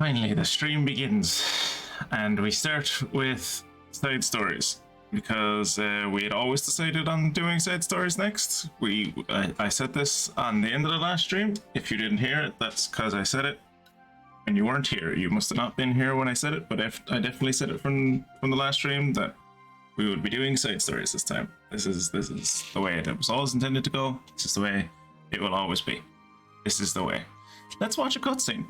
Finally, the stream begins, and we start with side stories because we had always decided on doing side stories next. I said this on the end of the last stream. If you didn't hear it, that's because I said it, and you weren't here. You must have not been here when I said it, but I definitely said it from the last stream that we would be doing side stories this time. This is the way it was always intended to go. This is the way it will always be. This is the way. Let's watch a cutscene.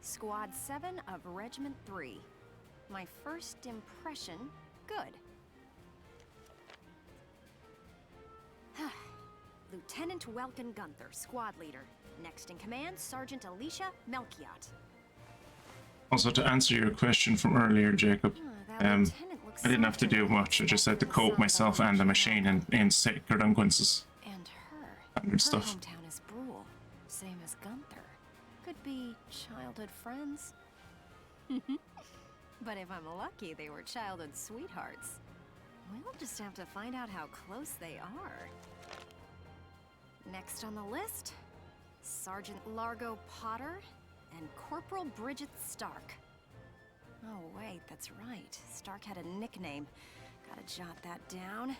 Squad 7 of Regiment 3. My first impression, good. Lieutenant Welkin Gunther, squad leader. Next in command, Sergeant Alicia Melchiot. Also, to answer your question from earlier, Jacob, I didn't have to do much. I just had to cope myself and the machine in sacred unquences. And her. Standard stuff. Hometown is Brule, same as Gunther. Could be childhood friends. But if I'm lucky, they were childhood sweethearts. We'll just have to find out how close they are. Next on the list, Sergeant Largo Potter and Corporal Bridget Stark. Oh wait, that's right. Stark had a nickname. Gotta jot that down.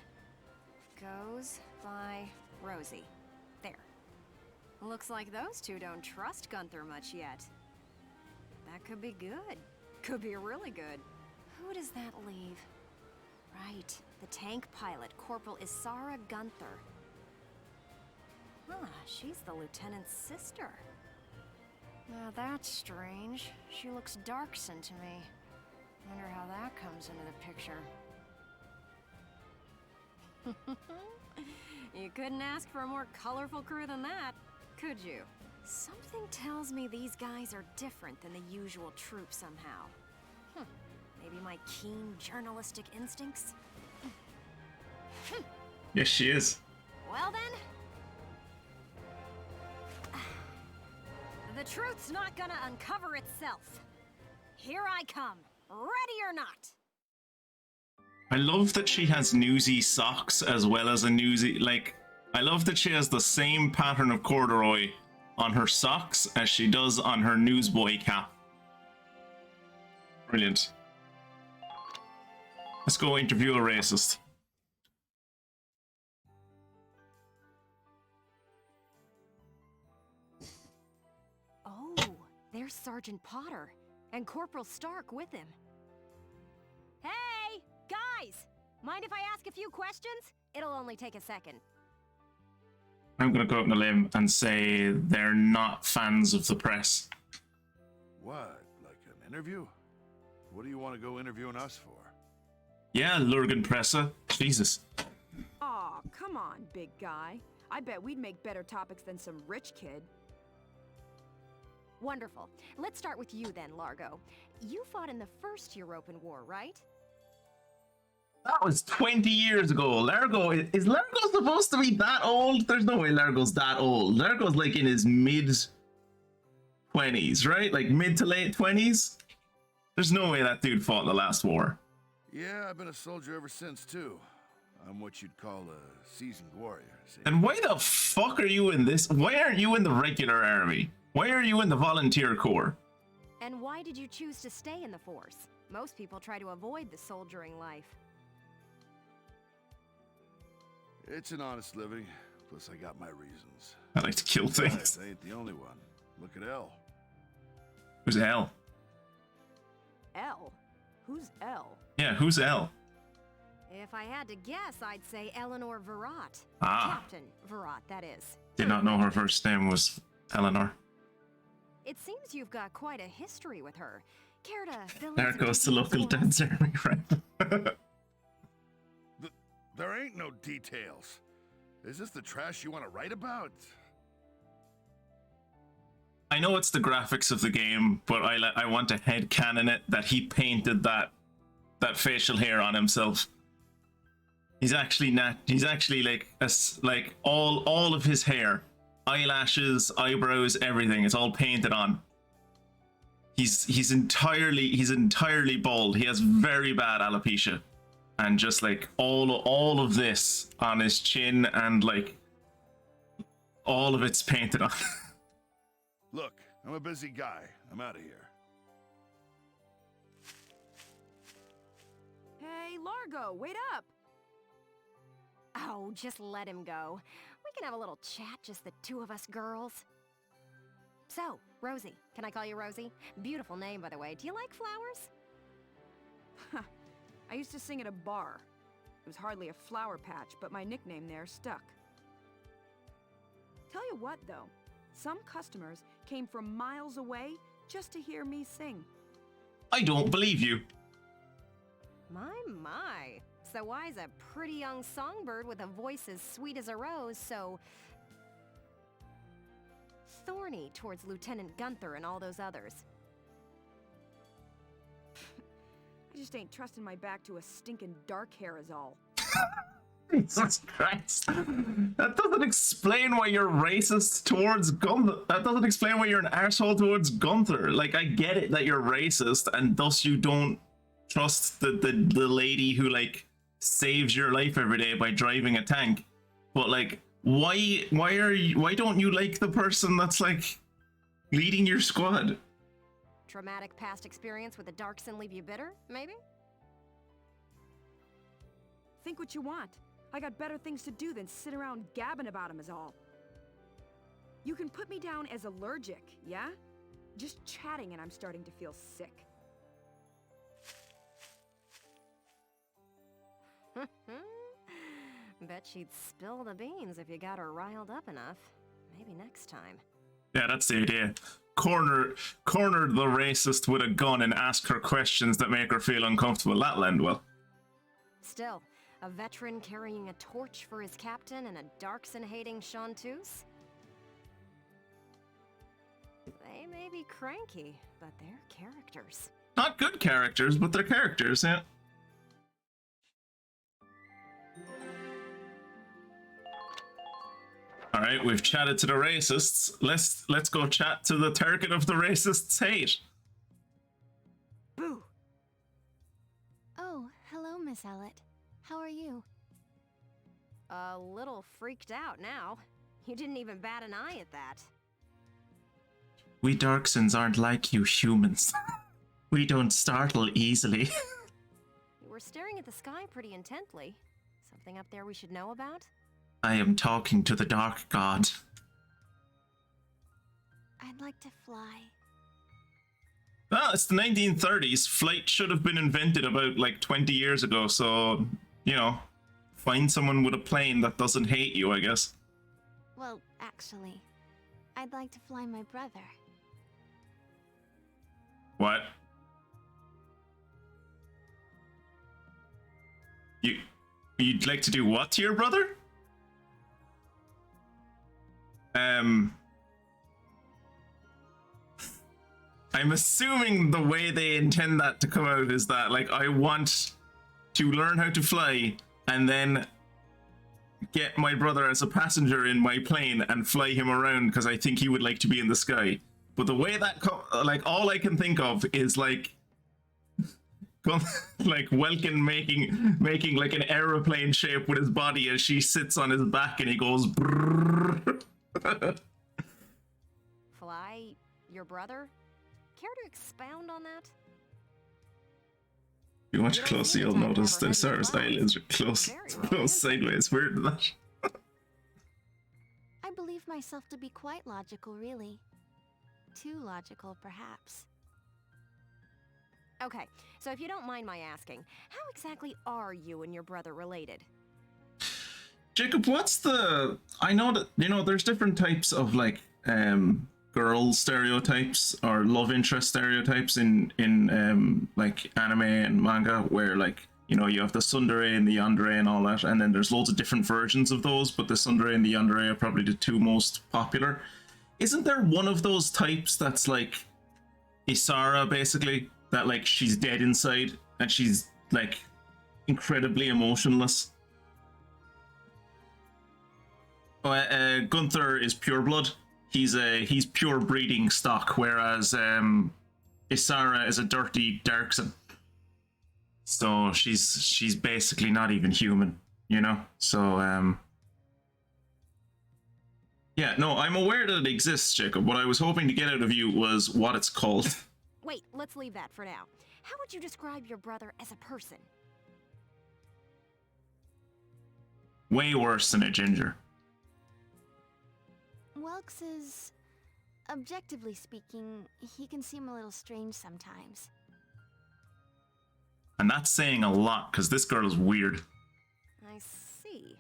Goes by Rosie. There. Looks like those two don't trust Gunther much yet. That could be good. Could be really good. Who does that leave? Right, the tank pilot, Corporal Isara Gunther. Huh, she's the lieutenant's sister. Now that's strange. She looks dark-skinned to me. Wonder how that comes into the picture. You couldn't ask for a more colorful crew than that, could you? Something tells me these guys are different than the usual troop somehow. Maybe my keen journalistic instincts? Yes, she is. Well then... the truth's not gonna uncover itself. Here I come, ready or not. I love that she has newsy socks as well as a newsy, like, I love that she has the same pattern of corduroy on her socks as she does on her newsboy cap. Brilliant. Let's go interview a racist. Oh, there's Sergeant Potter and Corporal Stark with him. Hey, guys! Mind if I ask a few questions? It'll only take a second. I'm gonna go out on a limb and say they're not fans of the press. What? Like an interview? What do you want to go interviewing us for? Yeah, Lurgan Pressa. Jesus. Aw, come on, big guy. I bet we'd make better topics than some rich kid. Wonderful. Let's start with you then, Largo. You fought in the First European War, right? That was 20 years ago. Largo, is Largo supposed to be that old? There's no way Largo's that old. Largo's like in his mid-20s, right? Like mid to late 20s? There's no way that dude fought in the last war. Yeah, I've been a soldier ever since, too. I'm what you'd call a seasoned warrior. See? And why the fuck are you in this? Why aren't you in the regular army? Why are you in the volunteer corps? And why did you choose to stay in the force? Most people try to avoid the soldiering life. It's an honest living. Plus, I got my reasons. I like to kill things. I ain't the only one. Look at Elle. Who's L? L? Who's L? Yeah, who's L? If I had to guess, I'd say Eleanor Virat. Ah. Captain Virat, that is. Did not know her first name was Eleanor. It seems you've got quite a history with her. Care to fill in There some goes the details local for us? dance army, right? There ain't no details. Is this the trash you want to write about? I know it's the graphics of the game, but I want to headcanon it that he painted that facial hair on himself. He's actually like all of his hair, eyelashes, eyebrows, everything. It's all painted on. He's entirely bald. He has very bad alopecia. and just like all of this on his chin, and like all of it's painted on. Look, I'm a busy guy. I'm out of here. Hey, Largo, wait up! Oh, just let him go. We can have a little chat, just the two of us girls. So, Rosie. Can I call you Rosie? Beautiful name, by the way. Do you like flowers? I used to sing at a bar. It was hardly a flower patch, but my nickname there stuck. Tell you what, though. Some customers came from miles away just to hear me sing. I don't believe you. My. So why's a pretty young songbird with a voice as sweet as a rose so thorny towards Lieutenant Gunther and all those others? I just ain't trusting my back to a stinking dark hair is all. Jesus Christ. That doesn't explain why you're racist towards Gunther. That doesn't explain why you're an arsehole towards Gunther. Like, I get it that you're racist and thus you don't trust the lady who, like, saves your life every day by driving a tank. But, like, why don't you like the person that's, like, leading your squad? Traumatic past experience with the Darkson leave you bitter, maybe? Think what you want. I got better things to do than sit around gabbing about him is all. You can put me down as allergic, yeah? Just chatting and I'm starting to feel sick. Bet she'd spill the beans if you got her riled up enough. Maybe next time. Yeah, that's the idea. Corner the racist with a gun and ask her questions that make her feel uncomfortable. That'll end well. Still, a veteran carrying a torch for his captain and a Darkson-hating chanteuse? They may be cranky, but they're characters. Not good characters, but they're characters, yeah. All right, we've chatted to the racists. Let's go chat to the target of the racists' hate. Boo! Oh, hello, Miss Ellett. How are you? A little freaked out now. You didn't even bat an eye at that. We Darksons aren't like you humans. We don't startle easily. You were staring at the sky pretty intently. Something up there we should know about? I am talking to the Dark God. I'd like to fly. Well, it's the 1930s. Flight should have been invented about like 20 years ago, so, you know, find someone with a plane that doesn't hate you, I guess. Well, actually, I'd like to fly my brother. What? You'd like to do what to your brother? I'm assuming the way they intend that to come out is that, like, I want to learn how to fly and then get my brother as a passenger in my plane and fly him around because I think he would like to be in the sky. But the way that, like, all I can think of is, like, like Welkin making like an aeroplane shape with his body as she sits on his back and he goes brrrr. Fly your brother? Care to expound on that? If you watch closely, you'll notice that Sarah's eyelids are close sideways. Weird that. I believe myself to be quite logical, really. Too logical, perhaps. Okay, so if you don't mind my asking, how exactly are you and your brother related? Jacob, what's the... I know that, you know, there's different types of, like, girl stereotypes or love interest stereotypes in like, anime and manga, where, like, you know, you have the tsundere and the yandere and all that, and then there's loads of different versions of those, but the tsundere and the yandere are probably the two most popular. Isn't there one of those types that's, like, Isara, basically? That, like, she's dead inside and she's, like, incredibly emotionless. Gunther is pureblood. He's pure breeding stock, whereas Isara is a dirty Darkson. So she's basically not even human, you know? So yeah, no, I'm aware that it exists, Jacob. What I was hoping to get out of you was what it's called. Wait, let's leave that for now. How would you describe your brother as a person? Way worse than a ginger. Welks is, objectively speaking, he can seem a little strange sometimes. And that's saying a lot, because this girl is weird. I see.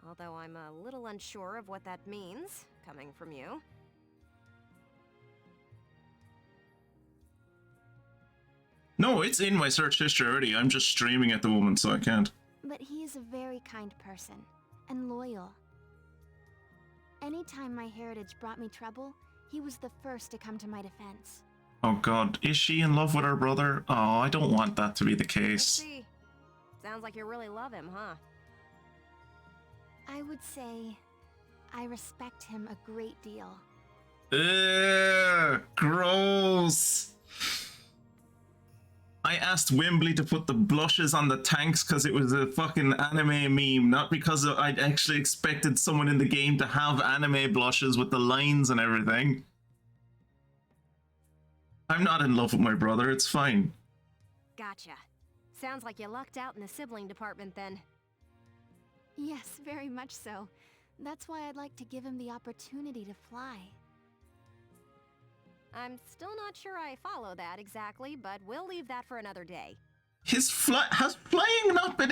Although I'm a little unsure of what that means, coming from you. No, it's in my search history already. I'm just streaming at the moment, so I can't. But he is a very kind person, and loyal. Anytime my heritage brought me trouble, he was the first to come to my defense. Oh god, is she in love with her brother? Oh, I don't want that to be the I case. see. Sounds like you really love him, huh? I would say I respect him a great deal. Ugh, gross. I asked Wimbley to put the blushes on the tanks because it was a fucking anime meme, not because I'd actually expected someone in the game to have anime blushes with the lines and everything. I'm not in love with my brother, it's fine. Gotcha. Sounds like you lucked out in the sibling department then. Yes, very much so. That's why I'd like to give him the opportunity to fly. I'm still not sure I follow that exactly, but we'll leave that for another day. Has flying not been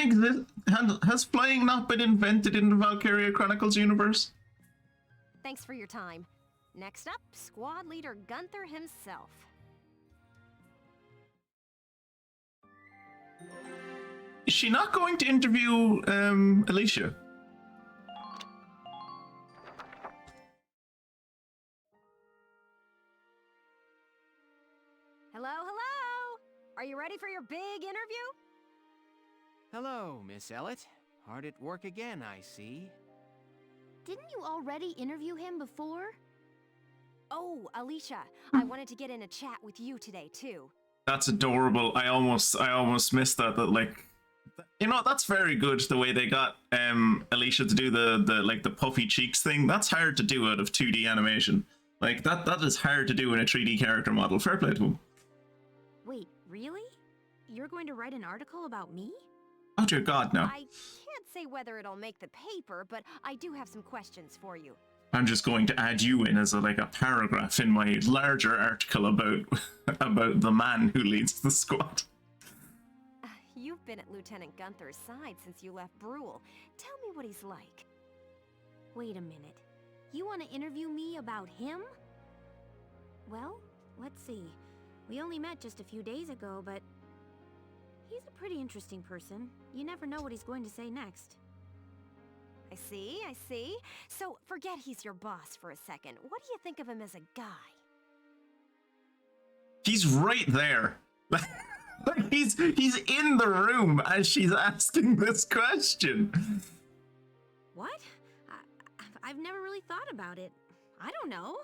invented in the Valkyria Chronicles universe? Thanks for your time. Next up, squad leader Gunther himself. Is she not going to interview Alicia? Hello, hello! Are you ready for your big interview? Hello, Miss Ellett. Hard at work again, I see. Didn't you already interview him before? Oh, Alicia, I wanted to get in a chat with you today, too. That's adorable. I almost missed that. That, like, you know, that's very good. The way they got Alicia to do the puffy cheeks thing. That's hard to do out of 2D animation. Like that is hard to do in a 3D character model. Fair play to him. Wait, really? You're going to write an article about me? Oh dear God, no. I can't say whether it'll make the paper, but I do have some questions for you. I'm just going to add you in as a paragraph in my larger article about about the man who leads the squad. You've been at Lieutenant Gunther's side since you left Brule. Tell me what he's like. Wait a minute. You want to interview me about him? Well, let's see. We only met just a few days ago, but he's a pretty interesting person. You never know what he's going to say next. I see, I see. So, forget he's your boss for a second. What do you think of him as a guy? He's right there. he's in the room as she's asking this question. What? I've never really thought about it. I don't know.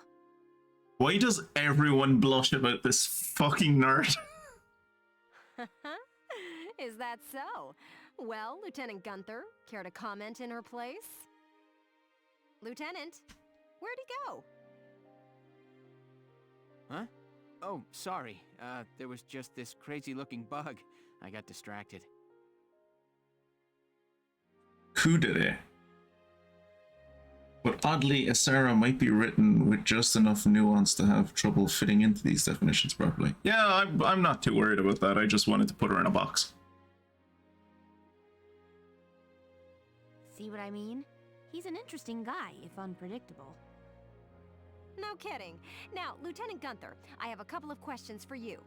Why does everyone blush about this fucking nerd? Is that so? Well, Lieutenant Gunther, care to comment in her place? Lieutenant, where'd he go? Huh? Oh, sorry. There was just this crazy-looking bug. I got distracted. Coup d'etat. But oddly, Asara might be written with just enough nuance to have trouble fitting into these definitions properly. Yeah, I'm not too worried about that. I just wanted to put her in a box. See what I mean? He's an interesting guy, if unpredictable. No kidding. Now, Lieutenant Gunther, I have a couple of questions for you.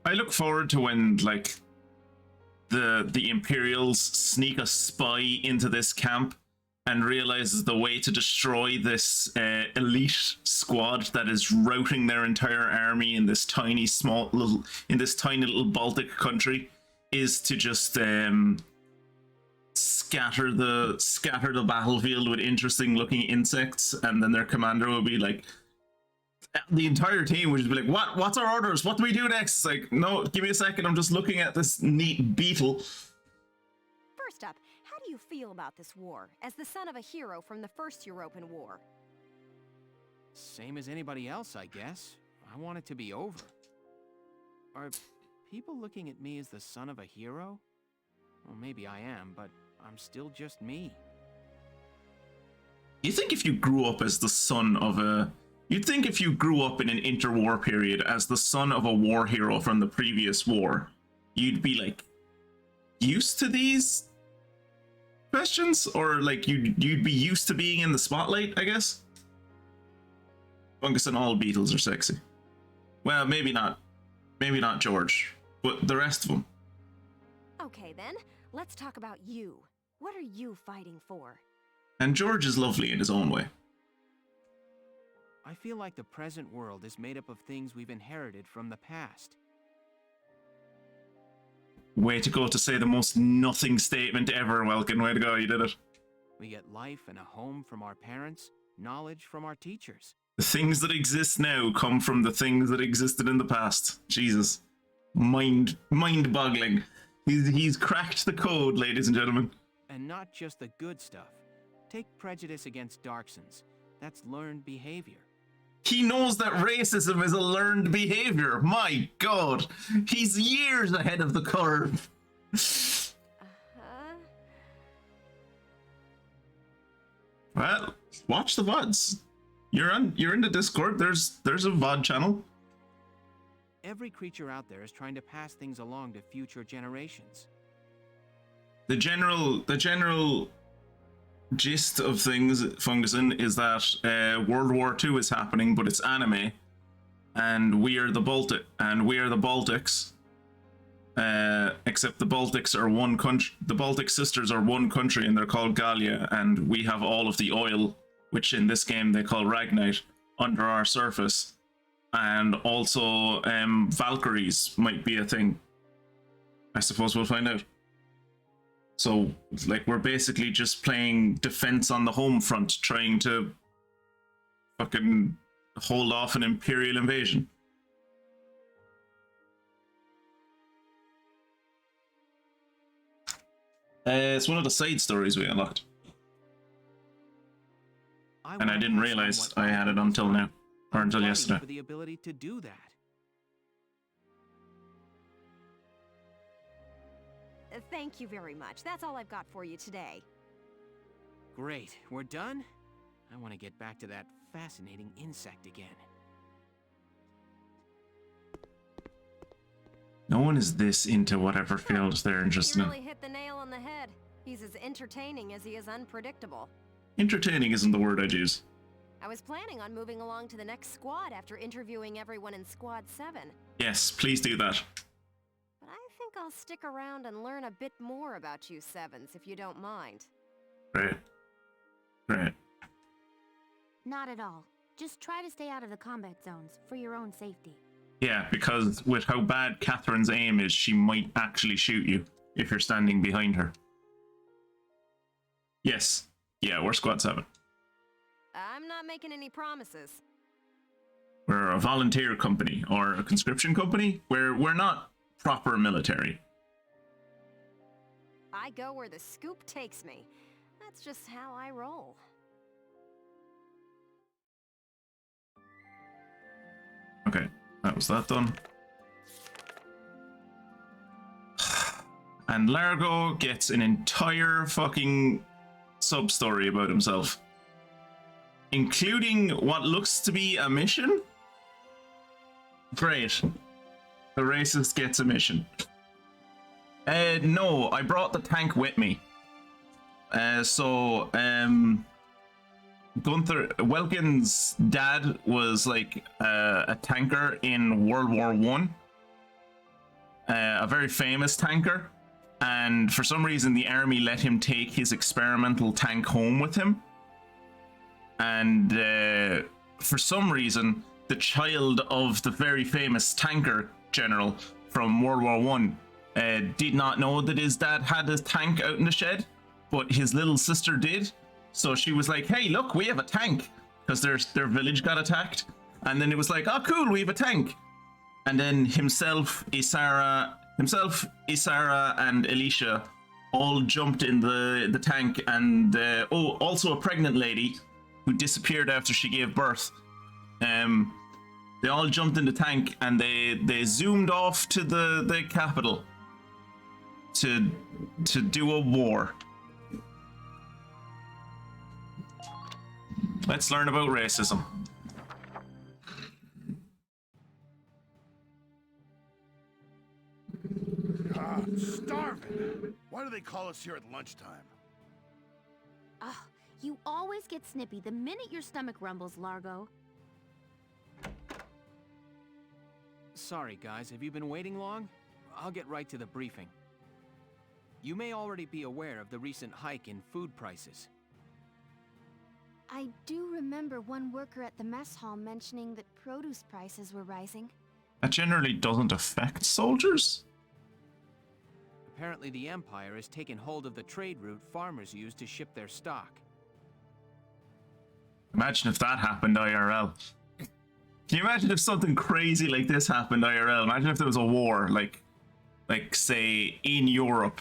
I look forward to when, like, the Imperials sneak a spy into this camp and realizes the way to destroy this elite squad that is routing their entire army in this tiny little Baltic country is to just scatter the battlefield with interesting looking insects, and then their commander will be like, the entire team would just be like, what's our orders? What do we do next? It's like, no, give me a second. I'm just looking at this neat beetle. First up, how do you feel about this war, as the son of a hero from the First European War? Same as anybody else, I guess. I want it to be over. Are people looking at me as the son of a hero? Well, maybe I am, but I'm still just me. You think if you grew up as the son of a... You'd think if you grew up in an interwar period as the son of a war hero from the previous war, you'd be, like, used to these questions? Or, like, you'd be used to being in the spotlight, I guess? Fungus and all beetles are sexy. Well, maybe not. Maybe not George, but the rest of them. Okay then, let's talk about you. What are you fighting for? And George is lovely in his own way. I feel like the present world is made up of things we've inherited from the past. Way to go to say the most nothing statement ever, Welkin. Way to go, you did it. We get life and a home from our parents, knowledge from our teachers. The things that exist now come from the things that existed in the past. Jesus. Mind-boggling. He's cracked the code, ladies and gentlemen. And not just the good stuff. Take prejudice against Darksons. That's learned behavior. He knows that racism is a learned behavior. My God. He's years ahead of the curve. Well, watch the VODs. You're in the Discord. There's a VOD channel. Every creature out there is trying to pass things along to future generations. The general gist of things, Funguson, is that World War II is happening, but it's anime, and we are the Baltics. Except the Baltics are one country. The Baltic sisters are one country, and they're called Gallia, and we have all of the oil, which in this game they call Ragnite, under our surface. And also, Valkyries might be a thing. I suppose we'll find out. So, like, we're basically just playing defense on the home front, trying to fucking hold off an Imperial invasion. It's one of the side stories we unlocked. And I didn't realize I had it until now. Or until yesterday. For the ability to do that. Thank you very much. That's all I've got for you today. Great. We're done? I want to get back to that fascinating insect again. No one is this into whatever field they're interested You in. really hit the nail on the head. He's as entertaining as he is unpredictable. Entertaining isn't the word I'd use. I was planning on moving along to the next squad after interviewing everyone in Squad 7. Yes, please do that. But I think I'll stick around and learn a bit more about you Sevens, if you don't mind. Right. Right. Not at all. Just try to stay out of the combat zones, for your own safety. Yeah, because with how bad Catherine's aim is, she might actually shoot you if you're standing behind her. Yes. Yeah, we're Squad 7. I'm not making any promises. We're a volunteer company, or a conscription company. We're not proper military. I go where the scoop takes me. That's just how I roll. Okay, that was that done. And Largo gets an entire fucking sub-story about himself. Including what looks to be a mission? Great. The racist gets a mission. No, I brought the tank with me. Gunther, Welkin's dad was like a tanker in World War I. A very famous tanker. And for some reason, the army let him take his experimental tank home with him. And for some reason, the child of the very famous tanker general from World War I did not know that his dad had a tank out in the shed, but his little sister did. So she was like, hey, look, we have a tank, because their village got attacked. And then it was like, oh cool, we have a tank. And then himself, Isara, and Alicia all jumped in the tank, and also a pregnant lady who disappeared after she gave birth. They all jumped in the tank and they zoomed off to the capital to do a war. Let's learn about racism. I'm starving. Why do they call us here at lunchtime? Ugh, you always get snippy the minute your stomach rumbles, Largo. Sorry, guys, have you been waiting long? I'll get right to the briefing. You may already be aware of the recent hike in food prices. I do remember one worker at the mess hall mentioning that produce prices were rising. That generally doesn't affect soldiers. Apparently the Empire has taken hold of the trade route farmers use to ship their stock. Imagine if that happened IRL. Can you imagine if something crazy like this happened IRL? Imagine if there was a war, like say in Europe,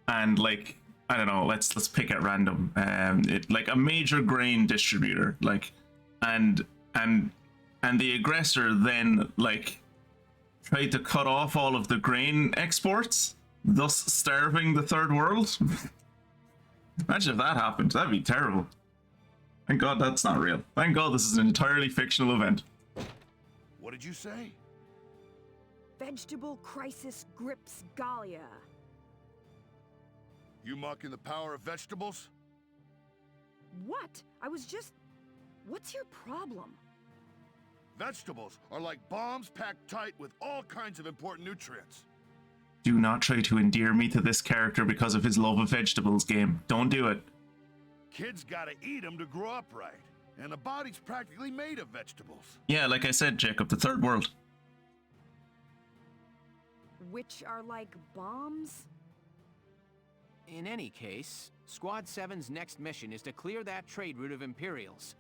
and like, I don't know, let's pick at random, like a major grain distributor, like, and the aggressor then like tried to cut off all of the grain exports, thus starving the third world. Imagine if that happened. That'd be terrible. Thank God that's not real. Thank God this is an entirely fictional event. What did you say? Vegetable crisis grips Gallia. You mocking the power of vegetables? What? I was just... What's your problem? Vegetables are like bombs packed tight with all kinds of important nutrients. Do not try to endear me to this character because of his love of vegetables, game. Don't do it. Kids gotta eat them to grow up right. And the body's practically made of vegetables. Yeah, like I said, Jacob, the third world. Which are like bombs? In any case, Squad 7's next mission is to clear that trade route of Imperials.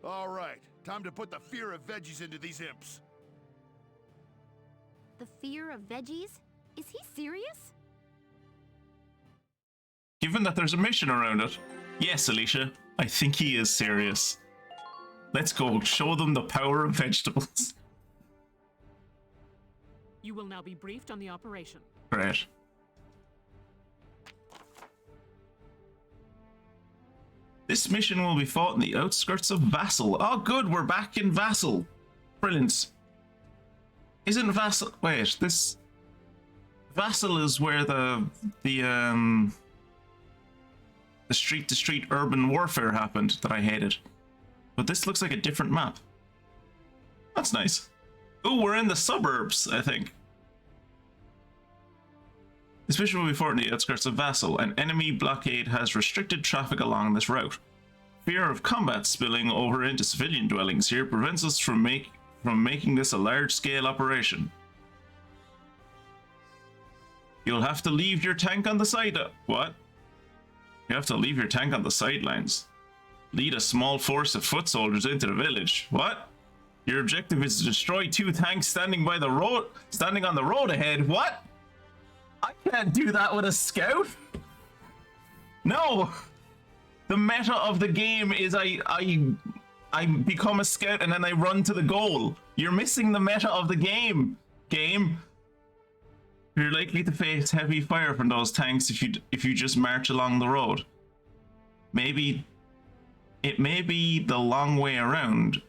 All right, time to put the fear of veggies into these imps. The fear of veggies? Is he serious? Given that there's a mission around it, yes, Alicia, I think he is serious. Let's go show them the power of vegetables. You will now be briefed on the operation. Great. This mission will be fought in the outskirts of Vassal. Oh good, we're back in Vassal. Brilliant. Isn't Vassal... Wait, this... Vassal is where the street-to-street urban warfare happened that I hated. But this looks like a different map. That's nice. Oh, we're in the suburbs, I think. This mission will be fought in the outskirts of Vassal. An enemy blockade has restricted traffic along this route. Fear of combat spilling over into civilian dwellings here prevents us from making this a large-scale operation. You'll have to leave your tank on the side. What? You have to leave your tank on the sidelines. Lead a small force of foot soldiers into the village. What? Your objective is to destroy 2 tanks standing on the road ahead. What? I can't do that with a scout. No. The meta of the game is I become a scout and then I run to the goal. You're missing the meta of the game. You're likely to face heavy fire from those tanks if you just march along the road. Maybe it may be the long way around,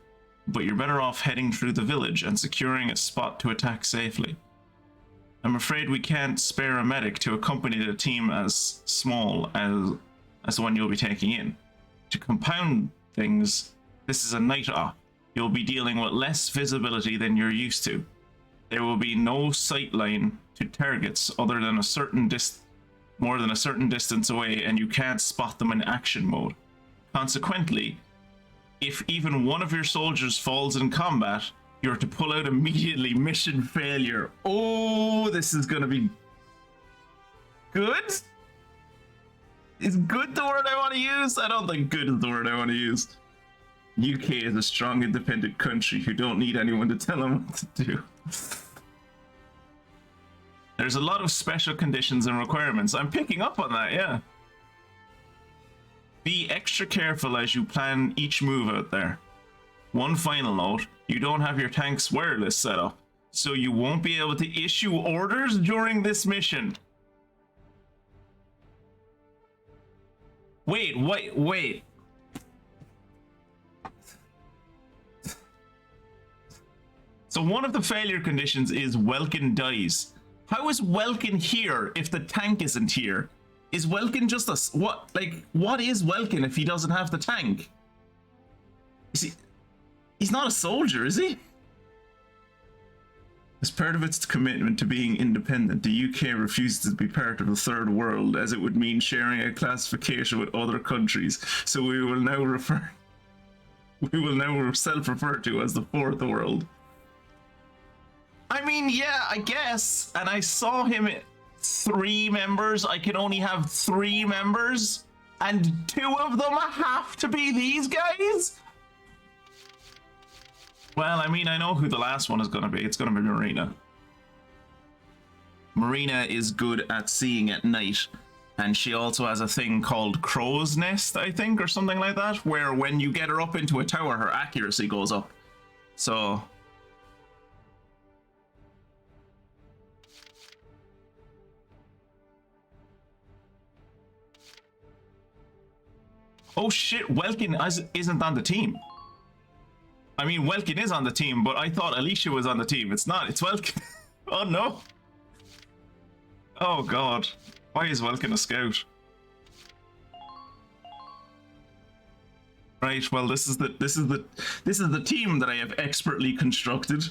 but you're better off heading through the village and securing a spot to attack safely. I'm afraid we can't spare a medic to accompany the team as small as the one you'll be taking in. To compound things, this is a night op. You'll be dealing with less visibility than you're used to. There will be no sight line to targets other than more than a certain distance away, and you can't spot them in action mode. Consequently, if even one of your soldiers falls in combat, you're to pull out immediately. Mission failure. Oh, this is gonna be good? Is good the word I want to use? I don't think good is the word I want to use. UK is a strong, independent country who don't need anyone to tell them what to do. There's a lot of special conditions and requirements. I'm picking up on that, yeah. Be extra careful as you plan each move out there. One final note, you don't have your tank's wireless set up, so you won't be able to issue orders during this mission. Wait. So one of the failure conditions is Welkin dies. How is Welkin here if the tank isn't here? Is Welkin just a... what is Welkin if he doesn't have the tank? Is he... He's not a soldier, is he? As part of its commitment to being independent, the UK refuses to be part of the third world, as it would mean sharing a classification with other countries. So we will now self-refer to as the fourth world. I mean, yeah, I guess. And I saw him at 3 members. I can only have 3 members. And 2 of them have to be these guys? Well, I mean, I know who the last one is going to be. It's going to be Marina. Marina is good at seeing at night. And she also has a thing called Crow's Nest, I think, or something like that, where when you get her up into a tower, her accuracy goes up. So... Oh shit, Welkin isn't on the team. I mean, Welkin is on the team, but I thought Alicia was on the team. It's not, it's Welkin. Oh no. Oh god. Why is Welkin a scout? Right, well this is the team that I have expertly constructed.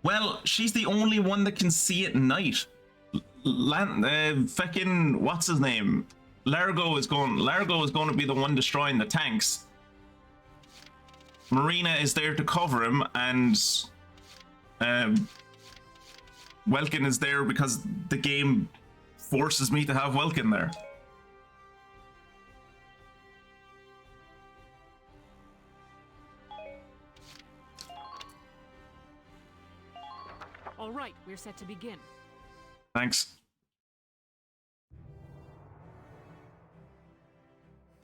Well, she's the only one that can see at night. Feckin' what's his name? Largo is going to be the one destroying the tanks. Marina is there to cover him, and Welkin is there because the game forces me to have Welkin there. All right, we're set to begin. Thanks.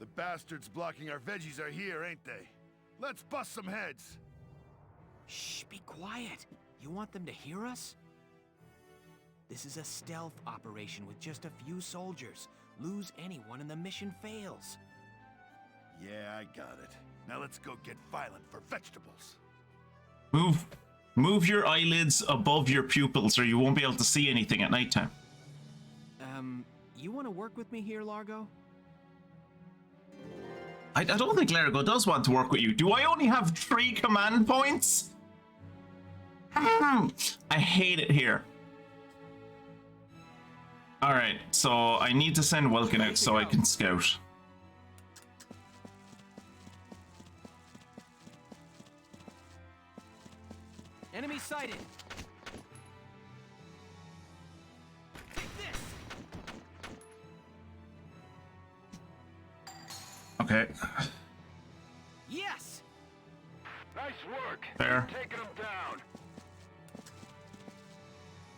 The bastards blocking our veggies are here, ain't they? Let's bust some heads. Shh, be quiet. You want them to hear us? This is a stealth operation with just a few soldiers. Lose anyone and the mission fails. Yeah, I got it. Now let's go get violent for vegetables. Move your eyelids above your pupils or you won't be able to see anything at nighttime. You want to work with me here, Largo? I don't think Largo does want to work with you. Do I only have 3 command points? I hate it here. Alright, so I need to send Welkin out so I can scout. Enemy sighted. Take this. Okay. Yes. Nice work. Fair. Taking them down.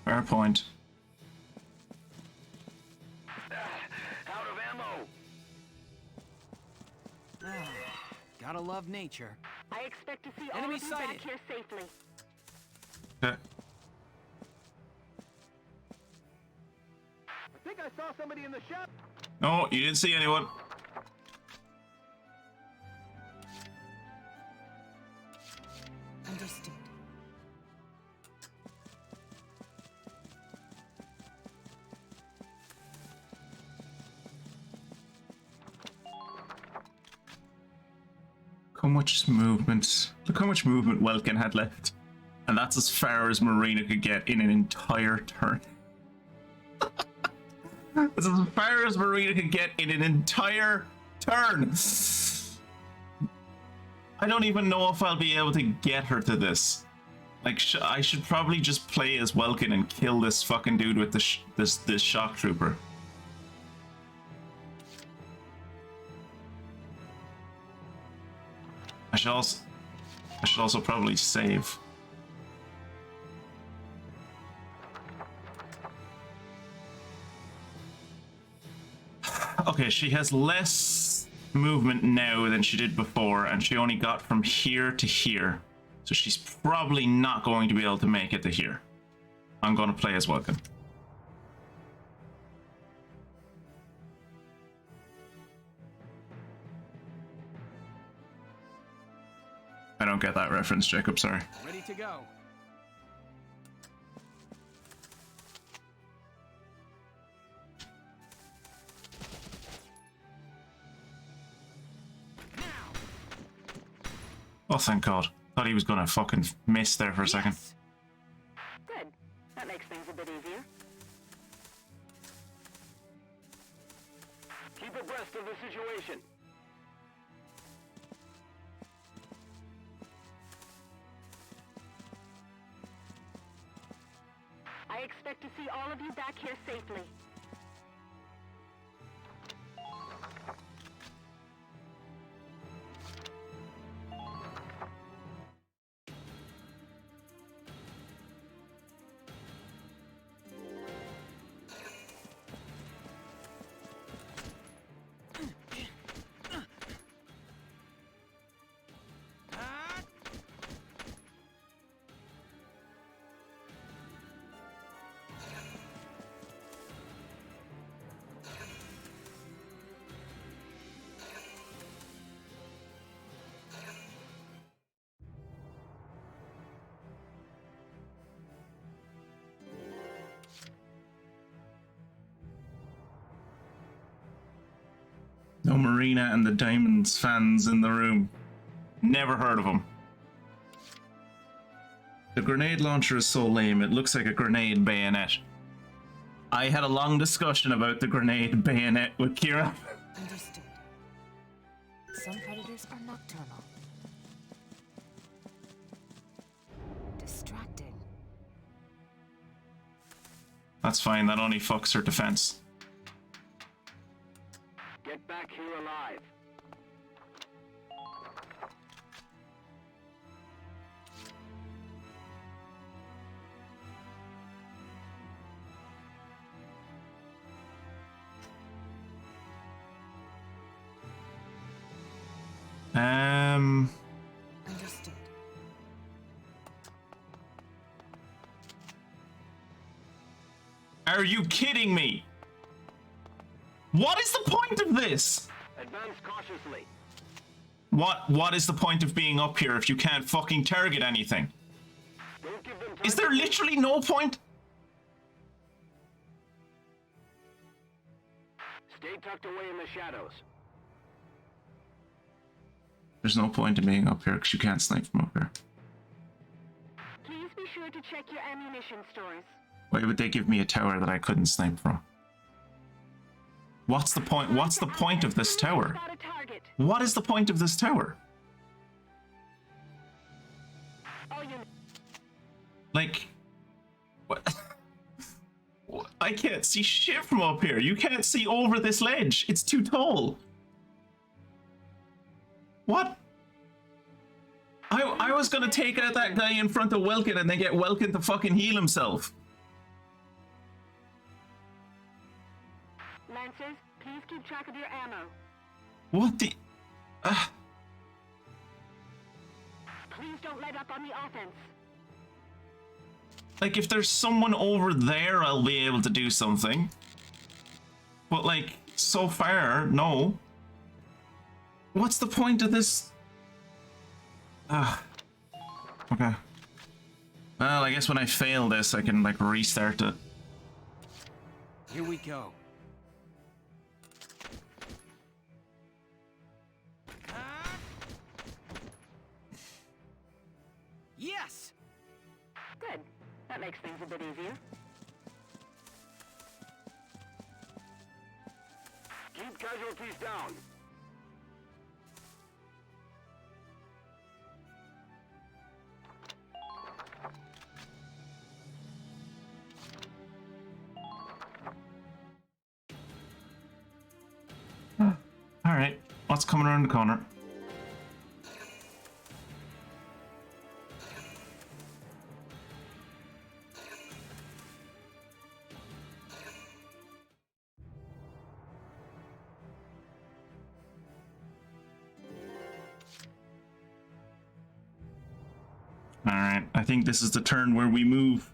Fair point. Out of ammo. Gotta love nature. I expect to see Enemy all of you sighted. back here safely. Okay. I think I saw somebody in the shop. No, you didn't see anyone. Understood. How much movement? Look how much movement Welkin had left. And that's as far as Marina could get in an entire turn. That's as far as Marina could get in an entire turn. I don't even know if I'll be able to get her to this. Like, I should probably just play as Welkin and kill this fucking dude with this shock trooper. I should also probably save. Okay, she has less movement now than she did before, and she only got from here to here. So she's probably not going to be able to make it to here. I'm going to play as Welkin. I don't get that reference, Jacob, sorry. Ready to go. Oh, thank God. Thought he was gonna fucking miss there for a second. Good. That makes things a bit easier. Keep abreast of the situation. I expect to see all of you back here safely. No Marina and the Diamonds fans in the room. Never heard of them. The grenade launcher is so lame, it looks like a grenade bayonet. I had a long discussion about the grenade bayonet with Kira. Understood. Some predators are nocturnal. Distracting. That's fine, that only fucks her defense. Get back here alive. Understood. Are you kidding me? What is the point of this? Advance cautiously. What is the point of being up here if you can't fucking target anything? Don't give them time. Is there literally no point? Stay tucked away in the shadows. There's no point in being up here because you can't snipe from up here. Please be sure to check your ammunition stores. Why would they give me a tower that I couldn't snipe from? What's the point? What's the point of this tower? Spot a target. What is the point of this tower? All you Like, what? I can't see shit from up here. You can't see over this ledge. It's too tall. What? I was gonna take out that guy in front of Welkin and then get Welkin to fucking heal himself. Lancers, please keep track of your ammo. What the? Please don't let up on the offense. Like, if there's someone over there, I'll be able to do something. But, like, so far, no. What's the point of this? Okay. Well, I guess when I fail this, I can, like, restart it. Here we go. Yes! Good. That makes things a bit easier. Keep casualties down. Alright, what's coming around the corner? I think this is the turn where we move.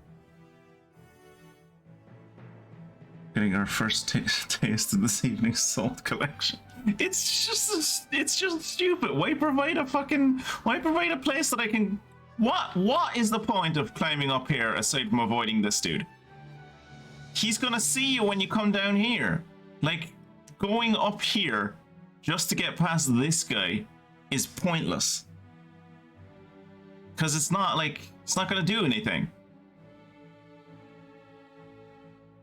Getting our first taste of this evening's salt collection. It's just stupid. Why provide a place that I can... What is the point of climbing up here aside from avoiding this dude? He's gonna see you when you come down here. Like, going up here just to get past this guy is pointless. Because it's not gonna do anything.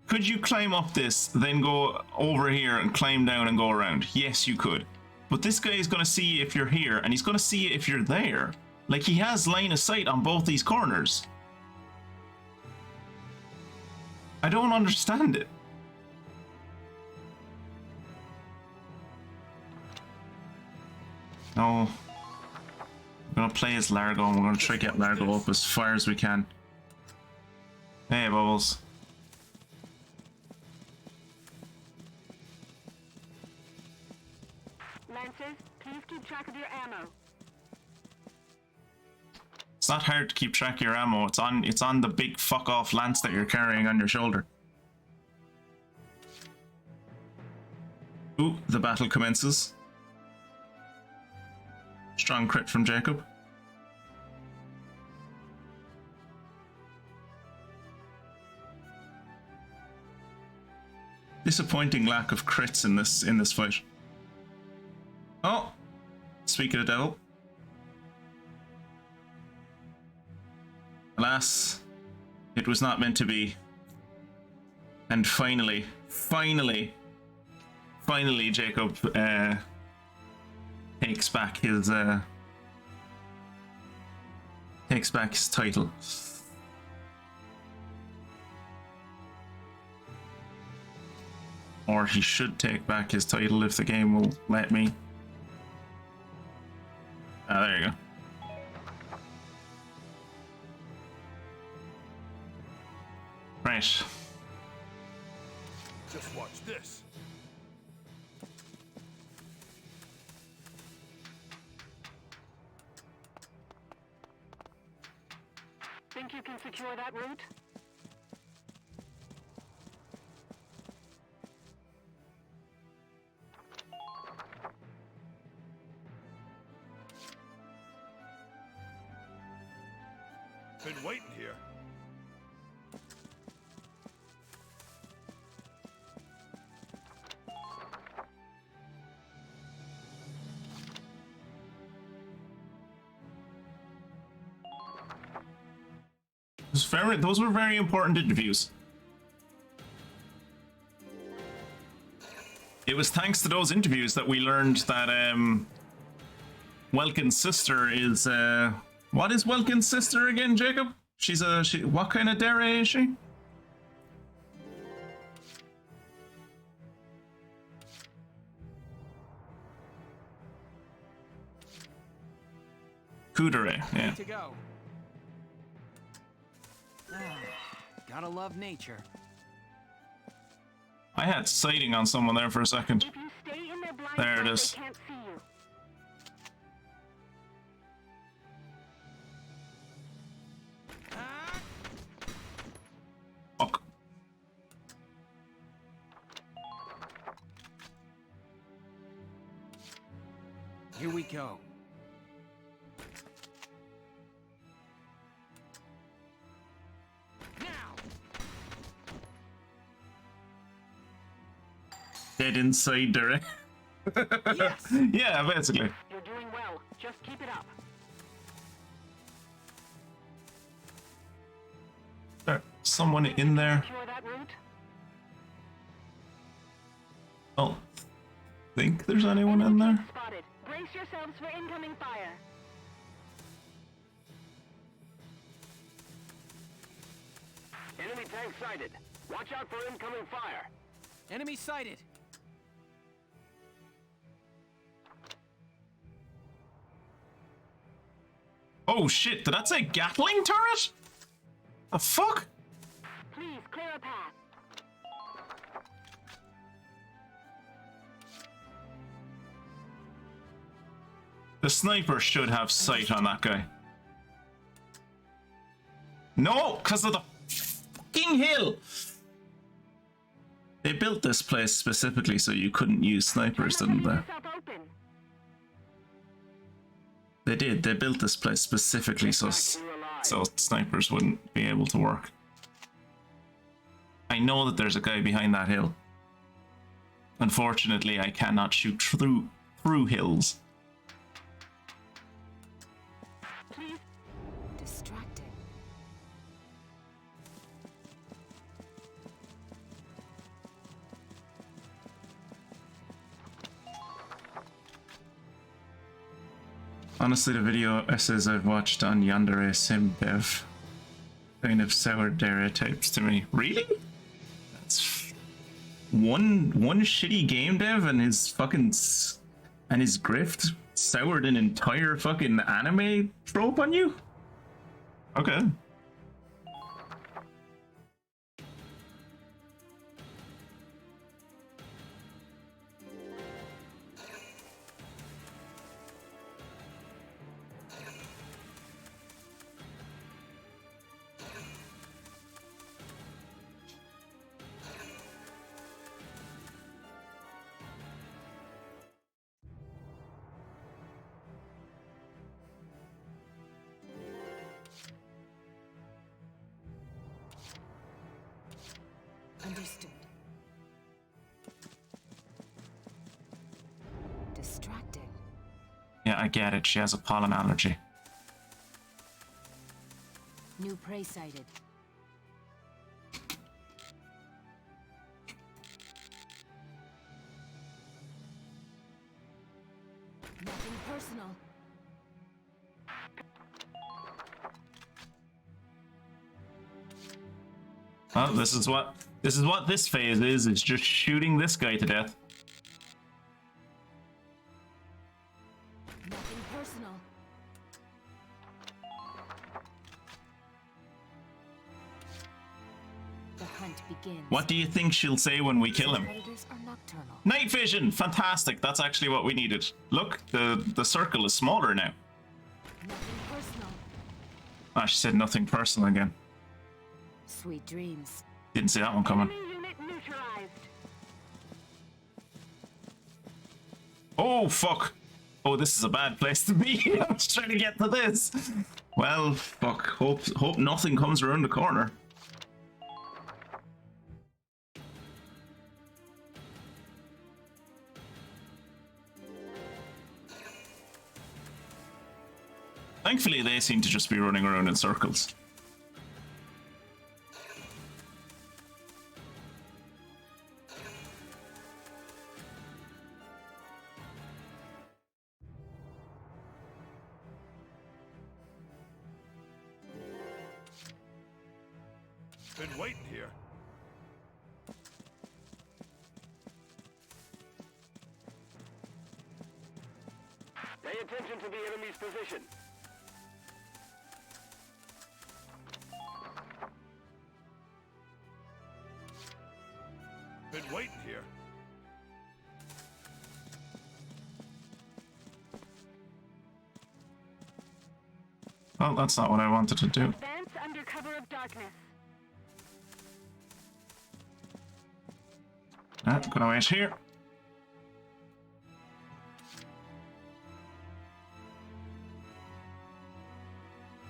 Could you climb up this, then go over here and climb down and go around? Yes, you could. But this guy is going to see if you're here, and he's going to see if you're there. Like, he has line of sight on both these corners. I don't understand it. No. We're going to play as Largo, and we're going to try to get Largo up as far as we can. Hey, Bubbles. Lancers, please keep track of your ammo. It's not hard to keep track of your ammo. It's on the big fuck off lance that you're carrying on your shoulder. Ooh, the battle commences. Strong crit from Jacob. Disappointing lack of crits in this fight. Oh, speak of the devil. Alas, it was not meant to be. And finally, Jacob takes back his title. Or he should take back his title if the game will let me. Ah, there you go. Right. Just watch this. Think you can secure that route? Been waiting here. Those were very important interviews. It was thanks to those interviews that we learned that Welkin's sister is what is Welkin's sister again, Jacob? What kind of dere is she? Kudere, yeah. To go. Gotta love nature. I had sighting on someone there for a second. If you stay in their blind There it spot, is. they can't see you. Fuck. Here we go. Dead inside direct. Yes. Yeah, basically. You're doing well. Just keep it up. There's someone in there. Secure that route? Oh, think there's anyone in there? Spotted. Brace yourselves for incoming fire. Enemy tank sighted. Watch out for incoming fire. Enemy sighted. Oh shit, did that say Gatling turret? The fuck? Please clear a path. The sniper should have sight on that guy. No, because of the fucking hill. They built this place specifically so you couldn't use snipers, didn't they? They did. They built this place specifically so snipers wouldn't be able to work. I know that there's a guy behind that hill. Unfortunately, I cannot shoot through hills. Distracting. Honestly, the video essays I've watched on Yandere Simbev kind of sour stereotypes to me. Really? That's one shitty game dev and his fucking and his grift soured an entire fucking anime trope on you? Okay. Understood. Distracting. Yeah, I get it. She has a pollen allergy. New prey sighted. Nothing personal. Well, this is what this phase is. It's just shooting this guy to death. Nothing personal. The hunt begins. What do you think she'll say when we kill him? Predators are nocturnal. Night vision! Fantastic! That's actually what we needed. Look, the circle is smaller now. Nothing personal. Ah, she said nothing personal again. Sweet dreams. Didn't see that one coming. Enemy unit neutralized. Oh, fuck! Oh, this is a bad place to be. I was trying to get to this. Well, fuck. Hope nothing comes around the corner. Thankfully, they seem to just be running around in circles. Been waiting here. Pay attention to the enemy's position. Been waiting here. Well, that's not what I wanted to do. Advance under cover of darkness. Gonna wait here.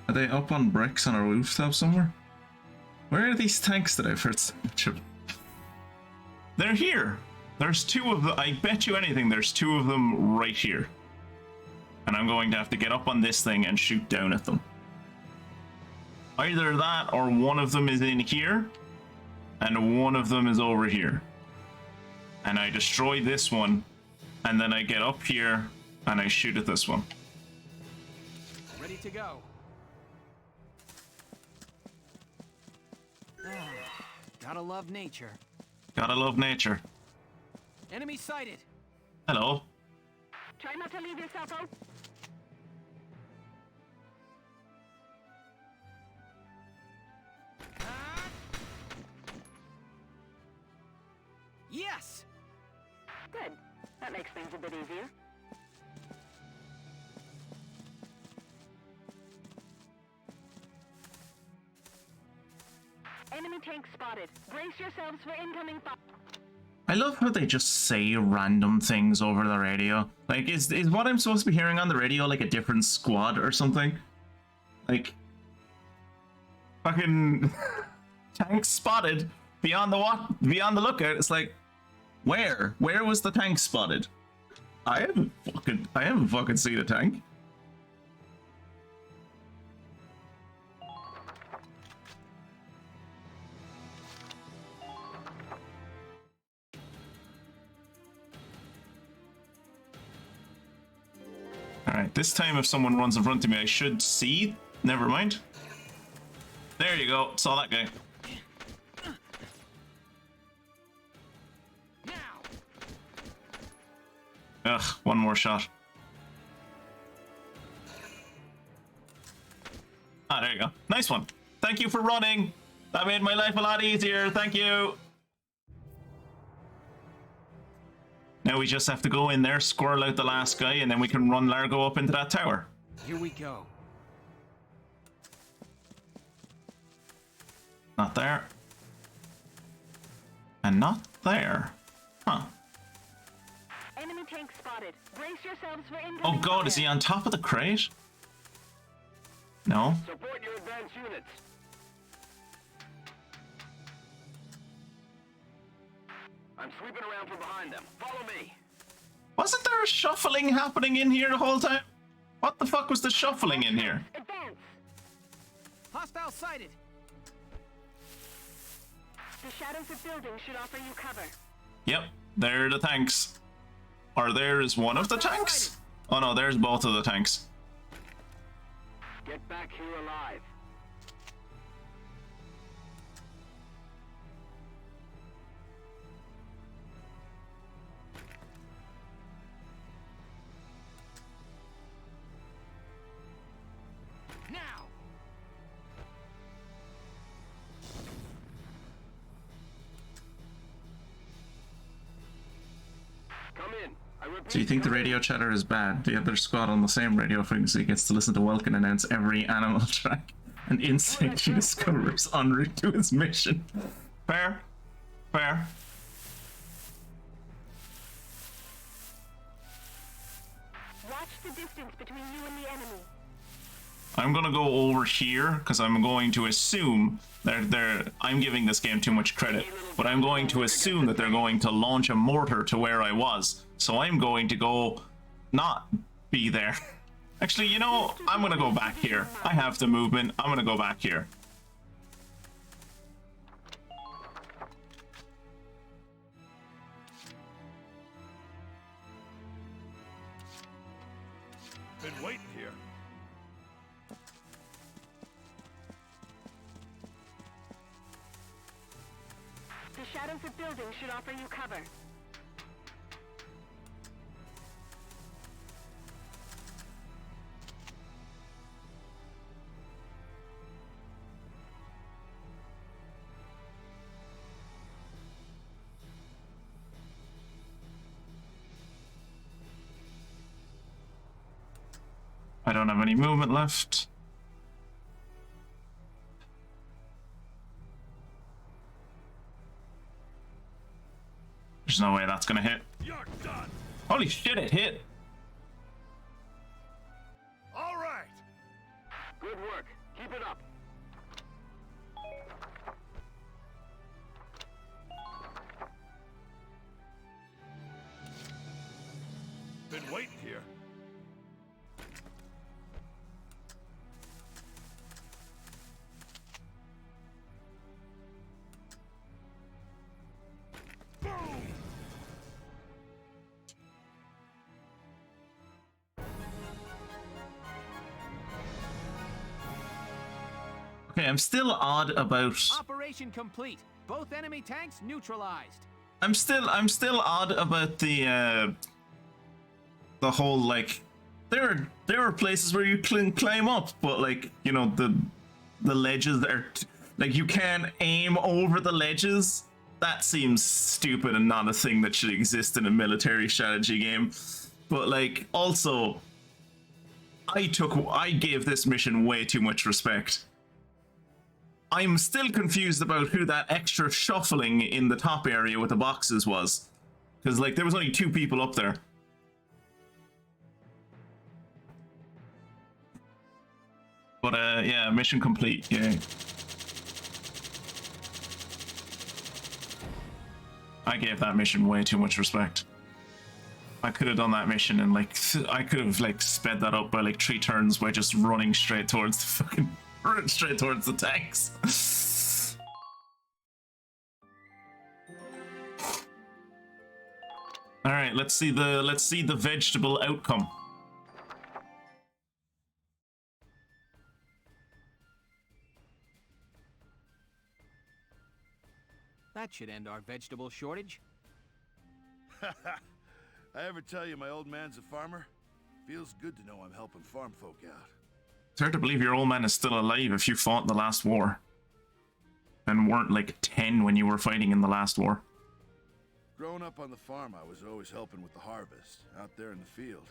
Are they up on bricks on a rooftop somewhere? Where are these tanks that I've heard? They're here. There's two of them. I bet you anything there's two of them right here. And I'm going to have to get up on this thing and shoot down at them. Either that or one of them is in here and one of them is over here. And I destroy this one and then I get up here and I shoot at this one. Ready to go. Gotta love nature. Gotta love nature. Enemy sighted. Hello. Try not to leave yourself open. Yes! Good. That makes things a bit easier. Enemy tank spotted. Brace yourselves for incoming fire. I love how they just say random things over the radio. Like, is what I'm supposed to be hearing on the radio like a different squad or something? Like, fucking tank spotted beyond the lookout. It's like, where was the tank spotted? I haven't fucking seen a tank. Alright, this time if someone runs in front of me, I should see. Never mind. There you go. Saw that guy. Ugh, one more shot. Ah, there you go. Nice one. Thank you for running. That made my life a lot easier. Thank you. Now we just have to go in there, squirrel out the last guy, and then we can run Largo up into that tower. Here we go. Not there. And not there. Huh. Enemy tank spotted. Brace yourselves for incoming Oh god, fire. is he on top of the crate? No. Support your advanced units. I'm sweeping around from behind them. Follow me. Wasn't there a shuffling happening in here the whole time? What the fuck was the shuffling in here? Advance. Hostile sighted. The shadows of buildings should offer you cover. Yep, there are the tanks. Or there is one of the tanks? Oh no, there's both of the tanks. Get back here alive. Now. Come in. I repeat, So you think the radio chatter is bad? The other squad on the same radio frequency gets to listen to Welkin announce every animal track and insect he discovers en route to his mission. Fair. Fair. Watch the distance between you and the enemy. I'm gonna go over here because I'm going to assume I'm giving this game too much credit, but I'm going to assume that they're going to launch a mortar to where I was. So I'm going to go not be there. Actually, you know, I'm gonna go back here. I have the movement. I'm gonna go back here. Been waiting here. The shadows of buildings should offer you cover. I don't have any movement left. There's no way that's gonna hit. You're done. Holy shit, it hit! All right. good work. Keep it up. Been waiting here. Okay, I'm still odd about. Operation complete. Both enemy tanks neutralized. I'm still odd about the whole like. There are places where you can climb up, but like you know the ledges are like you can't aim over the ledges. That seems stupid and not a thing that should exist in a military strategy game. But like also, I gave this mission way too much respect. I'm still confused about who that extra shuffling in the top area with the boxes was. Because, like, there was only 2 people up there. But, yeah, mission complete. Yay. I gave that mission way too much respect. I could have done that mission and, like, I could have, like, sped that up by, like, 3 turns by just running straight towards the fucking... straight towards the tanks. All right, let's see the vegetable outcome. That should end our vegetable shortage. I ever tell you my old man's a farmer? Feels good to know I'm helping farm folk out. It's hard to believe your old man is still alive if you fought in the last war. And weren't like 10 when you were fighting in the last war. Growing up on the farm, I was always helping with the harvest, out there in the field.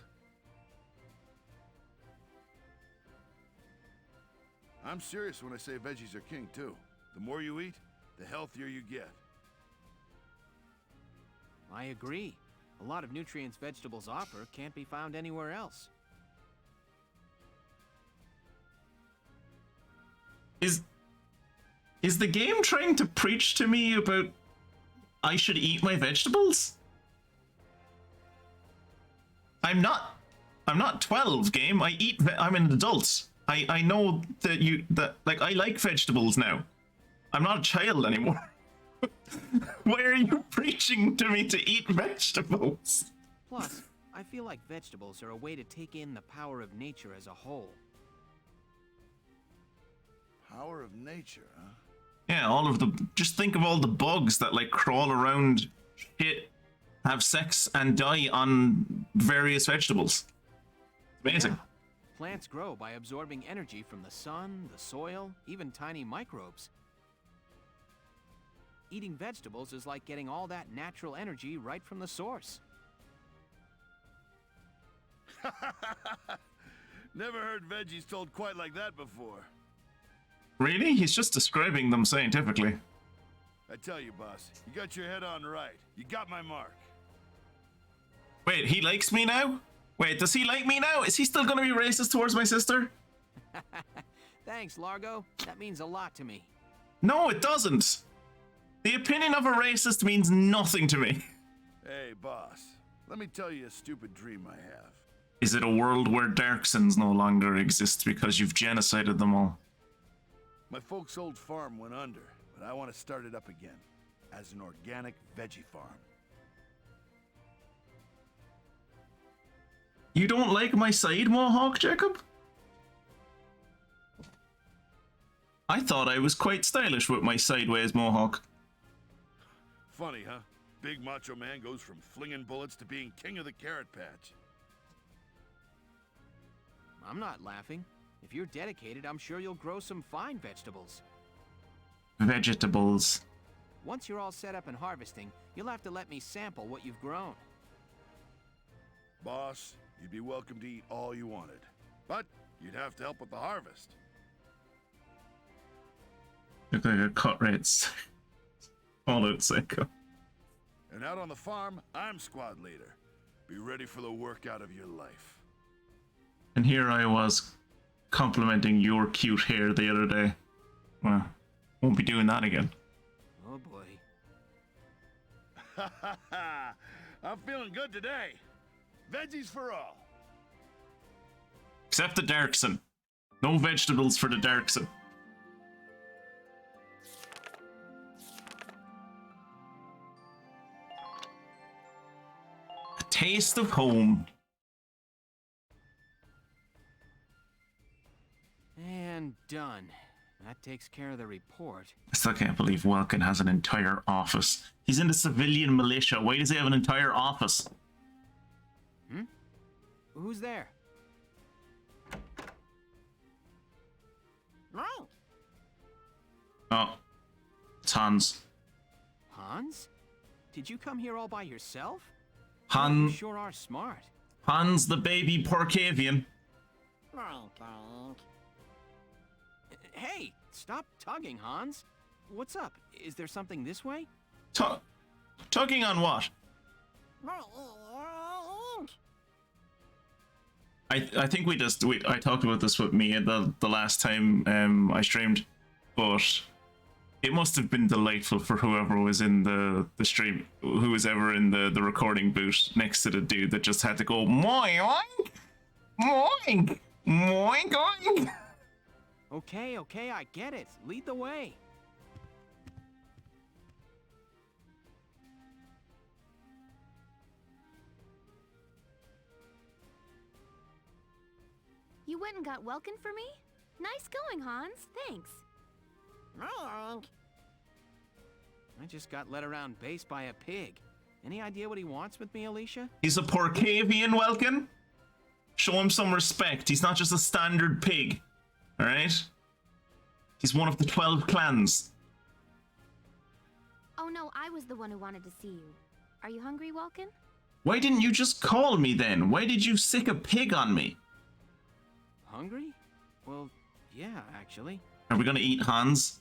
I'm serious when I say veggies are king, too. The more you eat, the healthier you get. I agree. A lot of nutrients vegetables offer can't be found anywhere else. Is the game trying to preach to me about I should eat my vegetables? I'm not 12, game. I'm an adult. I know that like I like vegetables now. I'm not a child anymore. Why are you preaching to me to eat vegetables? Plus, I feel like vegetables are a way to take in the power of nature as a whole. Power of nature, huh? Yeah, just think of all the bugs that like crawl around shit, have sex, and die on various vegetables. Amazing. Yeah. Plants grow by absorbing energy from the sun, the soil, even tiny microbes. Eating vegetables is like getting all that natural energy right from the source. Never heard veggies told quite like that before. Really? He's just describing them scientifically. I tell you, boss, you got your head on right. You got my mark. Wait, he likes me now? Wait, does he like me now? Is he still gonna be racist towards my sister? Thanks, Largo. That means a lot to me. No, it doesn't. The opinion of a racist means nothing to me. Hey, boss, let me tell you a stupid dream I have. Is it a world where Darksons no longer exist because you've genocided them all? My folks' old farm went under, but I want to start it up again as an organic veggie farm. You don't like my side mohawk, Jacob? I thought I was quite stylish with my sideways mohawk. Funny, huh? Big macho man goes from flinging bullets to being king of the carrot patch. I'm not laughing. If you're dedicated, I'm sure you'll grow some fine vegetables. Vegetables. Once you're all set up and harvesting, you'll have to let me sample what you've grown. Boss, you'd be welcome to eat all you wanted, but you'd have to help with the harvest. Look like a cut rates. All out psycho. And out on the farm, I'm squad leader. Be ready for the workout of your life. And here I was complimenting your cute hair the other day. Well, won't be doing that again. Oh boy. I'm feeling good today. Veggies for all. Except the Darkson. No vegetables for the Darkson. A taste of home. And done. That takes care of the report. I still can't believe Welkin has an entire office. He's in the civilian militia. Why does he have an entire office? Hmm? Who's there? Oh. It's Hans. Hans? Did you come here all by yourself? Hans. You sure are smart. Hans the baby Porcavian. Hey, Stop tugging, Hans. What's up? Is there something this way? Tugging on what? I think I talked about this with Mia the last time I streamed, but it must have been delightful for whoever was in the stream, who was ever in the recording booth next to the dude that just had to go moink, moink, moink, moink. Okay, I get it. Lead the way. You went and got Welkin for me? Nice going, Hans. Thanks. I just got led around base by a pig. Any idea what he wants with me, Alicia? He's a Porcavian, Welkin. Show him some respect. He's not just a standard pig. Alright? He's one of the 12 clans. Oh no, I was the one who wanted to see you. Are you hungry, Welkin? Why didn't you just call me then? Why did you sick a pig on me? Hungry? Well, yeah, actually. Are we gonna eat Hans?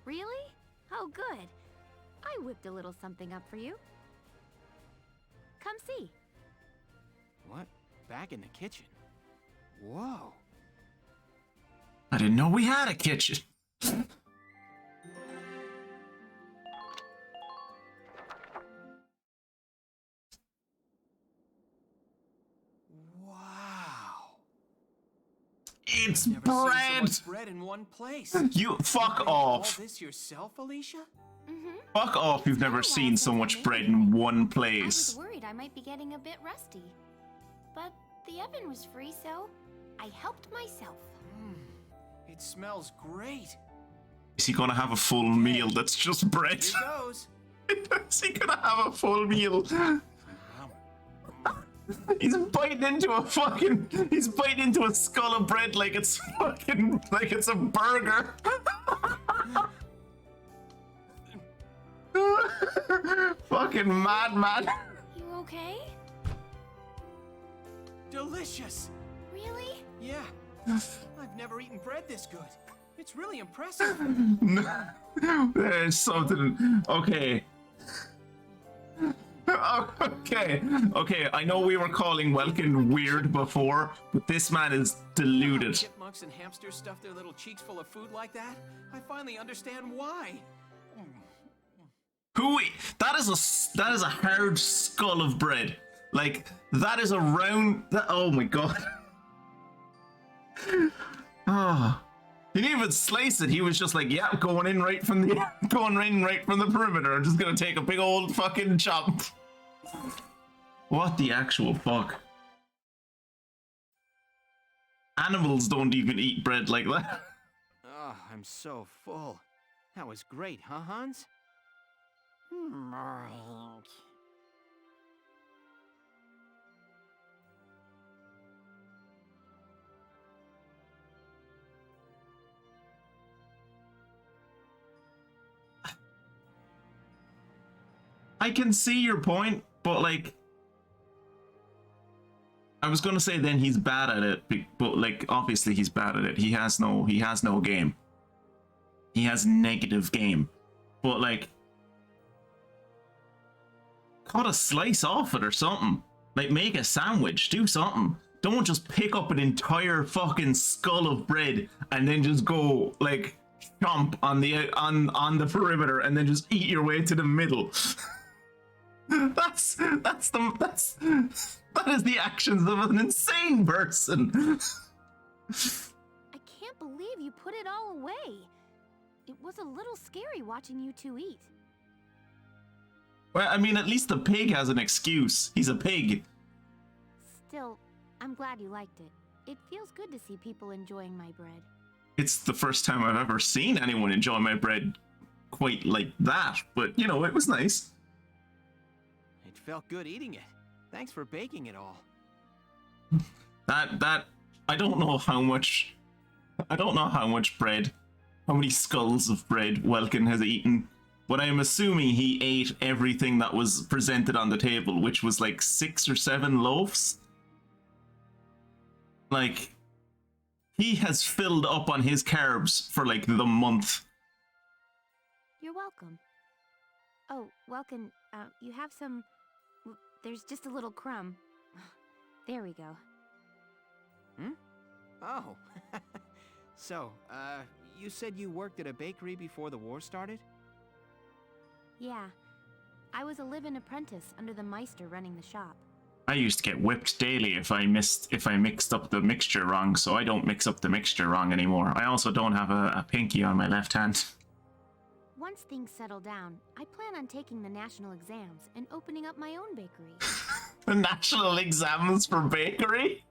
Really? Oh, good. I whipped a little something up for you. Come see. What? Back in the kitchen? Whoa. I didn't know we had a kitchen. It's Never seen so bread. much bread in one place. You fuck You made all off. this yourself, Alicia? Mm-hmm. Fuck off. You've never seen so much bread in one I was place. worried I might be getting a bit rusty. But the oven was free, so I helped myself. It smells great. Is he gonna have a full meal that's just bread? Here goes. Is he gonna have a full meal? He's biting into a skull of bread like it's a burger. Fucking madman. You okay? Delicious. Really? Yeah. I've never eaten bread this good. It's really impressive. There's something. Okay. Okay, I know we were calling Welkin weird before, but this man is deluded. Chipmunks and hamsters stuff their little cheeks full of food like that? I finally understand why. That is a hard skull of bread. Like, that is a round. Oh my god. Ah. He didn't even slice it. He was just like, yeah, going in right from the perimeter. I'm just gonna take a big old fucking chop. What the actual fuck? Animals don't even eat bread like that. Oh, I'm so full. That was great, huh, Hans? I can see your point, but like, I was gonna say then he's bad at it, but like obviously he's bad at it. He has no game. He has negative game, but like, cut a slice off it or something. Like make a sandwich, do something. Don't just pick up an entire fucking skull of bread and then just go like chomp on the perimeter and then just eat your way to the middle. That is the actions of an insane person. I can't believe you put it all away. It was a little scary watching you two eat. Well, I mean, at least the pig has an excuse. He's a pig. Still, I'm glad you liked it. It feels good to see people enjoying my bread. It's the first time I've ever seen anyone enjoy my bread quite like that, but you know, it was nice. It felt good eating it. Thanks for baking it all. That I don't know how much bread, how many skulls of bread Welkin has eaten, but I'm assuming he ate everything that was presented on the table, which was like 6 or 7 loaves. Like, He has filled up on his carbs for like the month. You're welcome. Oh, Welkin, you have some... There's just a little crumb. There we go. Hmm? Oh. So, you said you worked at a bakery before the war started? Yeah. I was a live-in apprentice under the Meister running the shop. I used to get whipped daily if I mixed up the mixture wrong, so I don't mix up the mixture wrong anymore. I also don't have a pinky on my left hand. Once things settle down, I plan on taking the national exams and opening up my own bakery. The national exams for bakery?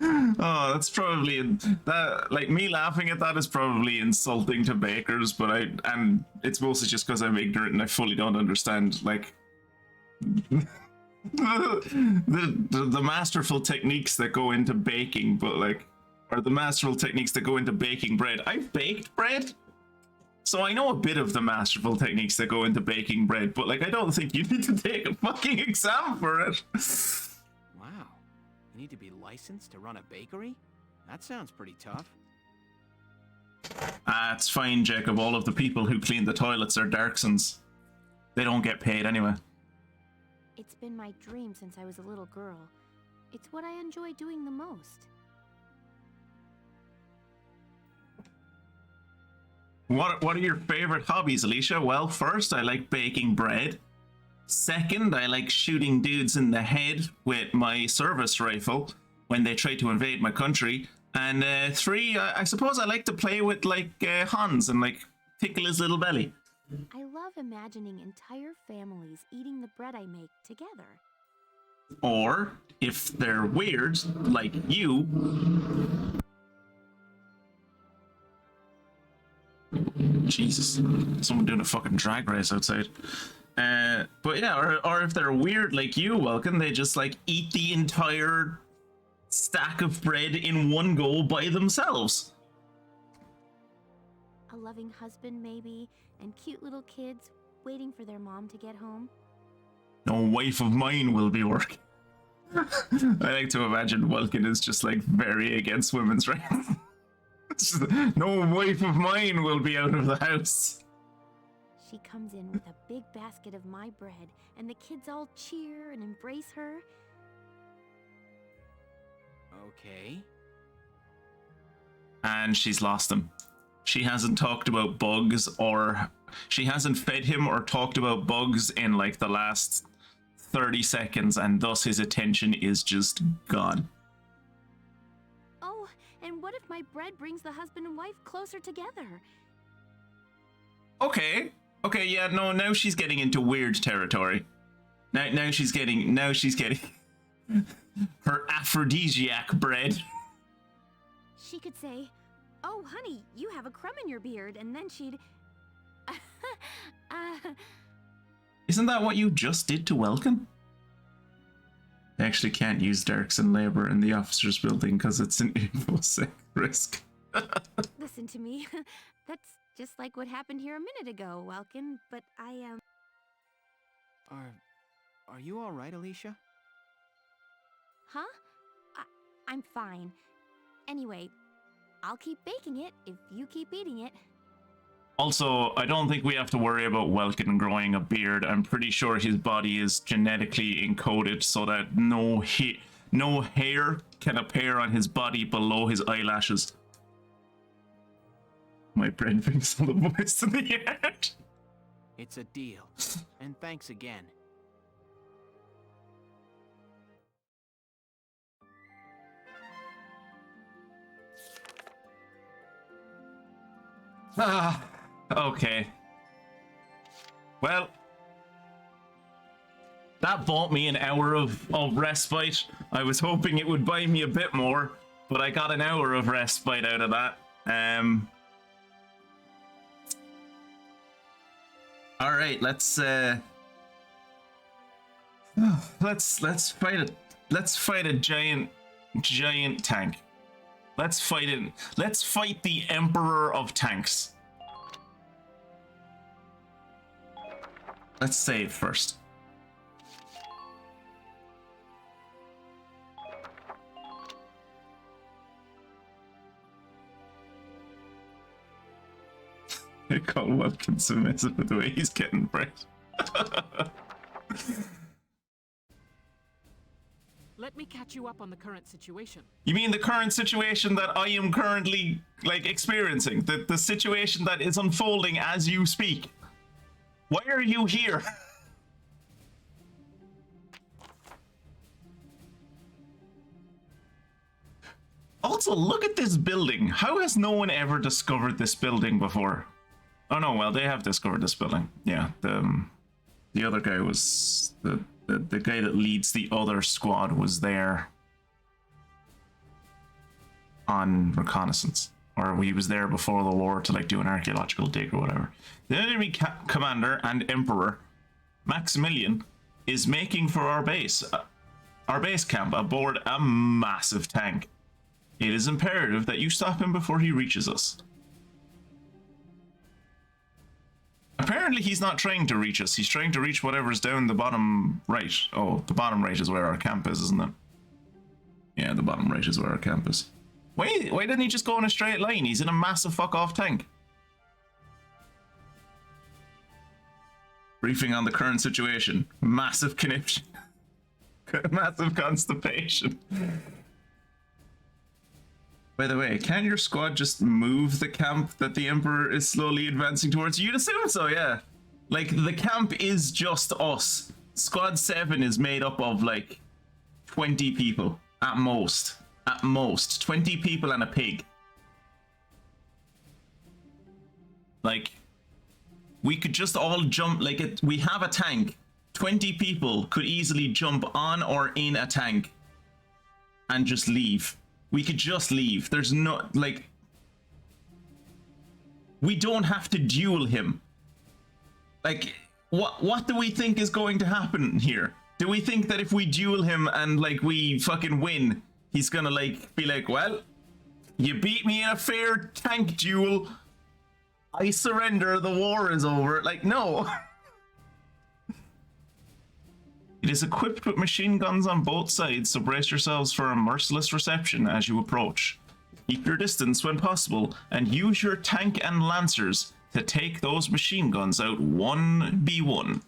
Oh, that's probably that. Like, me laughing at that is probably insulting to bakers, but and it's mostly just because I'm ignorant and I fully don't understand like the masterful techniques that go into baking, but like, or the masterful techniques that go into baking bread. I've baked bread, so I know a bit of the masterful techniques that go into baking bread, but like, I don't think you need to take a fucking exam for it. Wow. You need to be licensed to run a bakery? That sounds pretty tough. It's fine, Jacob. All of the people who clean the toilets are Darksons. They don't get paid anyway. It's been my dream since I was a little girl. It's what I enjoy doing the most. What are your favorite hobbies, Alicia? Well, first, I like baking bread. Second, I like shooting dudes in the head with my service rifle when they try to invade my country. And three, I suppose I like to play with like Hans and like tickle his little belly. I love imagining entire families eating the bread I make together. Or, if they're weird, like you... Jesus, someone doing a fucking drag race outside. But yeah, or if they're weird like you, Welcome, they just like eat the entire stack of bread in one go by themselves. A loving husband, maybe, and cute little kids waiting for their mom to get home. No wife of mine will be working. I like to imagine Welkin is just like very against women's rights. No wife of mine will be out of the house. She comes in with a big basket of my bread, and the kids all cheer and embrace her. Okay. And she's lost him. She hasn't talked about bugs, or she hasn't fed him or talked about bugs in like the last 30 seconds, and thus his attention is just gone. Oh, and what if my bread brings the husband and wife closer together? Okay, yeah, no, now she's getting into weird territory. Now she's getting her aphrodisiac bread. She could say, "Oh, honey, you have a crumb in your beard," and then she'd... Isn't that what you just did to Welkin? I actually can't use Darks and Labor in the officers building because it's an infosec risk. Listen to me. That's just like what happened here a minute ago, Welkin, but I, Are you alright, Alicia? Huh? I'm fine. Anyway, I'll keep baking it if you keep eating it. Also, I don't think we have to worry about Welkin growing a beard. I'm pretty sure his body is genetically encoded so that no hair can appear on his body below his eyelashes. My brain thinks all the voice in the yard. It's a deal. And thanks again. Okay. Well, that bought me an hour of respite. I was hoping it would buy me a bit more, but I got an hour of respite out of that. All right, let's fight it. Let's fight a giant tank. Let's fight it. Let's fight the Emperor of Tanks. Let's save first. I call Welkin submissive with the way he's getting bred. Let me catch you up on the current situation. You mean the current situation that I am currently, like, experiencing? The situation that is unfolding as you speak? Why are you here? Also, look at this building. How has no one ever discovered this building before? Oh no, well, they have discovered this building. Yeah, the other guy was... The guy that leads the other squad was there on reconnaissance. Or he was there before the war to, like, do an archaeological dig or whatever. The enemy commander and emperor, Maximilian, is making for our base camp aboard a massive tank. It is imperative that you stop him before he reaches us. Apparently he's not trying to reach us. He's trying to reach whatever's down the bottom right. Oh, the bottom right is where our camp is, isn't it? Yeah, the bottom right is where our camp is. Why didn't he just go in a straight line? He's in a massive fuck-off tank. Briefing on the current situation. Massive conniption. Massive constipation. By the way, can your squad just move the camp that the Emperor is slowly advancing towards? You'd assume so, yeah. Like, the camp is just us. Squad 7 is made up of, like, 20 people. At most. At most. 20 people and a pig. Like, we could just all jump, like, we have a tank. 20 people could easily jump on or in a tank and just leave. We could just leave. There's no, like... We don't have to duel him. Like, what do we think is going to happen here? Do we think that if we duel him and, like, we fucking win, he's gonna, like, be like, well, you beat me in a fair tank duel. I surrender, the war is over. Like, no. It is equipped with machine guns on both sides, so brace yourselves for a merciless reception as you approach. Keep your distance when possible, and use your tank and lancers to take those machine guns out 1v1.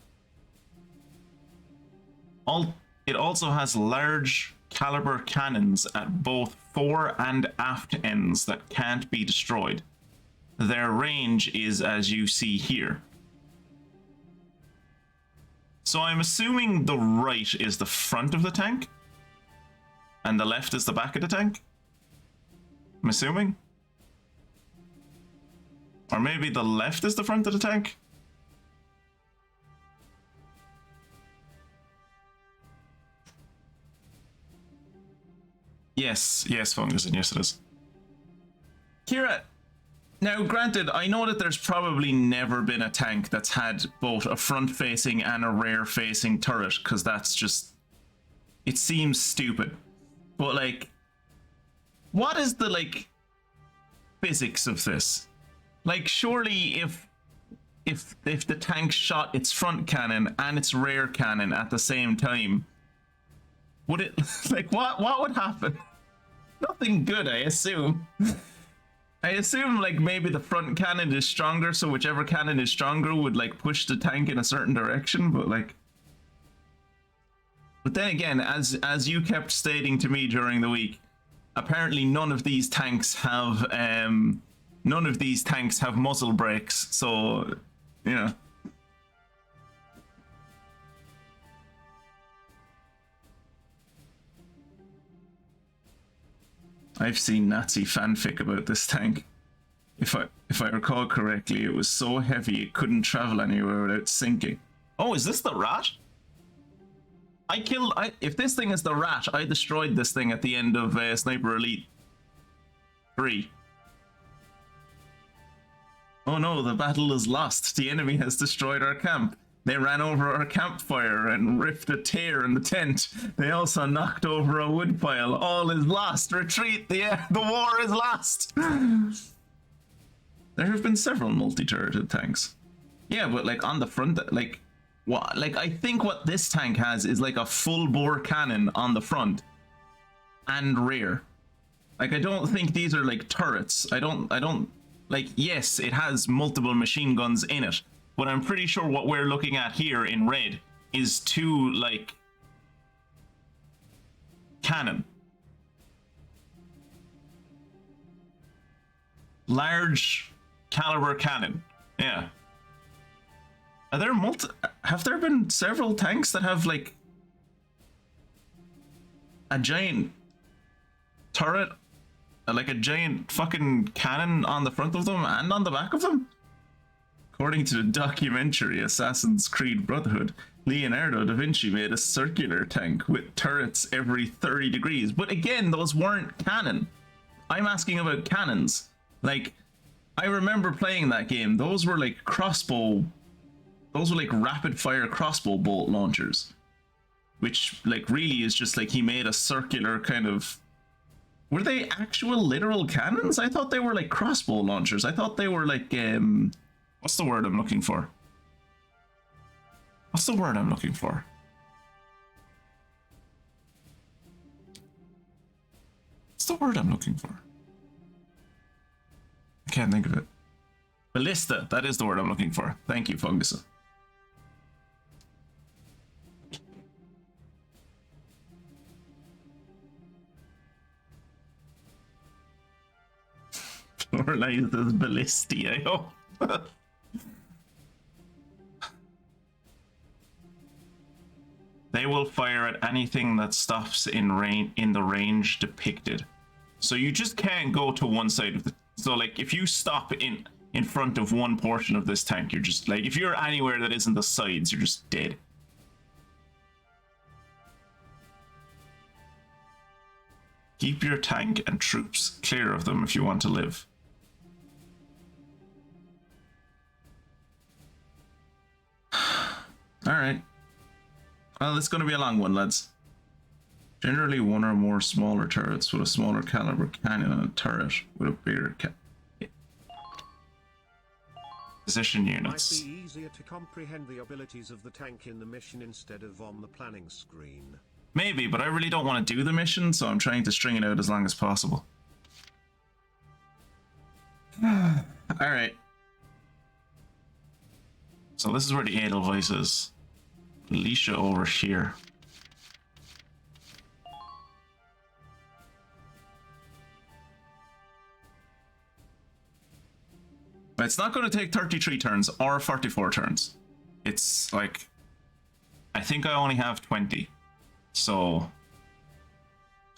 It also has large caliber cannons at both fore and aft ends that can't be destroyed. Their range is as you see here. So I'm assuming the right is the front of the tank, and the left is the back of the tank? I'm assuming? Or maybe the left is the front of the tank? Yes, Fungus, and yes it is. Kira, now granted, I know that there's probably never been a tank that's had both a front-facing and a rear-facing turret, because that's just... It seems stupid. But, like... What is the, like, physics of this? Like, surely if the tank shot its front cannon and its rear cannon at the same time, would it... Like, what would happen? Nothing good, I assume. I assume, like, maybe the front cannon is stronger, so whichever cannon is stronger would, like, push the tank in a certain direction, but, like... But then again, as you kept stating to me during the week, apparently none of these tanks have, muzzle brakes, so, you know... I've seen Nazi fanfic about this tank. If I recall correctly, it was so heavy it couldn't travel anywhere without sinking. Oh, is this the rat? If this thing is the rat, I destroyed this thing at the end of Sniper Elite 3. Oh no, the battle is lost. The enemy has destroyed our camp. They ran over our campfire and ripped a tear in the tent. They also knocked over a wood pile. All is lost. Retreat. The war is lost. There have been several multi-turreted tanks. Yeah, but like on the front, like what? Like I think what this tank has is like a full bore cannon on the front and rear. Like I don't think these are like turrets. I don't Like, yes, it has multiple machine guns in it, but I'm pretty sure what we're looking at here in red is 2, like, cannon. Large caliber cannon. Yeah. Are there have there been several tanks that have, like, a giant turret, like a giant fucking cannon on the front of them and on the back of them? According to the documentary Assassin's Creed Brotherhood, Leonardo da Vinci made a circular tank with turrets every 30 degrees. But again, those weren't cannon. I'm asking about cannons. Like, I remember playing that game. Those were like crossbow. Those were like rapid fire crossbow bolt launchers. Which, like, really is just like he made a circular kind of... Were they actual literal cannons? I thought they were like crossbow launchers. I thought they were like, what's the word I'm looking for? What's the word I'm looking for? What's the word I'm looking for? I can't think of it. Ballista, that is the word I'm looking for. Thank you, Fungus. Pluralized as ballisti, I hope. They will fire at anything that stops in the range depicted. So you just can't go to one side of the... So, like, if you stop in front of one portion of this tank, you're just, like, if you're anywhere that isn't the sides, you're just dead. Keep your tank and troops clear of them if you want to live. Alright. Well, it's going to be a long one, lads. Generally, one or more smaller turrets with a smaller caliber cannon and a turret with a bigger position units. Might be easier to comprehend the abilities of the tank in the mission instead of on the planning screen. Maybe, but I really don't want to do the mission, so I'm trying to string it out as long as possible. Alright. So this is where the Edelweiss is. Alicia over here. It's not going to take 33 turns or 44 turns. It's like... I think I only have 20. So...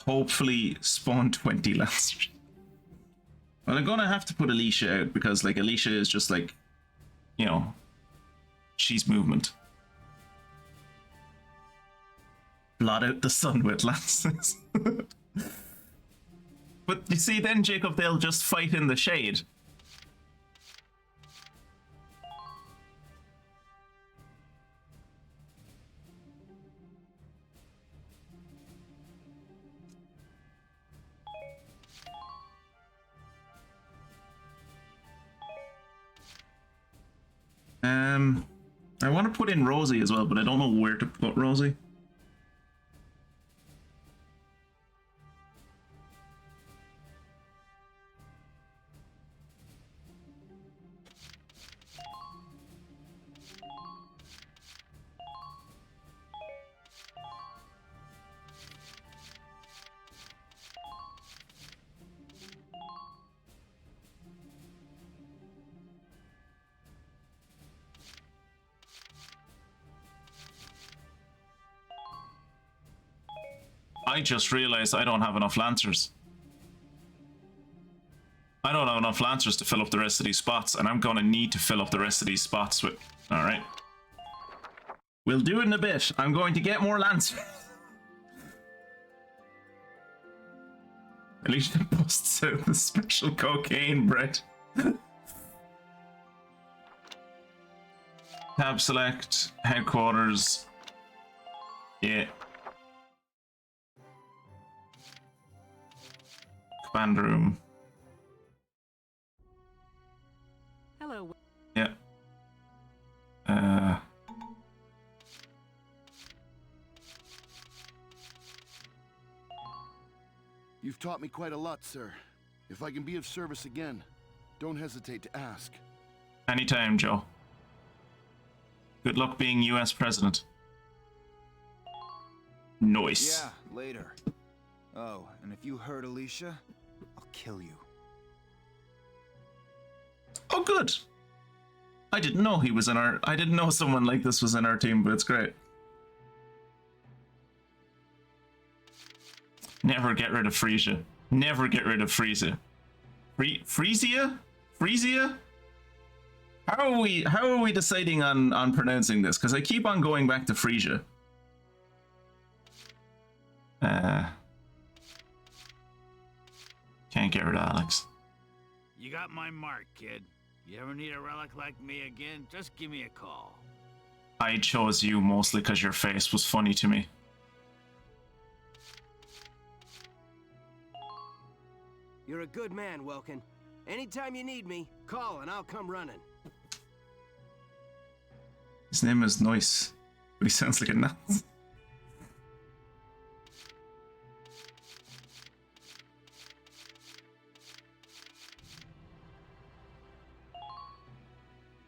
hopefully spawn 20 Lancers. Well, I'm going to have to put Alicia out because, like, Alicia is just like... You know... she's movement. Blot out the sun with lances. But you see, then, Jacob, they'll just fight in the shade. I want to put in Rosie as well, but I don't know where to put Rosie. I just realized I don't have enough Lancers. I don't have enough Lancers to fill up the rest of these spots, and I'm gonna need to fill up the rest of these spots with... Alright. We'll do it in a bit. I'm going to get more Lancers. At least it busts out the special cocaine bread. Tab select, headquarters. Yeah. Command room. Hello. Yeah. You've taught me quite a lot, sir. If I can be of service again, Don't hesitate to ask. Anytime, Joe. Good luck being US president. Nice. Yeah, later. Oh, and if you hurt Alicia, I'll kill you. Oh, good. I didn't know he was in our... I didn't know someone like this was in our team, but it's great. Never get rid of Frisia. Never get rid of Frisia. Frisia? Frisia? How are we deciding on pronouncing this? Because I keep on going back to Frisia. Can't get rid of Alex. You got my mark, kid. You ever need a relic like me again, just give me a call. I chose you mostly because your face was funny to me. You're a good man, Welkin. Anytime you need me, call and I'll come running. His name is Noise, but he sounds like a Nazi.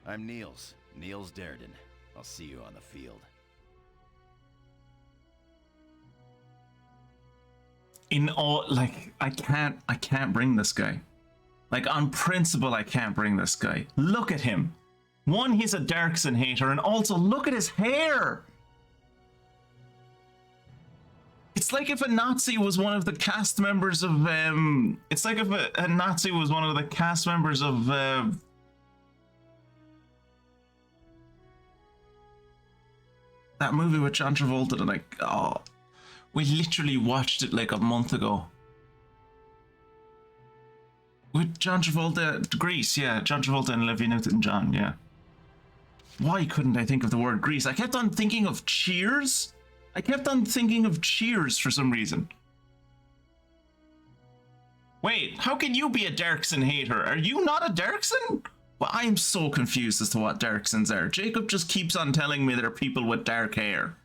I'm Niels Darden. I'll see you on the field. In all, like, I can't bring this guy. Like, on principle, I can't bring this guy. Look at him. One, he's a Darkson hater, and also look at his hair. It's like if a Nazi was one of the cast members of, it's like if a Nazi was one of the cast members of, that movie with John Travolta, and like, oh, we literally watched it like a month ago. With John Travolta, Grease, yeah, John Travolta and Olivia Newton-John, yeah. Why couldn't I think of the word Grease? I kept on thinking of Cheers. I kept on thinking of Cheers for some reason. Wait, how can you be a Darkson hater? Are you not a Darkson? Well, I am so confused as to what Darksons are. Jacob just keeps on telling me there are people with dark hair.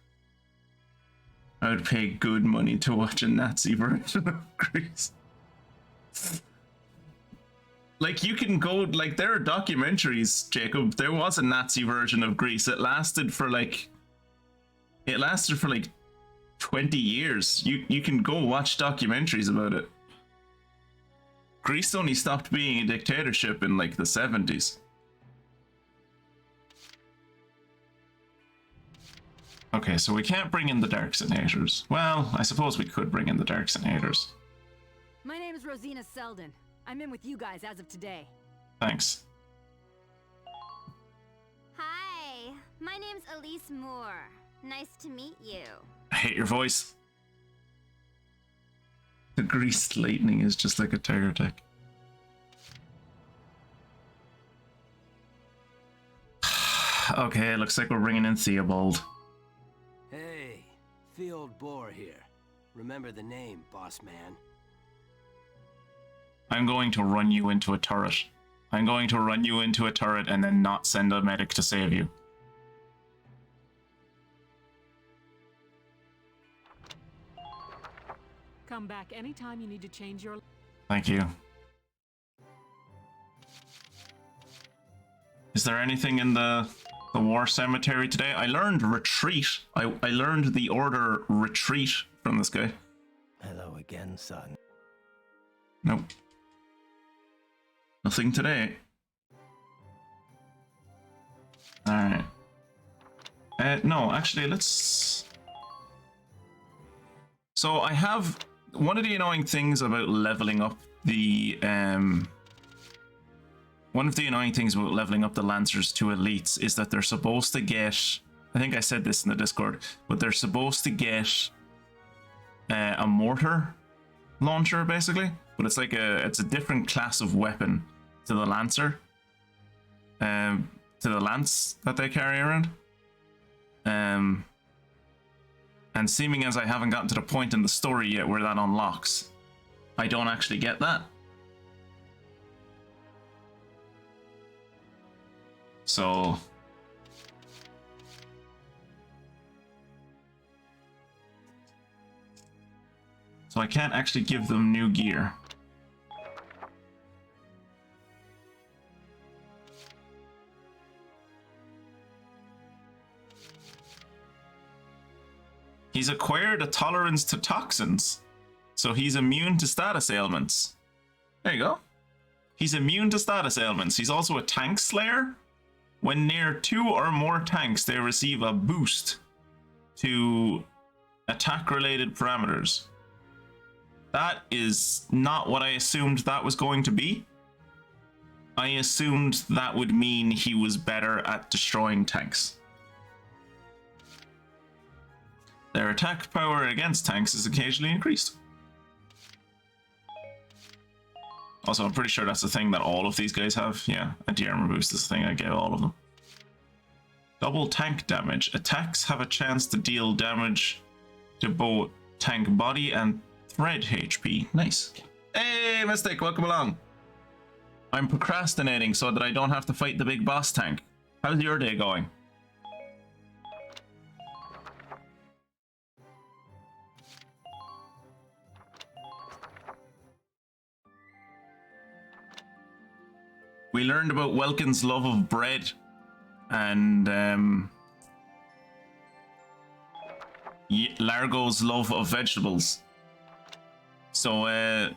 I would pay good money to watch a Nazi version of Grease. Like, you can go, like, there are documentaries, Jacob. There was a Nazi version of Grease. It lasted for like 20 years. You can go watch documentaries about it. Greece only stopped being a dictatorship in like the 70s. Okay, so we can't bring in the Darkson haters. Well, I suppose we could bring in the Darkson haters. My name is Rosina Selden. I'm in with you guys as of today. Thanks. Hi, my name's Elise Moore. Nice to meet you. I hate your voice. The greased lightning is just like a tiger attack. Okay, looks like we're bringing in Theobald. Hey, Field Boar here. Remember the name, boss man. I'm going to run you into a turret. I'm going to run you into a turret and then not send a medic to save you. Come back anytime you need to change your... Thank you. Is there anything in the war cemetery today? I learned retreat. I learned the order retreat from this guy. Hello again, son. Nope. Nothing today. Alright. No, actually, let's... So I have... One of the annoying things about leveling up the... One of the annoying things about leveling up the Lancers to elites is that they're supposed to get... I think I said this in the Discord, but they're supposed to get a mortar launcher, basically. But it's like it's a different class of weapon to the Lancer. To the lance that they carry around. And seeming as I haven't gotten to the point in the story yet where that unlocks, I don't actually get that. So... So I can't actually give them new gear. He's acquired a tolerance to toxins, so he's immune to status ailments. There you go. He's immune to status ailments. He's also a tank slayer. When near 2 or more tanks, they receive a boost to attack-related parameters. That is not what I assumed that was going to be. I assumed that would mean he was better at destroying tanks. Their attack power against tanks is occasionally increased. Also, I'm pretty sure that's the thing that all of these guys have. Yeah, a de-armor boost is the thing I gave all of them. Double tank damage. Attacks have a chance to deal damage to both tank body and thread HP. Nice. Hey, Mystic, welcome along. I'm procrastinating so that I don't have to fight the big boss tank. How's your day going? We learned about Welkin's love of bread and Largo's love of vegetables. So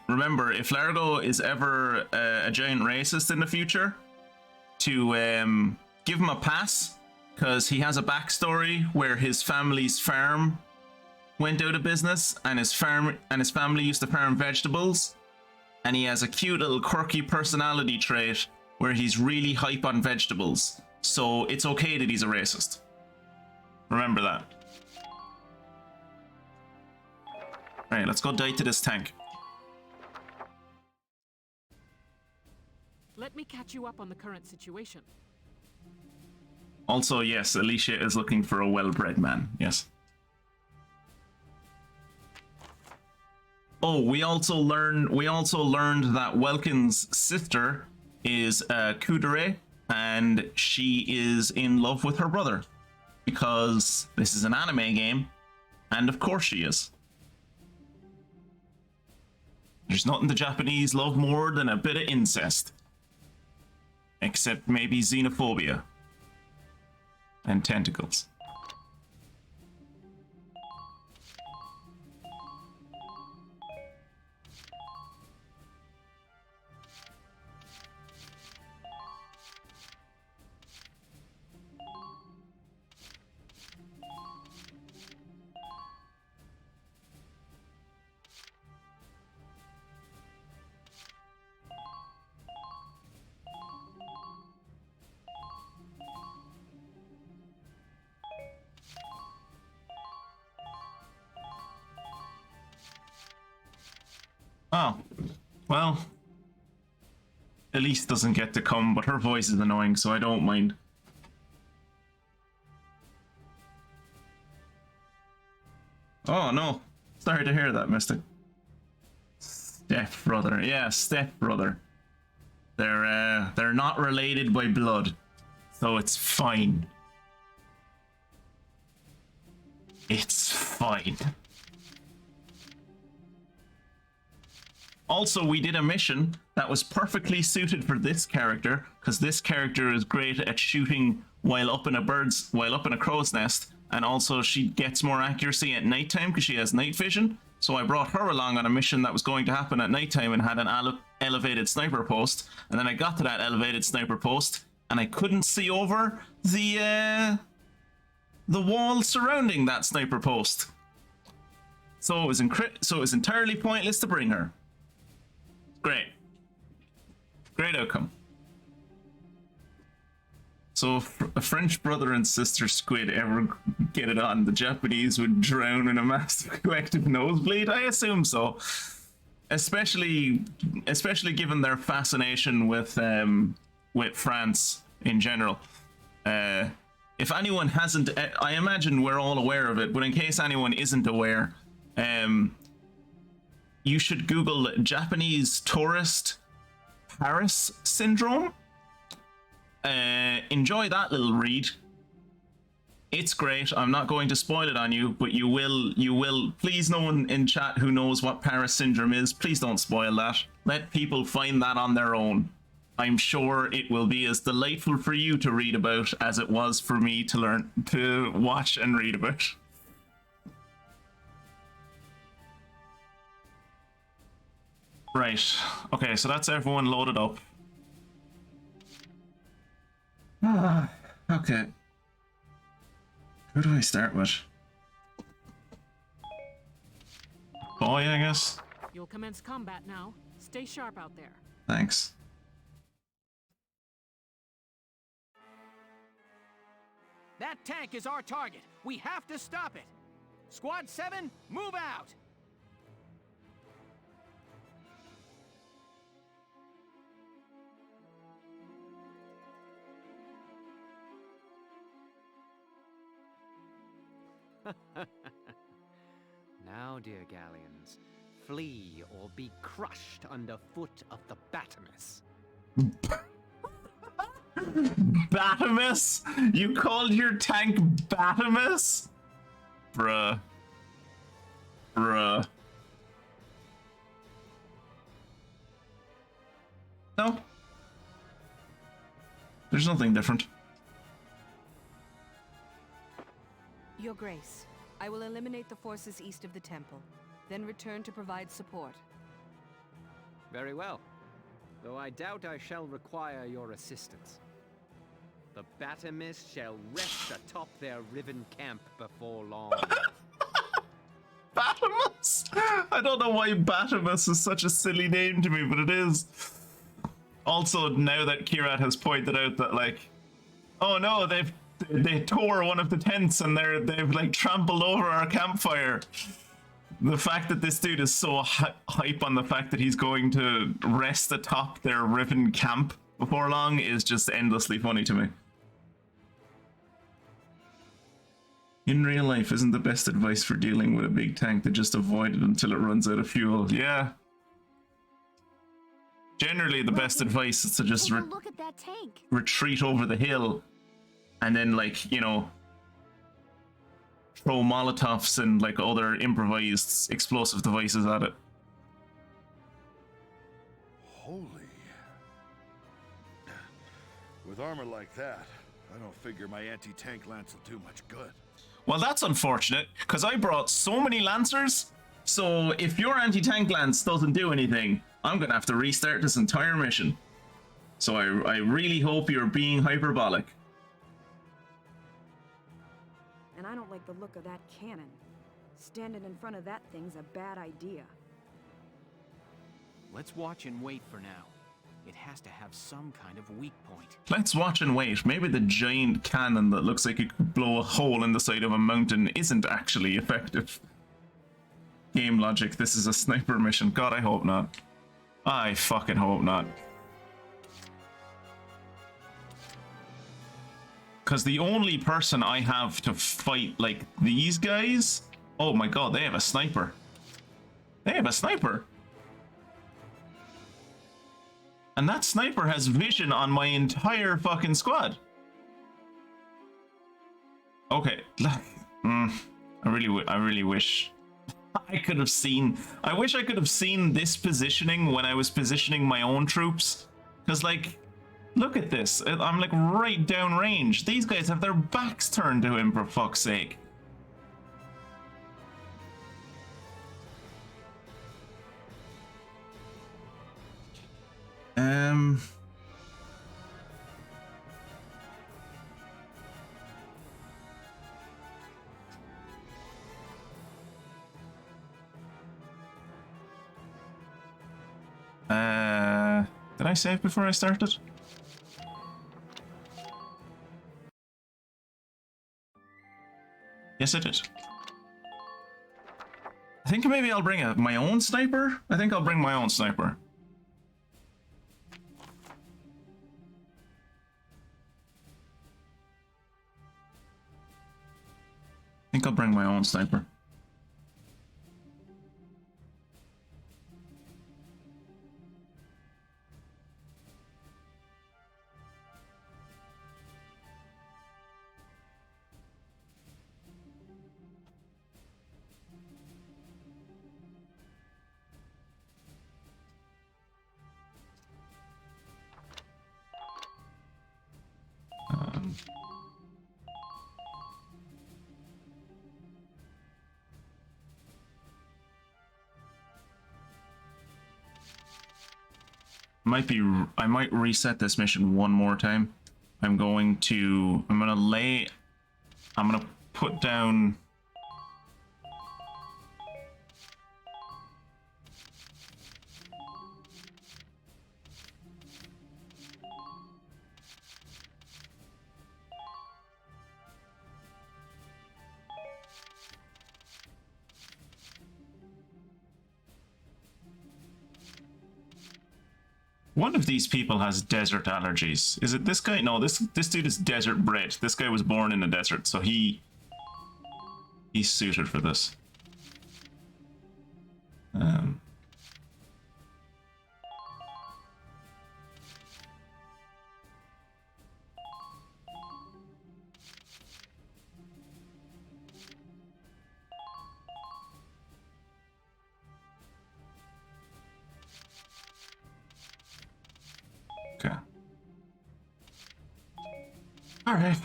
remember, if Largo is ever a giant racist in the future, to give him a pass, because he has a backstory where his family's farm went out of business and his family used to farm vegetables, and he has a cute little quirky personality trait where he's really hype on vegetables. So it's okay that he's a racist. Remember that. Alright, let's go die to this tank. Let me catch you up on the current situation. Also, yes, Alicia is looking for a well-bred man. Yes. Oh, we also learned that Welkin's sister is Kudere, and she is in love with her brother, because this is an anime game, and of course she is. There's nothing the Japanese love more than a bit of incest. Except maybe xenophobia. And tentacles. Oh, well, Elise doesn't get to come, but her voice is annoying, so I don't mind. Oh no, sorry to hear that, Mystic. Stepbrother, yeah, stepbrother. They're not related by blood, so it's fine. It's fine. Also, we did a mission that was perfectly suited for this character, because this character is great at shooting while up in a crow's nest, and also she gets more accuracy at nighttime because she has night vision. So I brought her along on a mission that was going to happen at nighttime and had an elevated sniper post, and then I got to that elevated sniper post and I couldn't see over the wall surrounding that sniper post. So it was entirely pointless to bring her. Great. Great outcome. So if a French brother and sister squid ever get it on, the Japanese would drown in a massive collective nosebleed? I assume so. Especially given their fascination with France in general. If anyone hasn't, I imagine we're all aware of it, but in case anyone isn't aware, you should Google Japanese tourist Paris syndrome. Enjoy that little read. It's great. I'm not going to spoil it on you, but you will. Please, no one in chat who knows what Paris syndrome is, please don't spoil that. Let people find that on their own. I'm sure it will be as delightful for you to read about as it was for me to watch and read about. Right. Okay, so that's everyone loaded up. Okay. Who do I start with? Boy, I guess. You'll commence combat now. Stay sharp out there. Thanks. That tank is our target. We have to stop it. Squad 7, move out! Now, dear galleons, flee or be crushed underfoot of the Batamus. Batamus? You called your tank Batamus? Bruh. Bruh. No. There's nothing different. Your Grace, I will eliminate the forces east of the temple, then return to provide support. Very well. Though I doubt I shall require your assistance. The Batamis shall rest atop their riven camp before long. Batamus? I don't know why Batamus is such a silly name to me, but it is. Also, now that Kirat has pointed out that, like, oh no, they tore one of the tents and they've like trampled over our campfire. The fact that this dude is so hype on the fact that he's going to rest atop their riven camp before long is just endlessly funny to me. In real life, isn't the best advice for dealing with a big tank to just avoid it until it runs out of fuel? Yeah. Generally, the best advice is to just look at that tank. retreat over the hill and then, like, you know, throw Molotovs and like other improvised explosive devices at it. Holy. With armor like that, I don't figure my anti-tank lance will do much good. Well, that's unfortunate, because I brought so many lancers, so if your anti-tank lance doesn't do anything, I'm gonna have to restart this entire mission. So I really hope you're being hyperbolic. And I don't like the look of that cannon. Standing in front of that thing's a bad idea. Let's watch and wait for now. It has to have some kind of weak point. Let's watch and wait. Maybe the giant cannon that looks like it could blow a hole in the side of a mountain isn't actually effective. Game logic, this is a sniper mission. God, I hope not. I fucking hope not. Because the only person I have to fight like these guys... Oh my god, they have a sniper. They have a sniper. And that sniper has vision on my entire fucking squad. Okay. I really wish I could have seen... I wish I could have seen this positioning when I was positioning my own troops. Because, like, look at this. I'm, like, right down range. These guys have their backs turned to him, for fuck's sake. Did I save before I started? Yes, I did. I think maybe I'll bring my own sniper. I think I'll bring my own sniper. I think I'll bring my own sniper. I might reset this mission one more time. I'm gonna put down. One of these people has desert allergies. Is it this guy? No, this dude is desert bred. This guy was born in the desert, so he's suited for this. Okay. All right.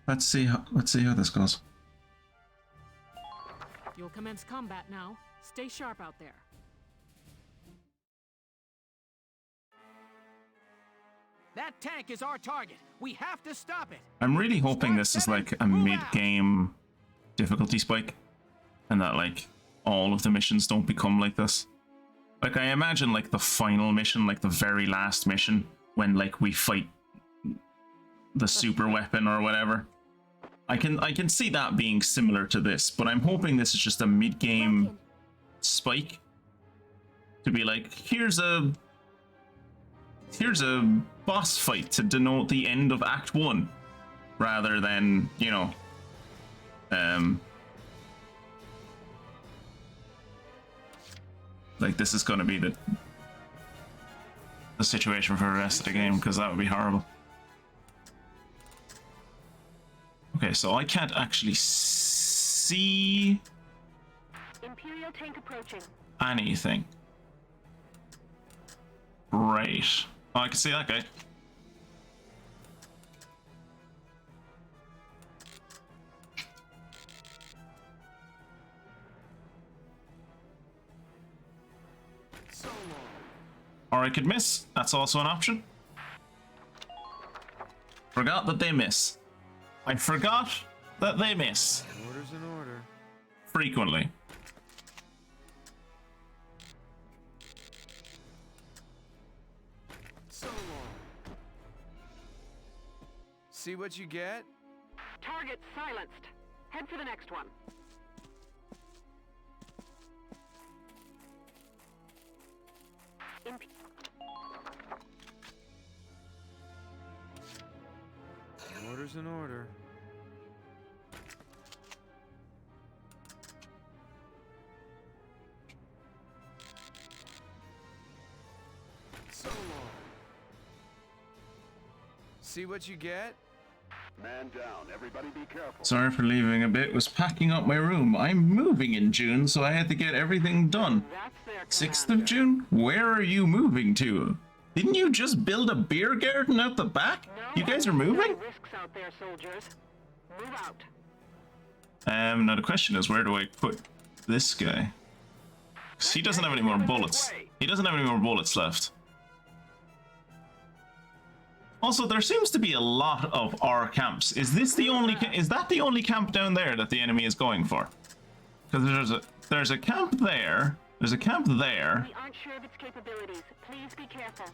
Let's see how this goes. You'll commence combat now. Stay sharp out there. That tank is our target. We have to stop it. I'm really hoping this is like a mid-game difficulty spike, and that like all of the missions don't become like this. Like I imagine like the final mission, like the very last mission, when like we fight the super weapon or whatever. I can see that being similar to this, but I'm hoping this is just a mid-game spike to be like, here's a boss fight to denote the end of Act 1, rather than, you know, like this is going to be the situation for the rest of the game, because that would be horrible. Okay, so I can't actually see Imperial tank approaching. anything. Right. Oh, I can see that guy. Or I could miss. That's also an option. Forgot that they miss. I forgot that they miss. Orders in order. Frequently. So long. See what you get? Target silenced. Head for the next one. Orders in order. So long. See what you get? Man down. Everybody be careful. Sorry for leaving a bit. Was packing up my room. I'm moving in June, so I had to get everything done. 6th of June? Where are you moving to? Didn't you just build a beer garden out the back? You guys are moving? Risks out there, soldiers. Move out. Now the question is, where do I put this guy? Because he doesn't have any more bullets. He doesn't have any more bullets left. Also, there seems to be a lot of our camps. Is this the only? Is that the only camp down there that the enemy is going for? Because there's a camp there. There's a camp there. We aren't sure of its capabilities. Please be careful.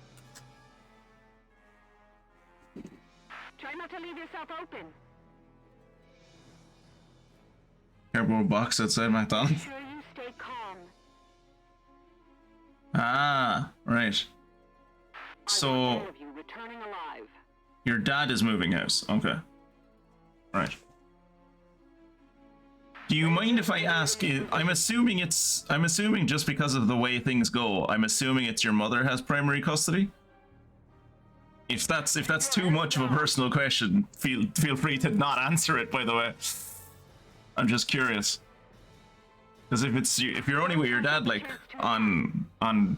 Try not to leave yourself open. Cardboard box outside McDonald's. Make sure you stay calm. Ah, right. So Returning alive. your dad is moving house. Okay. Right. Do you mind if I ask you? I'm assuming just because of the way things go, I'm assuming it's your mother has primary custody. If that's too much of a personal question, feel free to not answer it, by the way. I'm just curious. Because if you're only with your dad like on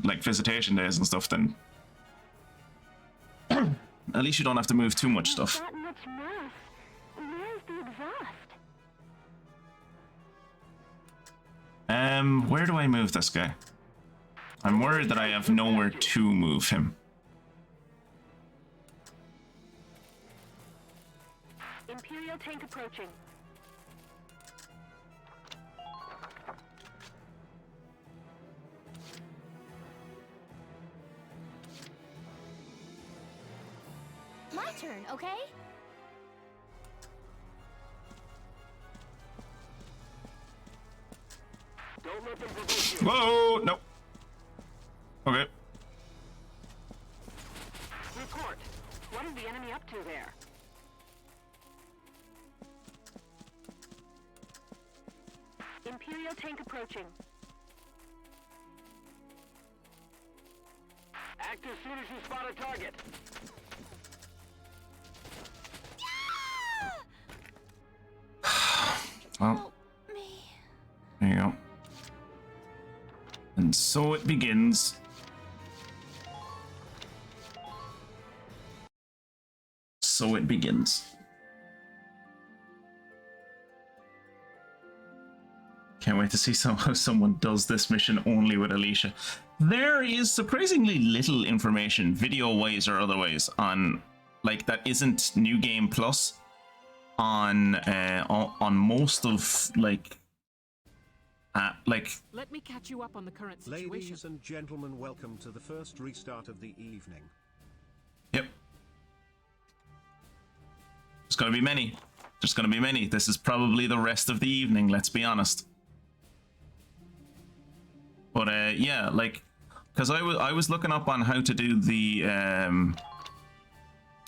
like visitation days and stuff, then at least you don't have to move too much stuff. Not much mess. Where's the exhaust? Where do I move this guy? I'm worried that I have nowhere to move him. Imperial tank approaching. My turn, okay? Don't let them provoke you. Whoa, no. Okay. Report. What is the enemy up to there? Imperial tank approaching. Act as soon as you spot a target. Well, there you go. And so it begins. So it begins. Can't wait to see how someone does this mission only with Alicia. There is surprisingly little information, video-wise or otherwise, on like that isn't New Game Plus on most of like. Let me catch you up on the current situation. Ladies and gentlemen, welcome to the first restart of the evening. Yep. There's gonna be many. There's gonna be many. This is probably the rest of the evening, let's be honest. But yeah, like, because I was looking up on how to do the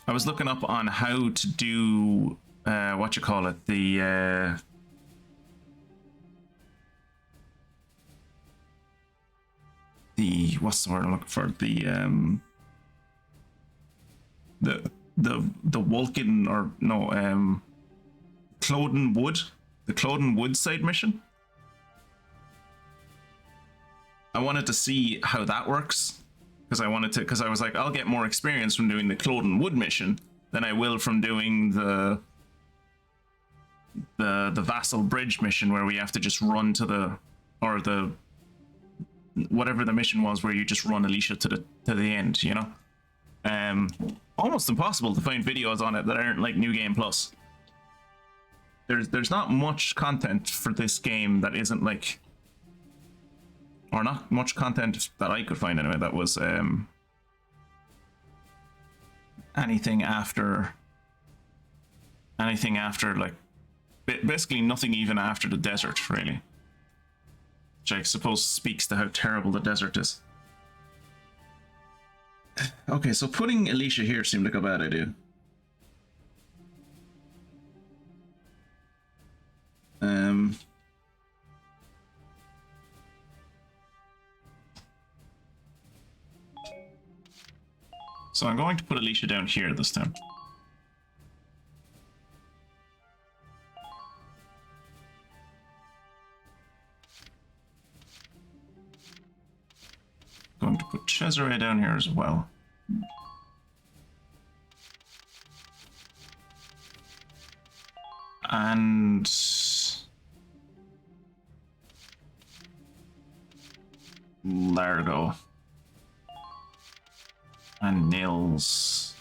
I was looking up on how to do what you call it, the what's the word I'm looking for? The Vulcan, or no, Cloden Wood, the Cloden Wood side mission. I wanted to see how that works, because I was like, I'll get more experience from doing the Cloden Wood mission than I will from doing the Vassal Bridge mission, where we have to just run to the whatever the mission was, where you just run Alicia to the end, you know. Almost impossible to find videos on it that aren't like New Game Plus. There's not much content for this game that isn't like, or not much content that I could find anyway, that was anything after like basically nothing even after the desert, really. Which I suppose speaks to how terrible the desert is. Okay, so putting Alicia here seemed like a bad idea. So I'm going to put Alicia down here this time. Going to put Cesare down here as well. And Largo. And Nils.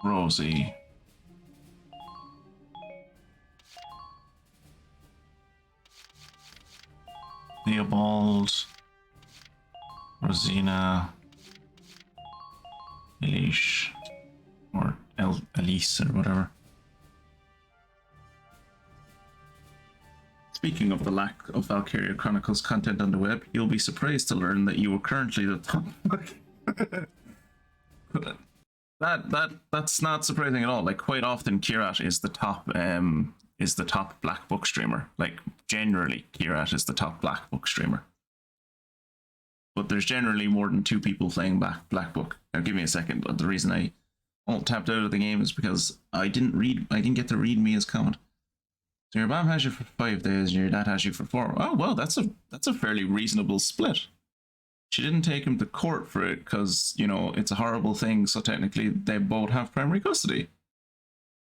Rosie. Theobald. Rosina. Elish. Or Elise or whatever. Speaking of the lack of Valkyria Chronicles content on the web, you'll be surprised to learn that you are currently the top. That's not surprising at all. Like, quite often Kirat is the top Black Book streamer. Like, generally Kirat is the top Black Book streamer. But there's generally more than 2 people playing Black Book. Now give me a second, but the reason I tapped out of the game is because I didn't get to read Mia's comment. So your mom has you for 5 days and your dad has you for 4. Oh well, that's a fairly reasonable split. She didn't take him to court for it because, you know, it's a horrible thing, so technically they both have primary custody.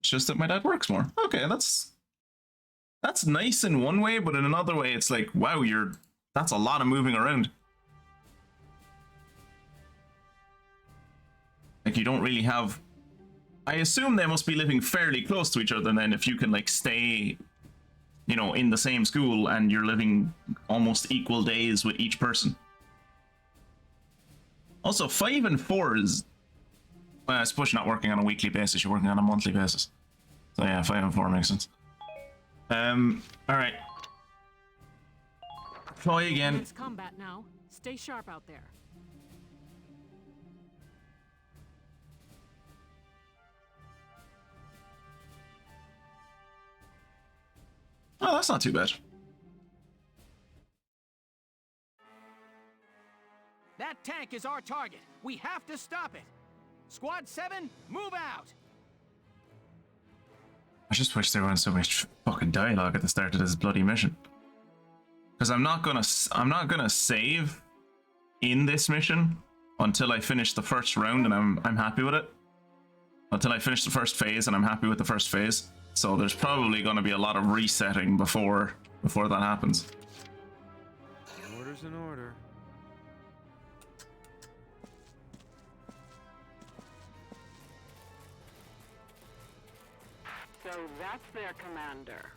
It's just that my dad works more. Okay, that's that's nice in one way, but in another way, it's like, wow, that's a lot of moving around. Like, you don't really have... I assume they must be living fairly close to each other then if you can, like, stay, you know, in the same school and you're living almost equal days with each person. Also, 5 and 4 is... Well, I suppose you're not working on a weekly basis, you're working on a monthly basis. So yeah, 5 and 4 makes sense. Alright. Try again. It's combat now. Stay sharp out there. Oh, that's not too bad. That tank is our target. We have to stop it. Squad 7, move out. I just wish there wasn't so much fucking dialogue at the start of this bloody mission. Because I'm not gonna save in this mission until I finish the first round and I'm happy with it. Until I finish the first phase and I'm happy with the first phase. So there's probably gonna be a lot of resetting before that happens. Order's in order. So that's their commander.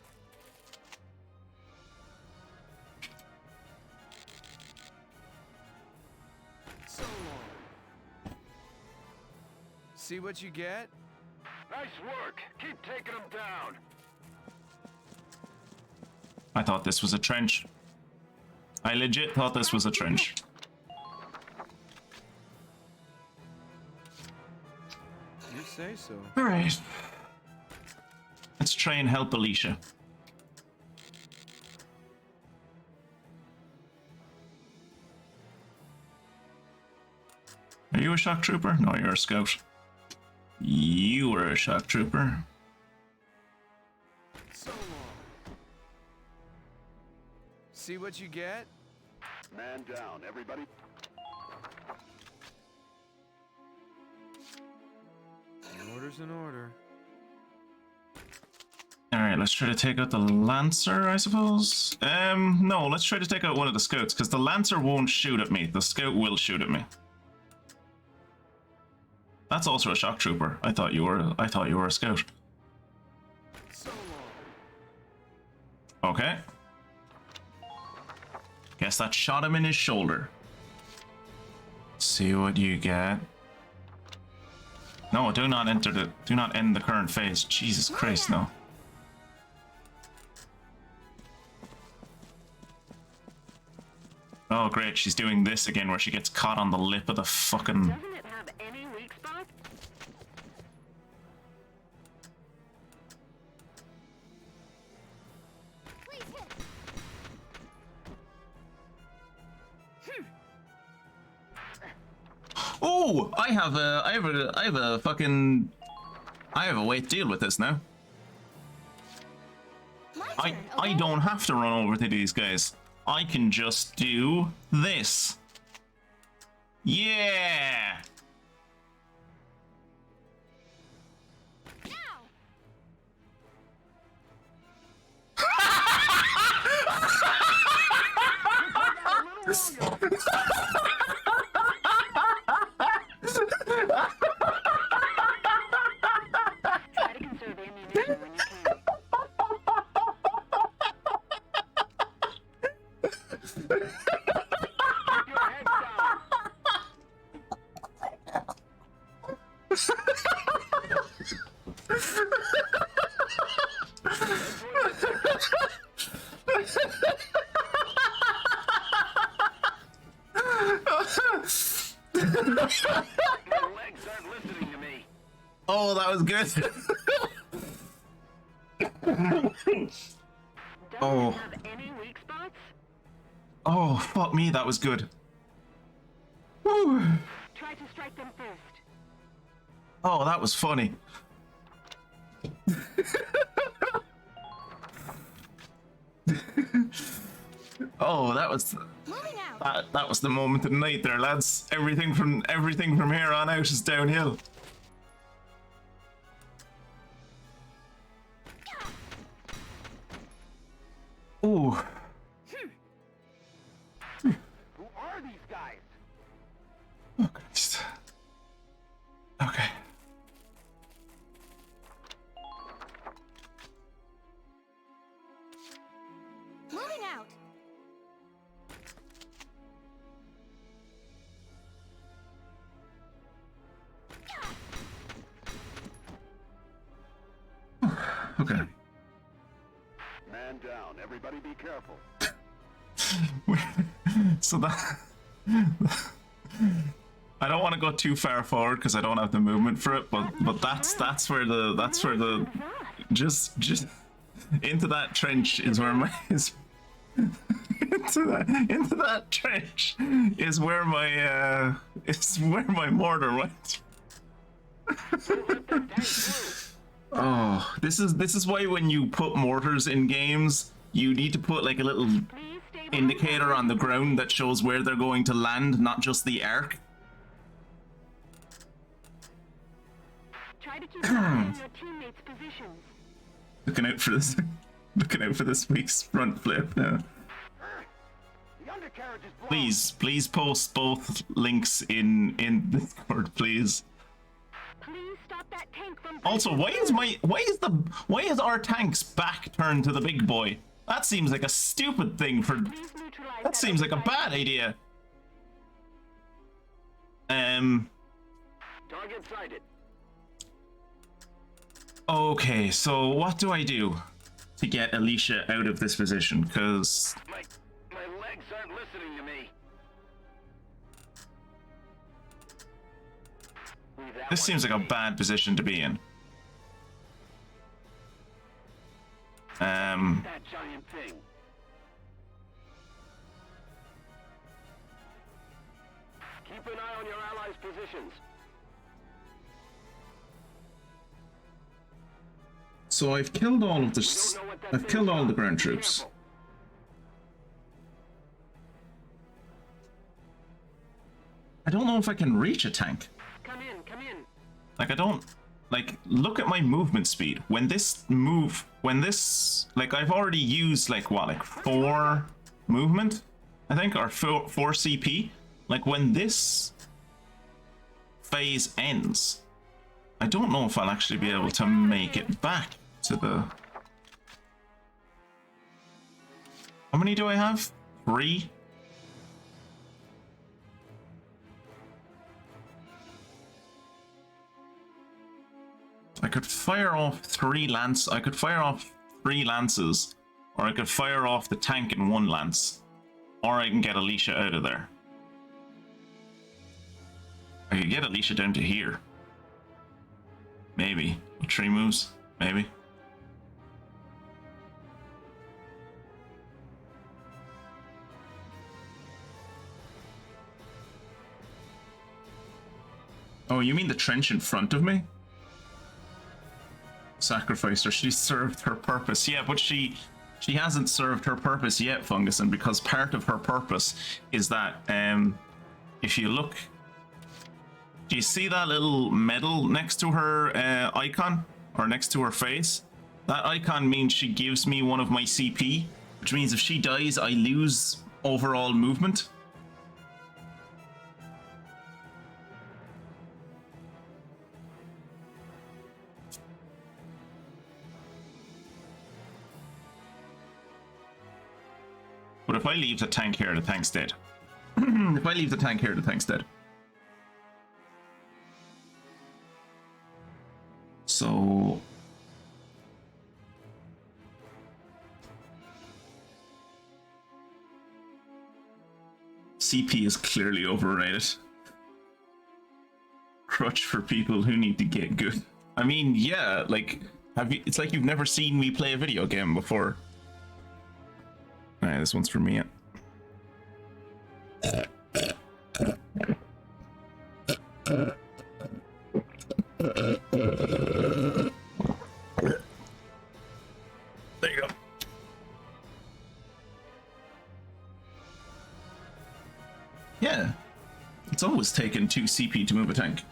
So long. See what you get? Nice work. Keep taking them down. I thought this was a trench. I legit thought this was a trench. You say so. Alright. Let's try and help Alicia. Are you a shock trooper? No, you're a scout. You were a shock trooper. So long. See what you get? Man down, everybody. Order's in order. Alright, let's try to take out the Lancer, I suppose. No, let's try to take out one of the scouts, because the Lancer won't shoot at me. The scout will shoot at me. That's also a shock trooper. I thought you were a scout. Okay. Guess that shot him in his shoulder. See what you get. No, do not end the current phase. Jesus Christ, no. Oh great, she's doing this again where she gets caught on the lip of the fucking... Doesn't it have any weak spots? Oh, I have a way to deal with this now. I don't have to run over to these guys. I can just do this. Yeah. Try to conserve ammunition when you can. Your legs aren't listening to me. Oh, that was good. Oh. Have any weak spots? Oh, fuck me, that was good. Woo. Try to strike them first. Oh, that was funny. Oh, that was that was the moment of the night there, lads. Everything from here on out is downhill. Ooh. Who are these guys? Oh, Christ. Okay. Moving out. Okay. Man down. Everybody be careful. So that I don't want to go too far forward because I don't have the movement for it, but that's where the just into that trench is where my into that trench is where my mortar went. Oh, this is why when you put mortars in games, you need to put like a little indicator on the ground that shows where they're going to land, not just the arc. Try to keep an eye on your teammates' positions. Looking out for this. Looking out for this week's front flip now. Please post both links in Discord, please. Please stop that tank from. Also, why is our tank's back turned to the big boy? That seems like a stupid thing for. That seems like a bad idea. Target sighted. Okay, so what do I do to get Alicia out of this position? Because My legs aren't listening to me. this seems like a bad position to be in. That giant thing. Keep an eye on your allies' positions. So I've killed all of the. I've killed all the ground troops. I don't know if I can reach a tank. Come in. Like I don't. Like, look at my movement speed. When this, like, I've already used, like, what, like 4 movement, I think, or 4 CP. Like, when this phase ends, I don't know if I'll actually be able to make it back to the... How many do I have? 3? I could fire off 3 lance. I could fire off 3 lances, or I could fire off the tank in 1 lance, or I can get Alicia out of there. I could get Alicia down to here. Maybe. 3 moves. Maybe. Oh, you mean the trench in front of me? Sacrificed her. She served her purpose. Yeah, but she hasn't served her purpose yet, Fungus, and because part of her purpose is that if you look, do you see that little medal next to her icon, or next to her face? That icon means she gives me one of my CP, which means if she dies, I lose overall movement. But if I leave the tank here, the tank's dead. If I leave the tank here, the tank's dead. So... CP is clearly overrated. Crutch for people who need to get good. I mean, yeah, like, it's like you've never seen me play a video game before. Alright, this one's for me. There you go. Yeah. It's always taken 2 CP to move a tank.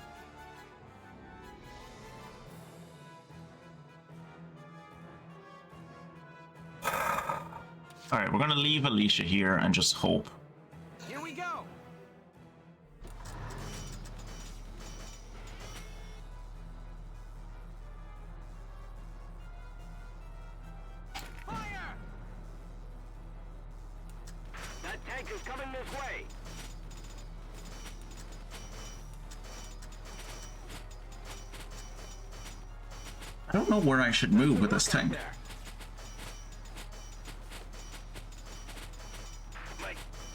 All right, we're gonna leave Alicia here and just hope. Here we go. Fire! That tank is coming this way. I don't know where I should move with this tank.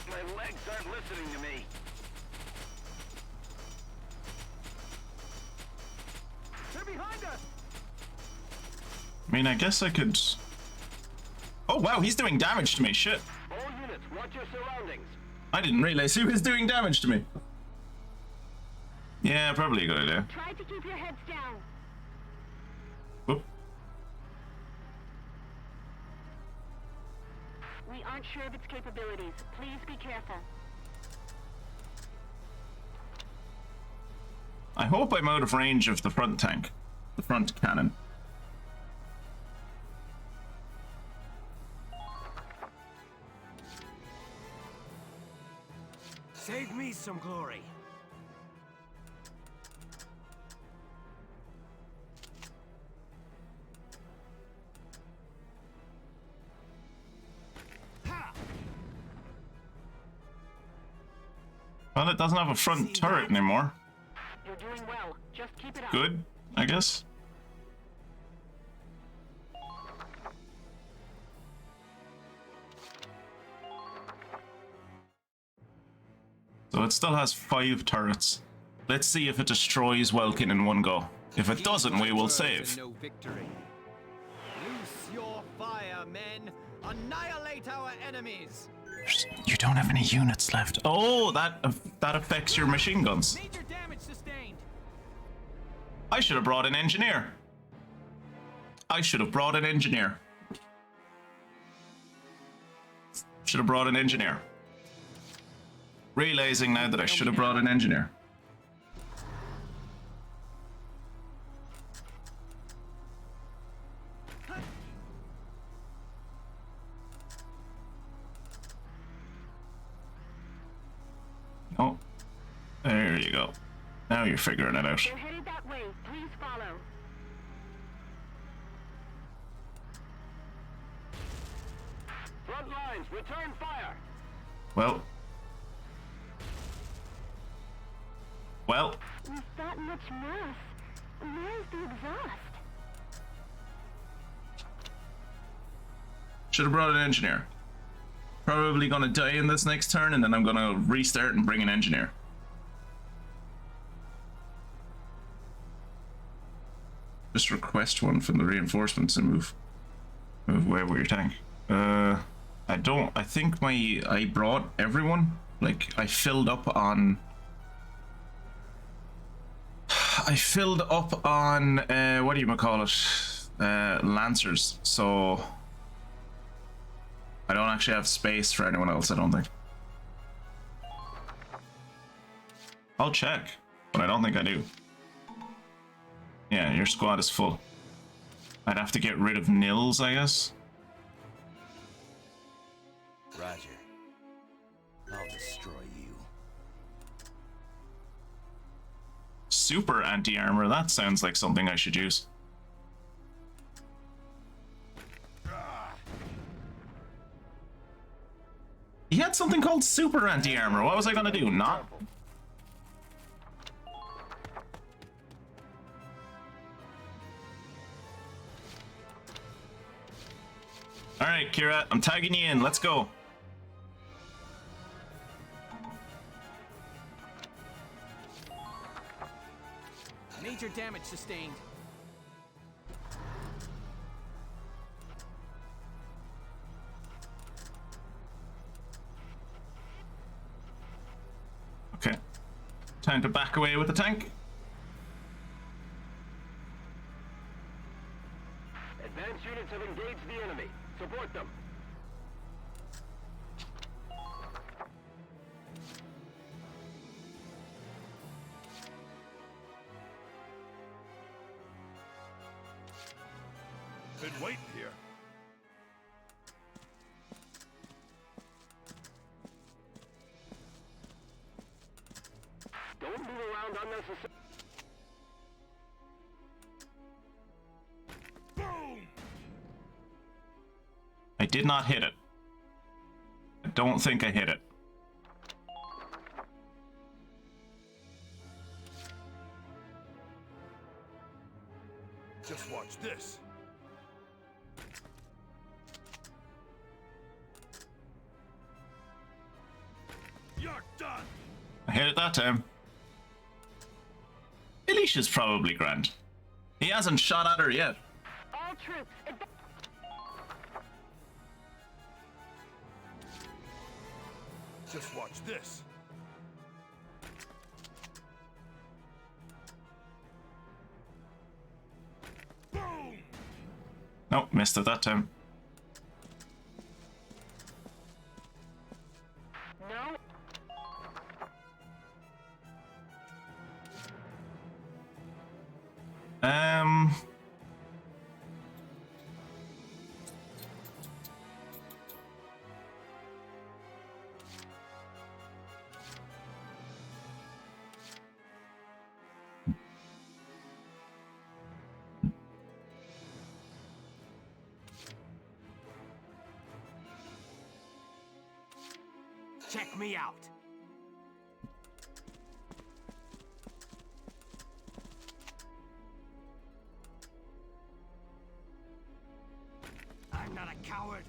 My legs aren't listening to me. They're behind us. I mean, I guess I could... Oh, wow, he's doing damage to me. Shit. All units, watch your surroundings. I didn't realize he was doing damage to me. Yeah, probably a good idea. Try to keep your heads down. Whoop. We aren't sure of its capabilities. Please be careful. I hope I'm out of range of the front tank. The front cannon. Save me some glory. Well, it doesn't have a front turret anymore. You're doing well. Just keep it up. Good, I guess. So it still has 5 turrets. Let's see if it destroys Welkin in one go. If it doesn't, we will save. No victory. Loose your fire, men. Annihilate our enemies. You don't have any units left. Oh, that affects your machine guns. Major damage sustained. I should have brought an engineer. Should have brought an engineer. Realizing now that I should have brought an engineer. Oh, there you go. Now you're figuring it out. They're headed that way. Please follow. Front lines, return fire. Well. With that much mass, where's the exhaust? Should have brought an engineer. Probably gonna die in this next turn, and then I'm gonna restart and bring an engineer. Just request one from the reinforcements and move away with your tank. I think I brought everyone. Like, I filled up on what do you call it? Lancers. So I don't actually have space for anyone else, I don't think. I'll check, but I don't think I do. Yeah, your squad is full. I'd have to get rid of Nils, I guess. Roger. I'll destroy you. Super anti-armor, that sounds like something I should use. He had something called super anti-armor. What was I gonna do? Not? Alright, Kira, I'm tagging you in. Let's go. Major damage sustained. Okay. Time to back away with the tank. Advanced units have engaged the enemy. Support them. Been waiting here. move around unnecessarily. I did not hit it. I don't think I hit it. Just watch this. You're done. I hit it that time. Alicia's probably grand. He hasn't shot at her yet. All troops, Just watch this. Nope, missed it that time. No. Check me out. I'm not a coward.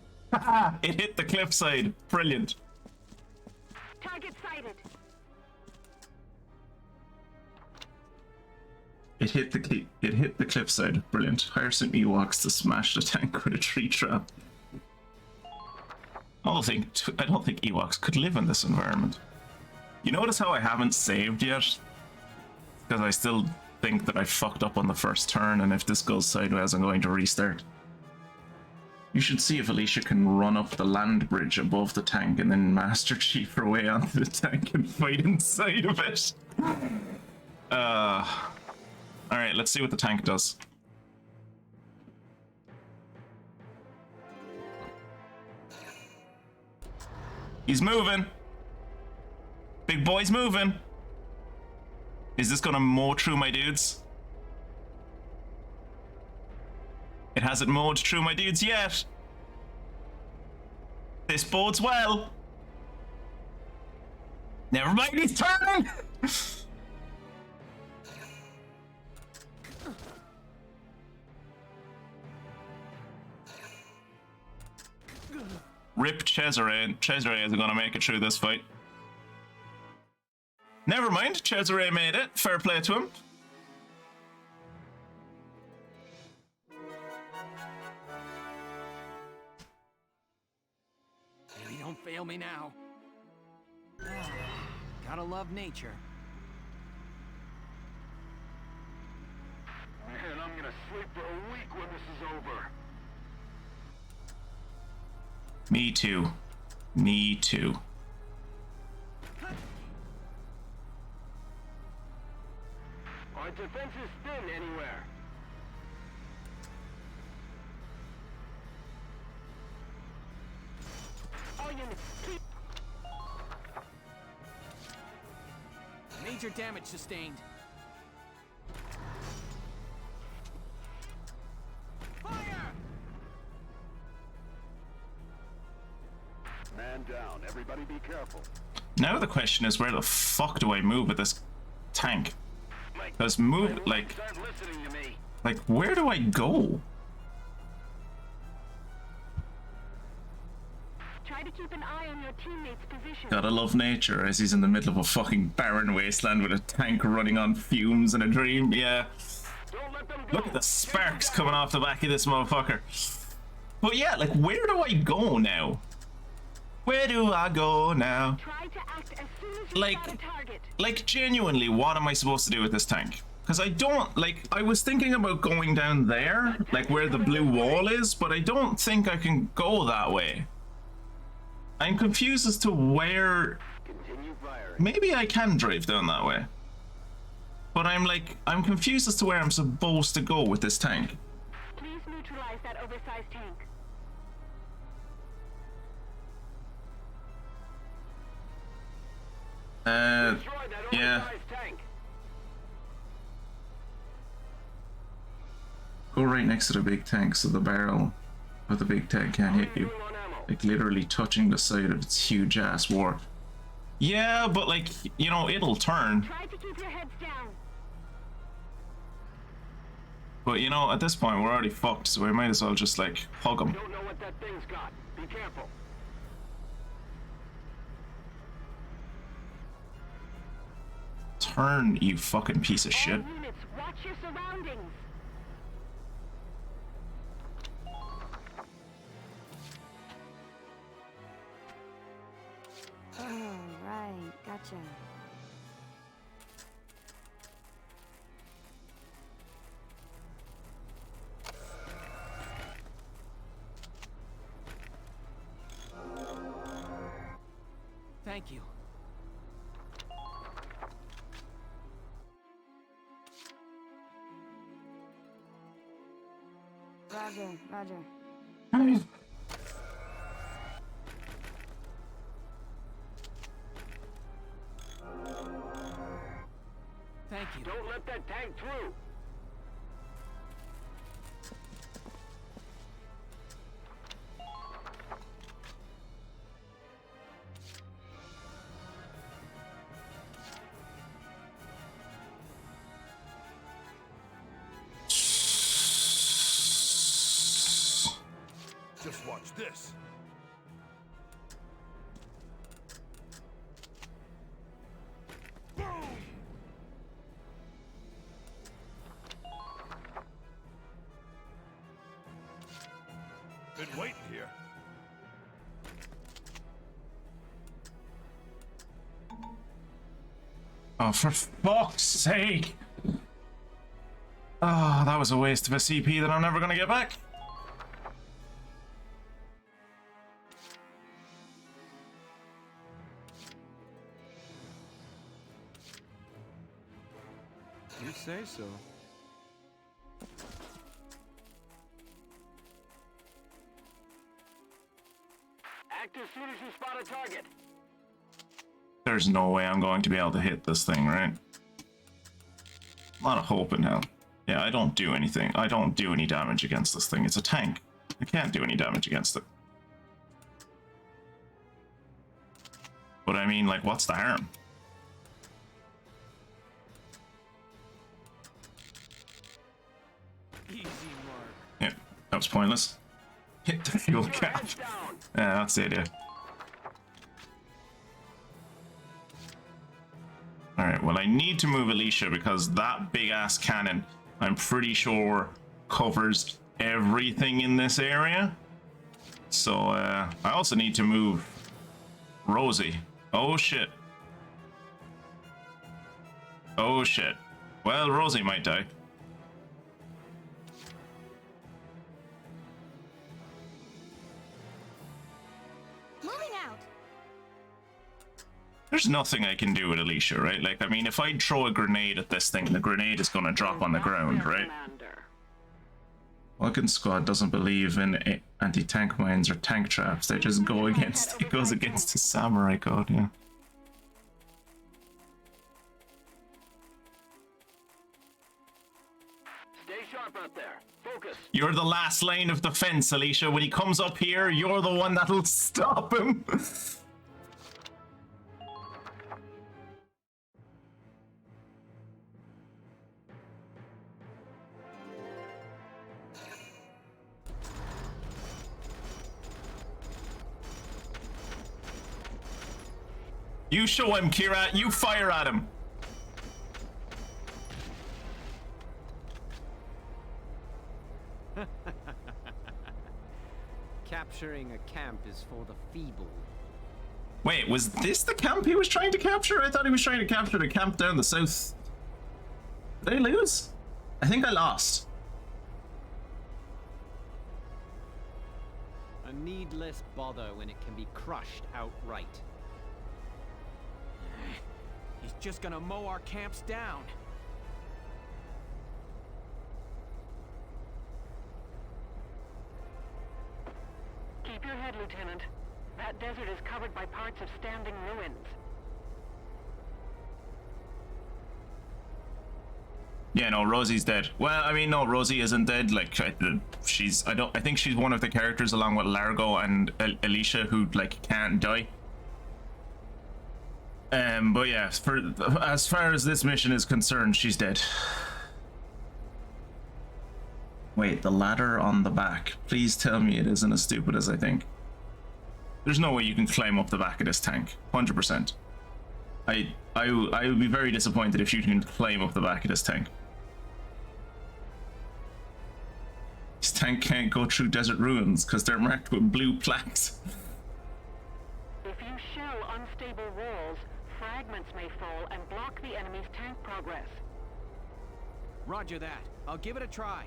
It hit the cliffside. Brilliant. Target sighted. It hit the cliffside. Brilliant. Hire some Ewoks to smash the tank with a tree trap. I don't think Ewoks could live in this environment. You notice how I haven't saved yet? Because I still think that I fucked up on the first turn, and if this goes sideways, I'm going to restart. You should see if Alicia can run up the land bridge above the tank and then Master Chief her way onto the tank and fight inside of it. Alright, let's see what the tank does. He's moving. Big boy's moving. Is this gonna mow through my dudes? It hasn't mowed through my dudes yet. This bodes well. Never mind, he's turning! Rip Cesare. Cesare isn't gonna make it through this fight. Never mind, Cesare made it. Fair play to him. Maybe don't fail me now. Gotta love nature. Man, I'm gonna sleep for a week when this is over. Me too. Me too. Our defense is thin anywhere. All units, keep. Major damage sustained. Fire! Man down. Everybody be careful. Now the question is, where the fuck do I move with this tank? Because move, like, where do I go? Try to keep an eye on your teammates' position. Gotta love nature as he's in the middle of a fucking barren wasteland with a tank running on fumes in a dream. Yeah. Look at the sparks coming off the back of this motherfucker. But yeah, like, where do I go now? Where do I go now? Try to act as soon as you spot a target. Like, genuinely, what am I supposed to do with this tank? Because I don't, like, I was thinking about going down there, like where the blue wall is, but I don't think I can go that way. I'm confused as to where... Maybe I can drive down that way. But I'm confused as to where I'm supposed to go with this tank. Please neutralize that oversized tank. Yeah. right next to the big tank, so the barrel of the big tank can't hit you. Like literally touching the side of its huge ass war. Yeah, but like, you know, it'll turn. Try to keep your heads down. But you know, at this point we're already fucked, so we might as well just like hug him. Don't know what that thing's got. Be careful. Turn, you fucking piece of shit. All units, watch your surroundings. Oh, right. Gotcha. Thank you. Roger, roger. Thank you. Don't let that tank through. Just watch this. Been waiting here. Oh, for fuck's sake! Oh, that was a waste of a CP that I'm never gonna get back. You say so. Act as soon as you spot a target. There's no way I'm going to be able to hit this thing, right? A lot of hope in hell. Yeah, I don't do anything. I don't do any damage against this thing. It's a tank. I can't do any damage against it. But I mean, like, what's the harm? Easy, Mark. Yeah, that was pointless. Hit the fuel cap. Yeah, that's the idea. Alright, well I need to move Alicia because that big ass cannon, I'm pretty sure, covers everything in this area. So, I also need to move Rosie. Oh shit. Oh shit. Well, Rosie might die. There's nothing I can do with Alicia, right? Like, I mean, if I throw a grenade at this thing, the grenade is going to drop on the ground, right? Welkin Squad doesn't believe in anti-tank mines or tank traps. They just go against, it goes against the samurai code, yeah. Stay sharp out there. Focus. You're the last line of defense, Alicia. When he comes up here, you're the one that'll stop him. You show him, Kira. You fire at him. Capturing a camp is for the feeble. Wait, was this the camp he was trying to capture? I thought he was trying to capture the camp down the south. Did I lose? I think I lost. A needless bother when it can be crushed outright. He's just gonna mow our camps down. Keep your head, Lieutenant. That desert is covered by parts of standing ruins. Yeah, no, Rosie's dead. Well, I mean, no, Rosie isn't dead. Like, I think she's one of the characters along with Largo and Alicia who, like, can't die. But yeah, as far as this mission is concerned, she's dead. Wait, the ladder on the back. Please tell me it isn't as stupid as I think. There's no way you can climb up the back of this tank. 100%. I would be very disappointed if you can climb up the back of this tank. This tank can't go through desert ruins because they're marked with blue plaques. If you shell unstable walls, fragments may fall and block the enemy's tank progress. Roger that. I'll give it a try.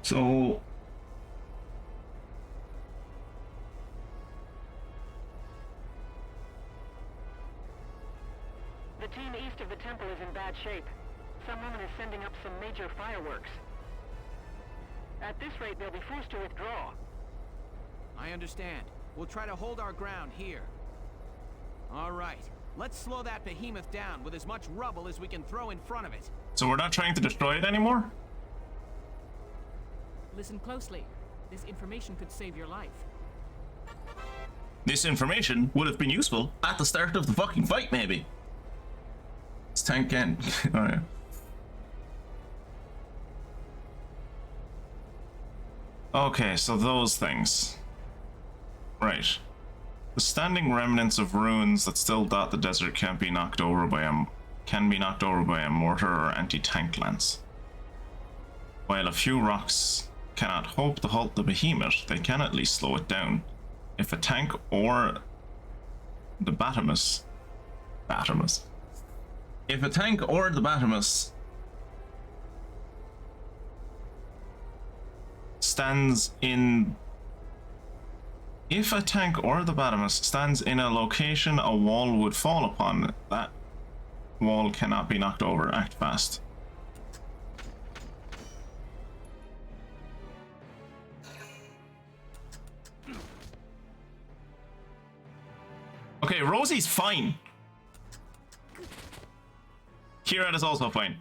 So the team east of the temple is in bad shape. Some woman is sending up some major fireworks. At this rate, they'll be forced to withdraw. I understand. We'll try to hold our ground here. All right. Let's slow that behemoth down with as much rubble as we can throw in front of it. So we're not trying to destroy it anymore? Listen closely. This information could save your life. This information would have been useful at the start of the fucking fight, maybe. This tank can. Oh, yeah. Okay, so those things. Right. The standing remnants of ruins that still dot the desert can be knocked over by a mortar or anti-tank lance. While a few rocks cannot hope to halt the behemoth, they can at least slow it down. If a tank or the Batamus stands in a location a wall would fall upon, that wall cannot be knocked over. Act fast. Okay, Rosie's fine. Kira is also fine.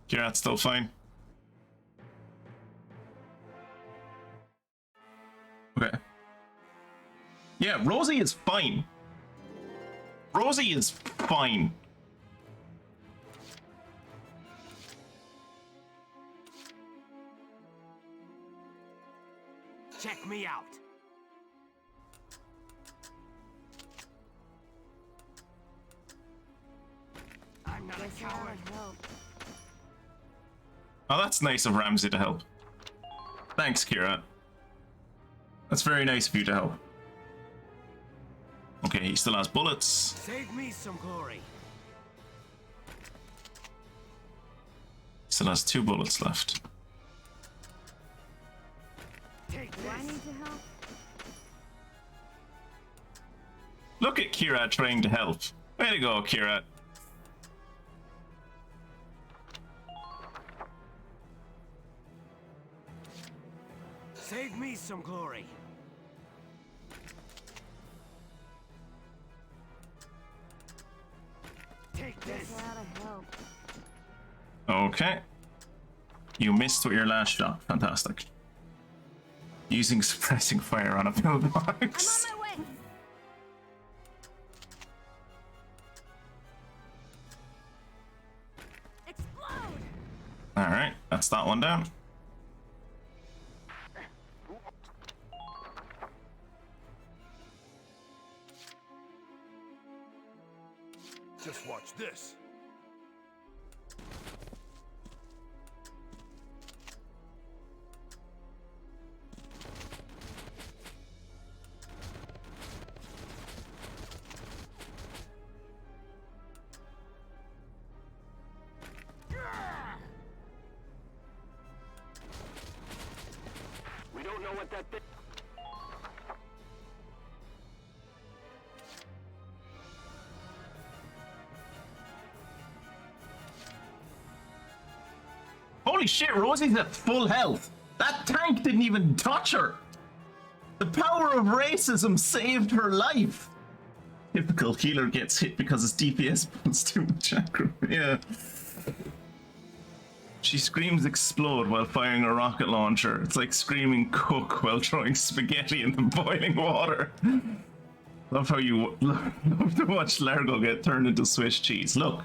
Kira's still fine. Okay. Yeah, Rosie is fine. Rosie is fine. Check me out. I'm not a coward. Oh, that's nice of Ramsey to help. Thanks, Kira. That's very nice of you to help. Okay, he still has bullets. Save me some glory. Still has 2 bullets left. Take this. Do I need to help? Look at Kira trying to help. Way to go, Kira. Save me some glory. Take this. Okay. You missed with your last shot. Fantastic. Using suppressing fire on a pillbox. I'm on my way. Explode. Alright, that's that one down. Just watch this. know what that thing... Holy shit, Rosie's at full health. That tank didn't even touch her. The power of racism saved her life. Typical healer gets hit because his DPS puts too much aggro. Yeah. She screams explode while firing a rocket launcher. It's like screaming cook while throwing spaghetti in the boiling water. Love how you love to watch Largo get turned into Swiss cheese. Look.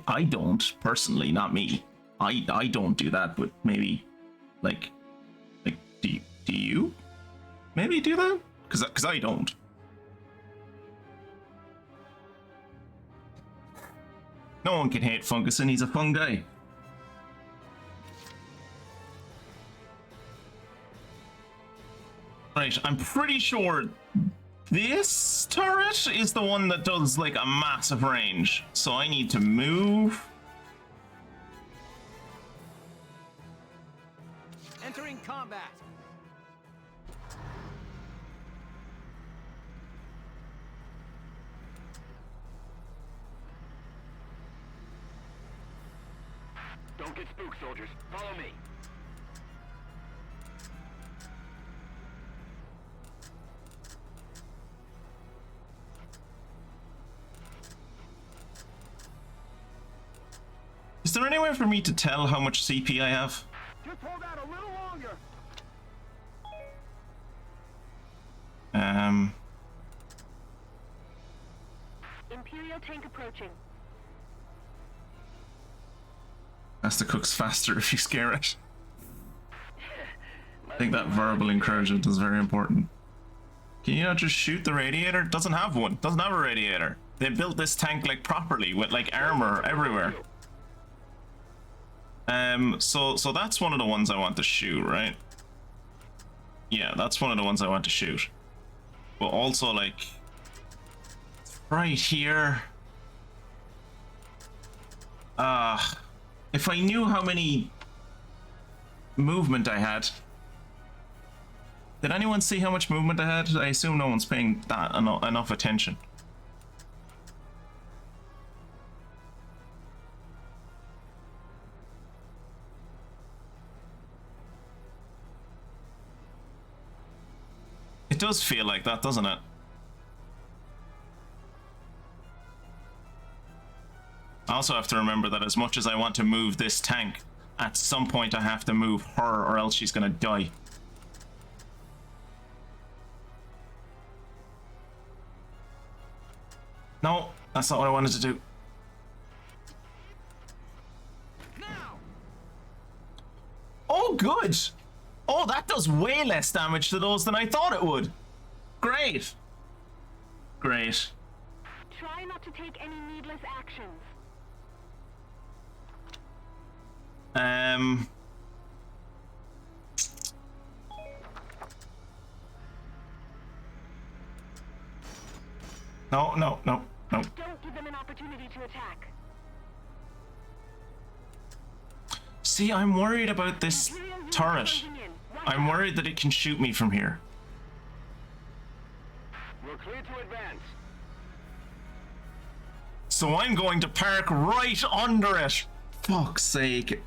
I don't personally, not me. I don't do that, but maybe like do you maybe do that? Because I don't. No one can hate Fungus, and he's a fun guy. Right, I'm pretty sure this turret is the one that does like a massive range. So I need to move. Entering combat. Don't get spooked, soldiers. Follow me. Is there any way for me to tell how much CP I have? Just hold out a little longer. Imperial tank approaching. That's the cooks faster if you scare it. I think that verbal encouragement is very important. Can you not just shoot the radiator? It doesn't have one. It doesn't have a radiator. They built this tank like properly with like armor everywhere. So that's one of the ones I want to shoot, right? Yeah, that's one of the ones I want to shoot. But also like right here. If I knew how many movement I had. Did anyone see how much movement I had? I assume no one's paying that enough attention. It does feel like that, doesn't it? I also have to remember that as much as I want to move this tank, at some point I have to move her or else she's gonna die. No, that's not what I wanted to do. Oh, good! Oh, that does way less damage to those than I thought it would. Great. Great. Try not to take any needless actions. No. Don't give them an opportunity to attack. See, I'm worried about this turret. I'm worried that it can shoot me from here. We're clear to advance. So I'm going to park right under it. Fuck's sake.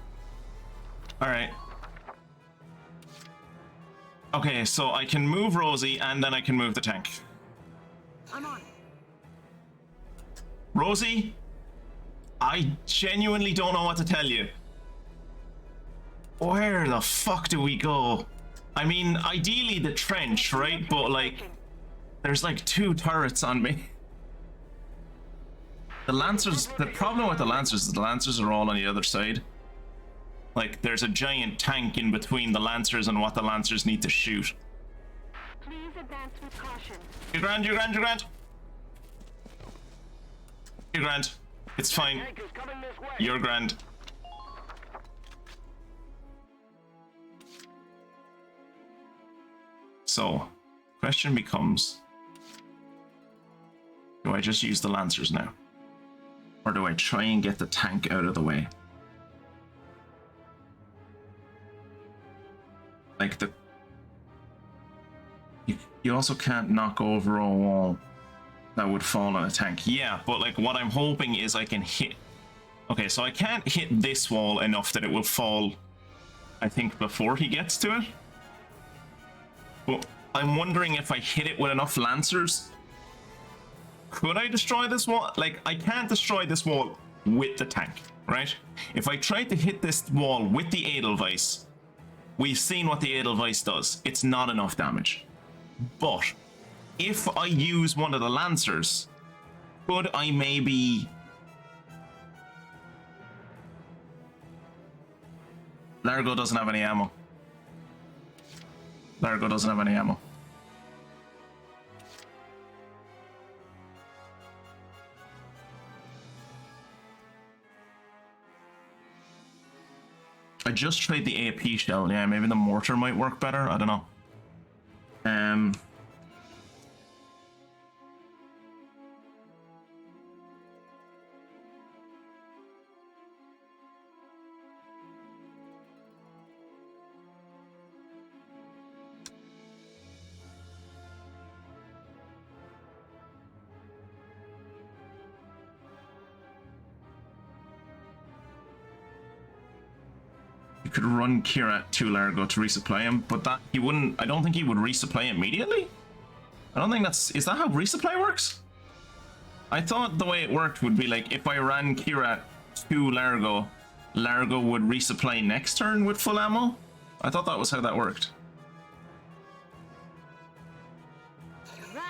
Alright. Okay, so I can move Rosie and then I can move the tank. I'm on. Rosie, I genuinely don't know what to tell you. Where the fuck do we go? I mean, ideally the trench, right? But like, there's like 2 turrets on me. The Lancers, the problem with the Lancers is the Lancers are all on the other side. Like, there's a giant tank in between the Lancers and what the Lancers need to shoot. Please advance with caution. You're grand. You're grand. It's fine. You're grand. So, question becomes, do I just use the Lancers now? Or do I try and get the tank out of the way? Like you also can't knock over a wall that would fall on a tank. Yeah, but like what I'm hoping is I can hit... Okay, so I can't hit this wall enough that it will fall, I think, before he gets to it. But I'm wondering if I hit it with enough Lancers, could I destroy this wall? Like, I can't destroy this wall with the tank, right? If I tried to hit this wall with the Edelweiss, we've seen what the Edelweiss does. It's not enough damage. But if I use one of the Lancers, could I maybe... Largo doesn't have any ammo. Largo doesn't have any ammo. I just tried the AP shell. Yeah, maybe the mortar might work better. I don't know. Could run Kira to Largo to resupply him, but that he wouldn't. I don't think he would resupply immediately. I don't think that's... Is that how resupply works? I thought the way it worked would be like if I ran Kira to Largo, Largo would resupply next turn with full ammo. I thought that was how that worked.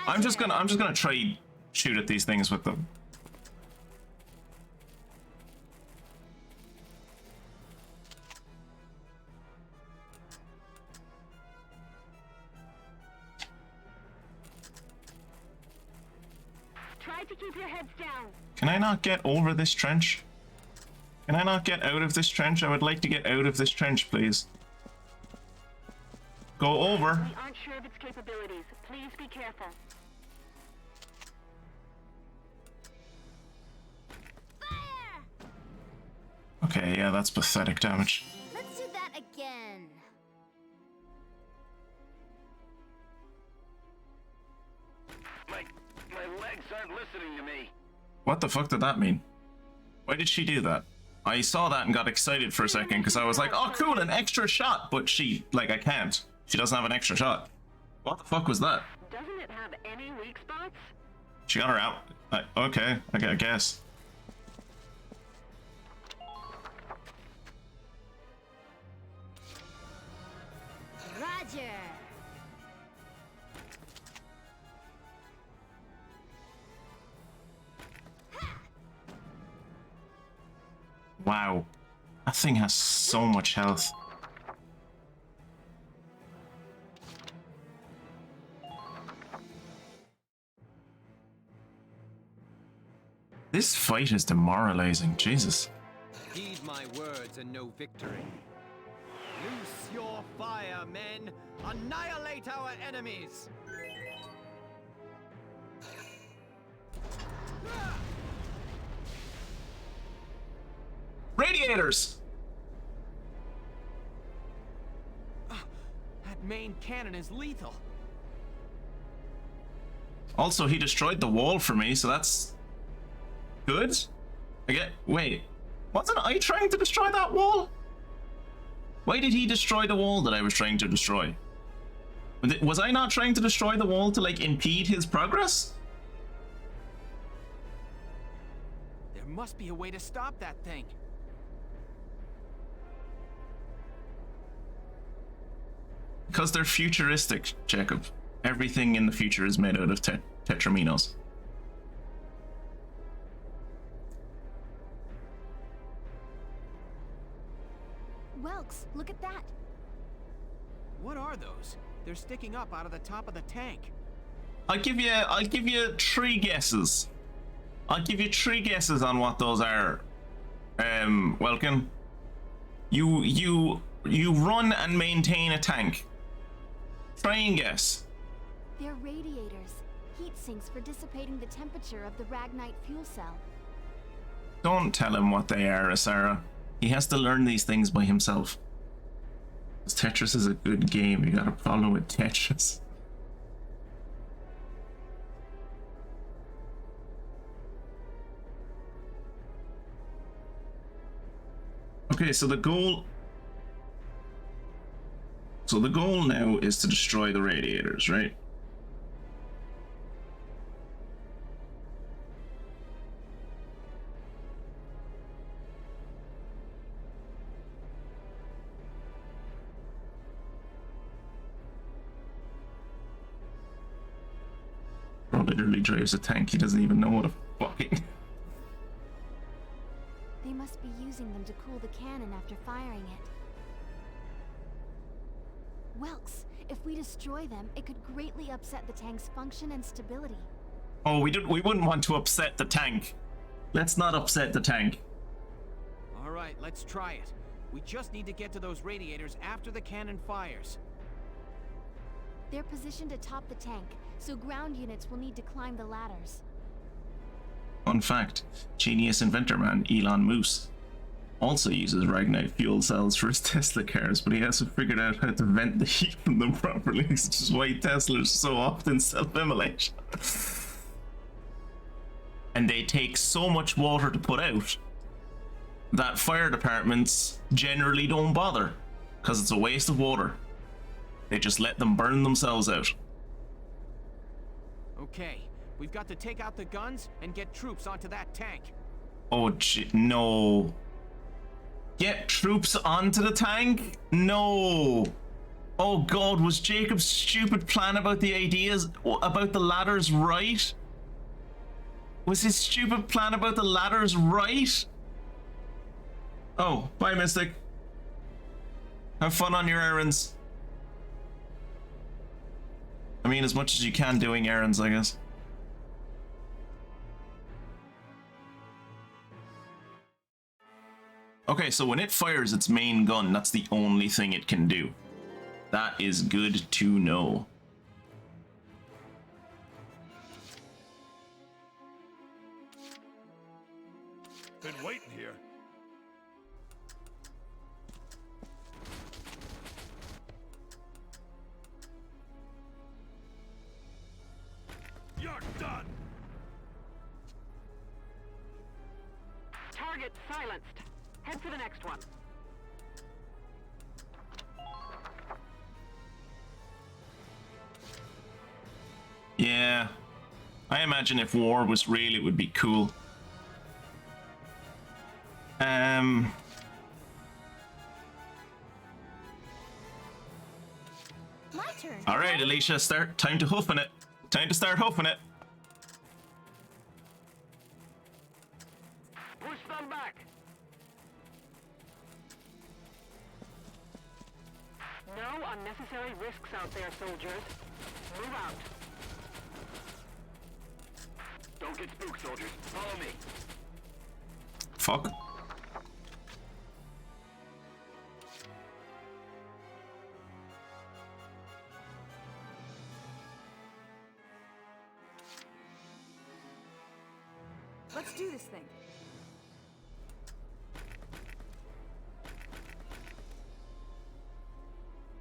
I'm just gonna try shoot at these things with them. To keep your heads down. Can I not get over this trench? Can I not get out of this trench? I would like to get out of this trench, please. Go over. We aren't sure of its capabilities. Please be careful. Fire! Okay, yeah, that's pathetic damage. Let's do that again. My legs aren't listening to me. What the fuck did that mean? Why did she do that? I saw that and got excited for a second because I was like, oh cool, an extra shot, but she, like, I can't. She doesn't have an extra shot. What the fuck was that? Doesn't it have any weak spots? She got her out. Okay, I guess. Roger. Wow. That thing has so much health. This fight is demoralizing, Jesus. Heed my words and no victory. Loose your fire, men! Annihilate our enemies! Radiators! That main cannon is lethal. Also, he destroyed the wall for me, so that's good. Wait, wasn't I trying to destroy that wall? Why did he destroy the wall that I was trying to destroy? Was I not trying to destroy the wall to, like, impede his progress? There must be a way to stop that thing. Because they're futuristic, Jacob. Everything in the future is made out of tetraminos. Welks, look at that. What are those? They're sticking up out of the top of the tank. I'll give you 3 guesses. I'll give you 3 guesses on what those are. Welkin. You run and maintain a tank. Try and guess. They're radiators, heat sinks for dissipating the temperature of the Ragnite fuel cell. Don't tell him what they are, Asara. He has to learn these things by himself. Tetris is a good game. You got a problem with Tetris. Okay, so the goal now is to destroy the radiators, right? Bro literally drives a tank. He doesn't even know what a fucking... They must be using them to cool the cannon after firing it. Welks, if we destroy them, it could greatly upset the tank's function and stability. Oh, we wouldn't want to upset the tank. Let's not upset the tank. All right, let's try it. We just need to get to those radiators after the cannon fires. They're positioned atop the tank, so ground units will need to climb the ladders. Fun fact, genius inventor man Elon Moose also uses Ragnite fuel cells for his Tesla cars, but he hasn't figured out how to vent the heat from them properly, which is why Teslas so often self-immolate. And they take so much water to put out that fire departments generally don't bother, because it's a waste of water. They just let them burn themselves out. Okay, we've got to take out the guns and get troops onto that tank. Oh, no. Get troops onto the tank? No. Oh god, was Jacob's stupid plan about the ideas, about the ladders right? Was his stupid plan about the ladders right? Oh, bye, Mystic. Have fun on your errands. I mean, as much as you can doing errands, I guess. Okay, so when it fires its main gun, that's the only thing it can do. That is good to know. Been waiting here. You're done. Target silenced. Head for the next one. Yeah. I imagine if war was real, it would be cool. My turn. All right, Alicia, time to hoofing it. Time to start hoofing it. Push them back. No unnecessary risks out there, soldiers. Move out. Don't get spooked, soldiers. Follow me. Fuck. Let's do this thing.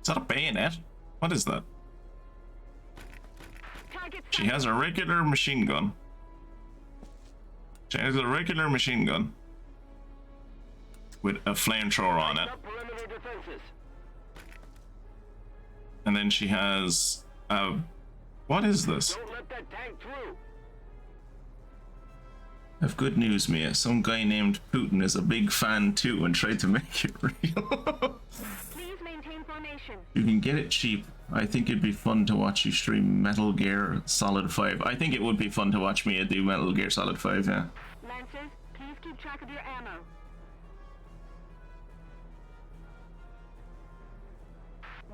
Is that a bayonet? What is that? She has a regular machine gun. She has a regular machine gun with a flamethrower on it. And then she has a... What is this? Don't let that tank through. I have good news, Mia. Some guy named Putin is a big fan too and tried to make it real. Please maintain formation. You can get it cheap. I think it'd be fun to watch you stream Metal Gear Solid 5. I think it would be fun to watch Mia do Metal Gear Solid 5, yeah. Lancers, please keep track of your ammo.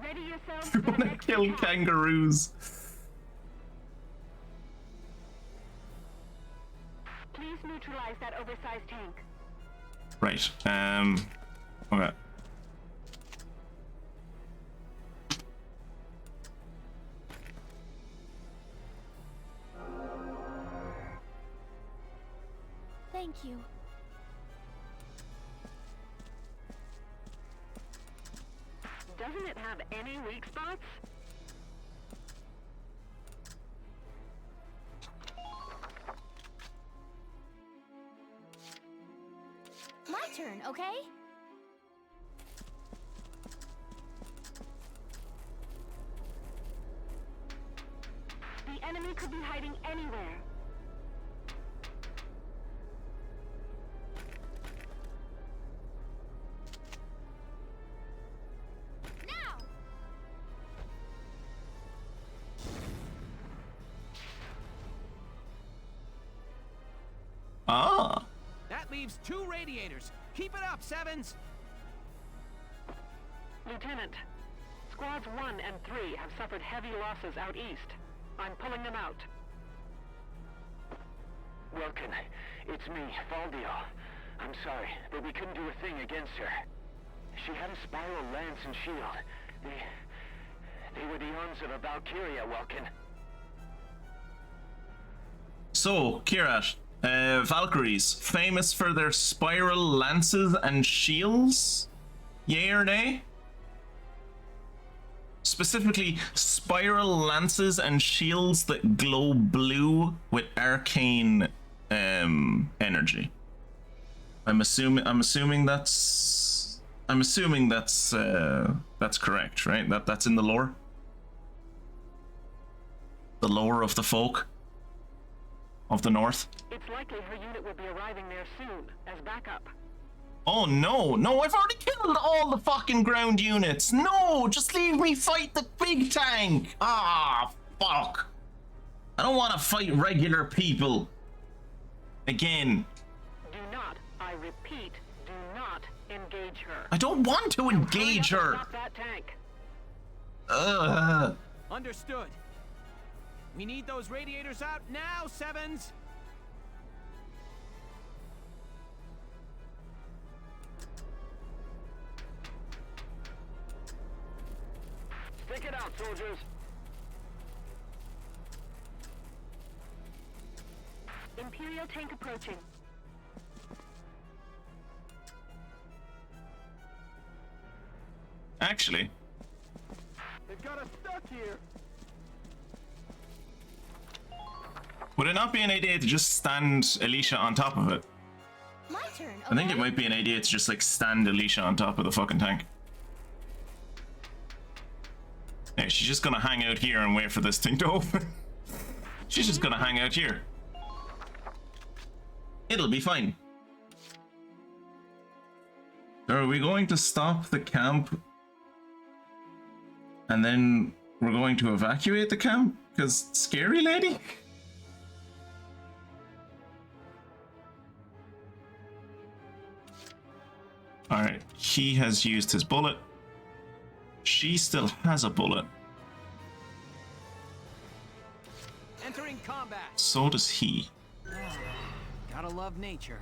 Ready yourselves You for the wanna next kill attack. kangaroos? Please neutralize that oversized tank. Right. Okay. Thank you. Doesn't it have any weak spots? My turn, okay? The enemy could be hiding anywhere. Ah. That leaves 2 radiators. Keep it up, Sevens! Lieutenant, squads 1 and 3 have suffered heavy losses out east. I'm pulling them out. Welkin, it's me, Valdio. I'm sorry, but we couldn't do a thing against her. She had a spiral lance and shield. They were the arms of a Valkyria, Welkin. So, Kirat, Valkyries, famous for their spiral lances and shields? Yay or nay? Specifically, spiral lances and shields that glow blue with arcane energy. I'm assuming that's correct, right? That's in the lore. The lore of the folk of the north. It's likely her unit will be arriving there soon as backup. Oh no, I've already killed all the fucking ground units. No, just leave me fight the big tank. Ah, fuck. I don't want to fight regular people. Again. Do not, I repeat, do not engage her. I don't want to engage her. Stop that tank. Understood. We need those radiators out now, Sevens! Stick it out, soldiers! Imperial tank approaching. Actually. They've got us stuck here. Would it not be an idea to just stand Alicia on top of it? My turn, okay? I think it might be an idea to just like stand Alicia on top of the fucking tank. Yeah, she's just gonna hang out here and wait for this thing to open. She's just gonna hang out here. It'll be fine. So are we going to stop the camp? And then we're going to evacuate the camp? Because scary lady? Alright, he has used his bullet. She still has a bullet. Entering combat. So does he. Gotta love nature.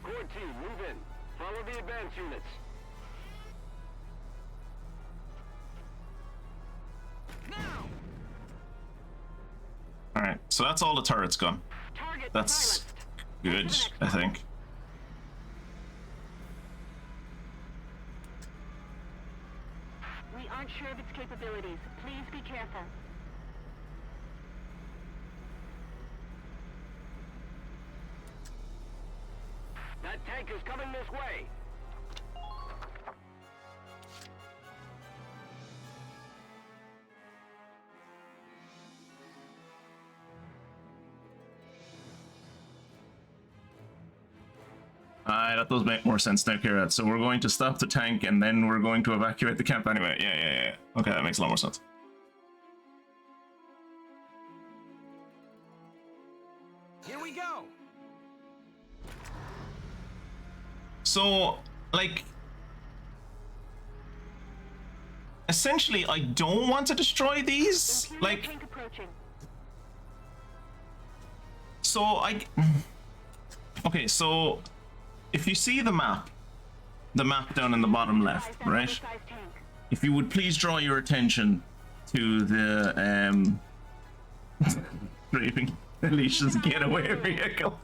Core team, move in. Follow the advance units. Now. Alright, so that's all the turrets gone. That's good, I think. We aren't sure of its capabilities. Please be careful. That tank is coming this way. That does make more sense now, Kirat. So we're going to stop the tank and then we're going to evacuate the camp anyway. Yeah. Okay, that makes a lot more sense. Here we go. So, like, essentially, I don't want to destroy these. Like, So okay, so if you see the map down in the bottom left, right? If you would please draw your attention to the driving Alicia's getaway vehicle.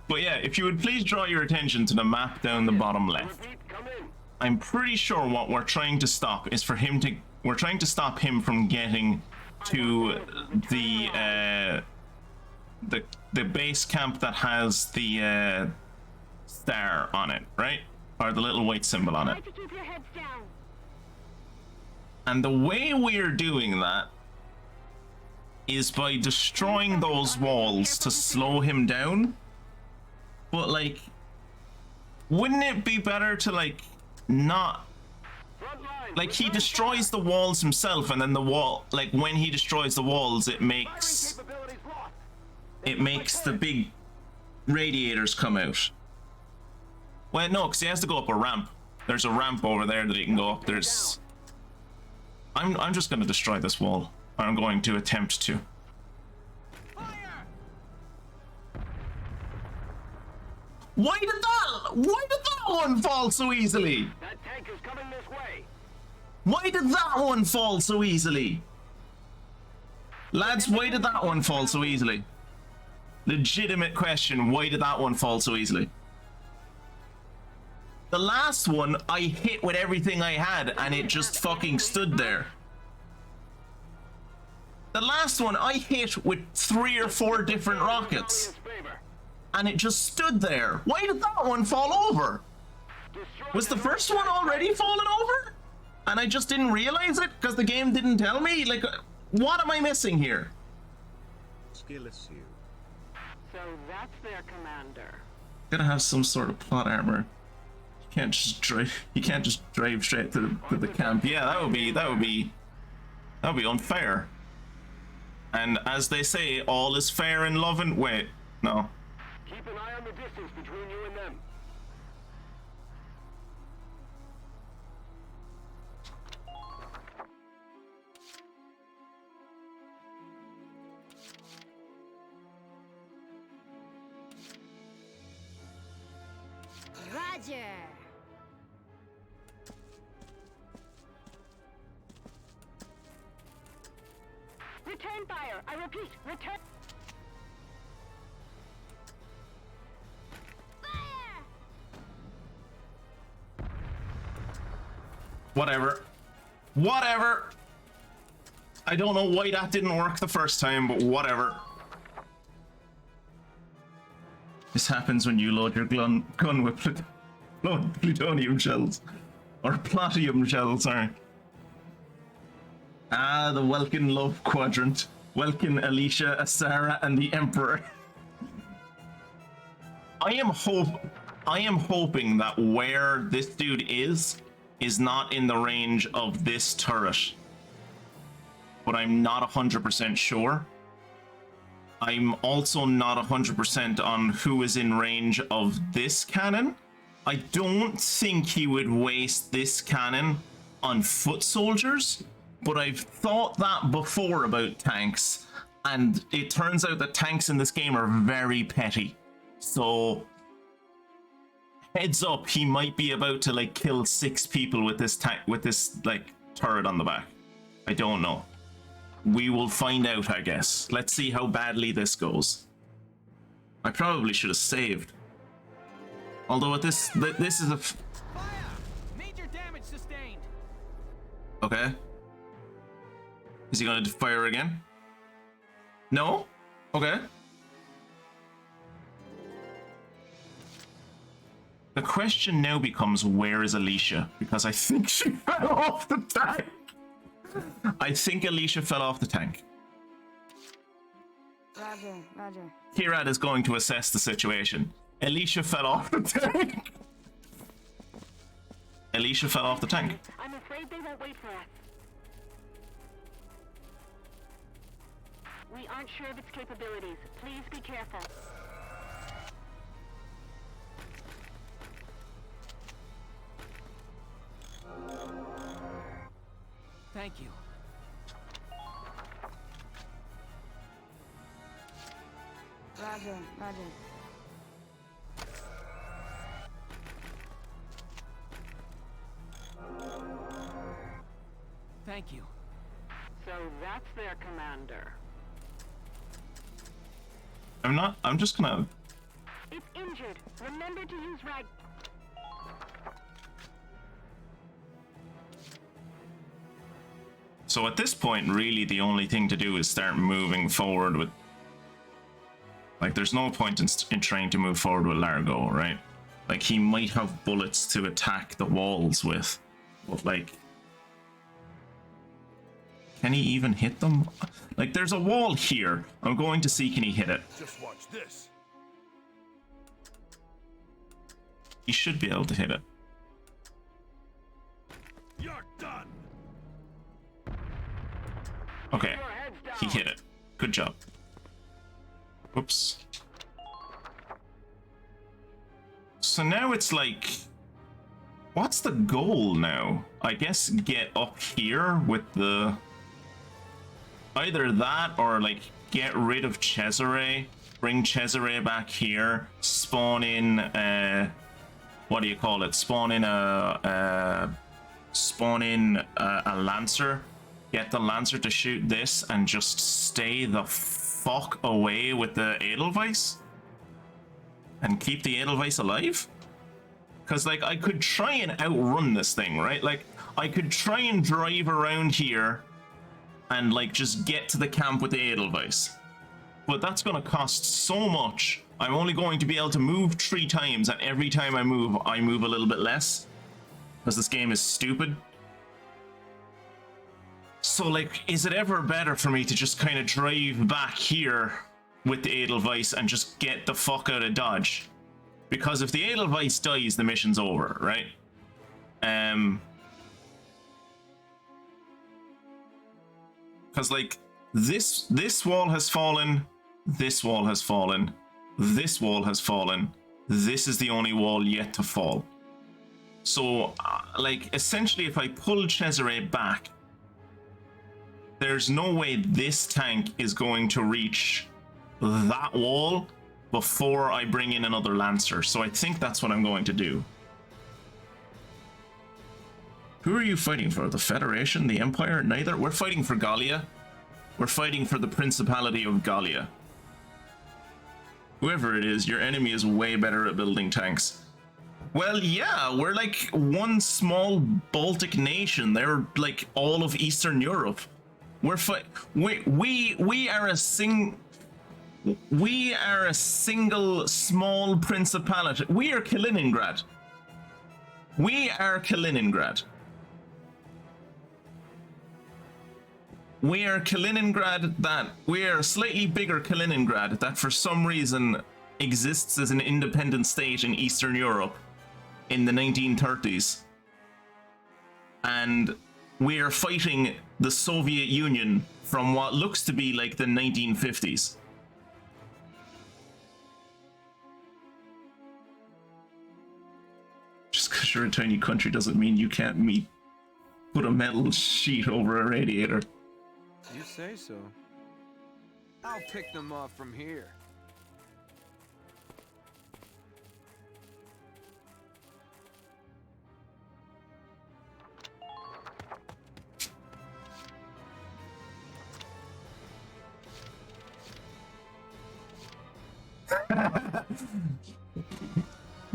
But yeah, if you would please draw your attention to the map down the bottom left. I'm pretty sure what we're trying to stop is we're trying to stop him from getting to the base camp that has the star on it, right? Or the little white symbol on it. And the way we're doing that is by destroying those walls to slow him down. But like, wouldn't it be better to like not, like, he destroys the walls himself, and then the wall, like, when he destroys the walls, it makes the big radiators come out. Well, no, because he has to go up a ramp. There's a ramp over there that he can go up. There's... I'm just going to destroy this wall. I'm going to attempt to. Why did that one fall so easily? That tank is coming this way. Why did that one fall so easily? Lads, why did that one fall so easily? Legitimate question, why did that one fall so easily? The last one, I hit with everything I had and it just fucking stood there. The last one, I hit with 3 or 4 different rockets. And it just stood there. Why did that one fall over? Was the first one already falling over? And I just didn't realize it because the game didn't tell me? Like, what am I missing here? Skill issue. So that's their commander. Gotta have some sort of plot armor. You can't just drive straight to the camp. Yeah, that would be unfair. And as they say, all is fair in love and wait, no. Keep an eye on the distance between you and them. Roger. Return fire. I repeat, return. Whatever. I don't know why that didn't work the first time, but whatever. This happens when you load your gun with plutonium shells. Or platinum shells, sorry. Ah, the Welkin love quadrant. Welkin, Alicia, Asara, and the Emperor. I am hoping that where this dude is not in the range of this turret. But I'm not 100% sure. I'm also not 100% on who is in range of this cannon. I don't think he would waste this cannon on foot soldiers, but I've thought that before about tanks, and it turns out that tanks in this game are very petty. So heads up, he might be about to like kill 6 people with this like turret on the back. I don't know. We will find out, I guess. Let's see how badly this goes. I probably should have saved. Although at this is a Fire! Major damage sustained. Okay. Is he gonna fire again? No? Okay. The question now becomes, where is Alicia? Because I think she fell off the tank. I think Alicia fell off the tank. Roger. Kirad is going to assess the situation. Alicia fell off the tank. Alicia fell off the tank. I'm afraid they won't wait for us. We aren't sure of its capabilities. Please be careful. Thank you. Roger, roger. Thank you. So that's their commander. I'm just gonna... It's injured. Remember to use rag... So at this point, really, the only thing to do is start moving forward with... Like, there's no point in trying to move forward with Largo, right? Like, he might have bullets to attack the walls with, but, like... Can he even hit them? Like, there's a wall here. I'm going to see, can he hit it? Just watch this. He should be able to hit it. You're done. Okay, he hit it. Good job. Whoops. So now it's like... What's the goal now? I guess get up here with the... Either that or, like, get rid of Cesare, bring Cesare back here, spawn in, what do you call it? Spawn in a Lancer, get the Lancer to shoot this, and just stay the fuck away with the Edelweiss? And keep the Edelweiss alive? Because, like, I could try and outrun this thing, right? Like, I could try and drive around here and, like, just get to the camp with the Edelweiss. But that's going to cost so much. I'm only going to be able to move 3 times, and every time I move a little bit less. Because this game is stupid. So, like, is it ever better for me to just kind of drive back here with the Edelweiss and just get the fuck out of Dodge? Because if the Edelweiss dies, the mission's over, right? Because, like, this wall has fallen, this wall has fallen, this wall has fallen, this is the only wall yet to fall. So, like, essentially, if I pull Cesare back, there's no way this tank is going to reach that wall before I bring in another Lancer. So I think that's what I'm going to do. Who are you fighting for? The Federation? The Empire? Neither? We're fighting for Gallia. We're fighting for the Principality of Gallia. Whoever it is, your enemy is way better at building tanks. Well, yeah, we're like one small Baltic nation. They're like all of Eastern Europe. We are a single small principality. We are Kaliningrad. We are Kaliningrad. We are Kaliningrad that... We are a slightly bigger Kaliningrad that for some reason exists as an independent state in Eastern Europe in the 1930s. And we are fighting the Soviet Union from what looks to be like the 1950s. Just because you're a tiny country doesn't mean you can't put a metal sheet over a radiator. You say so. I'll pick them off from here.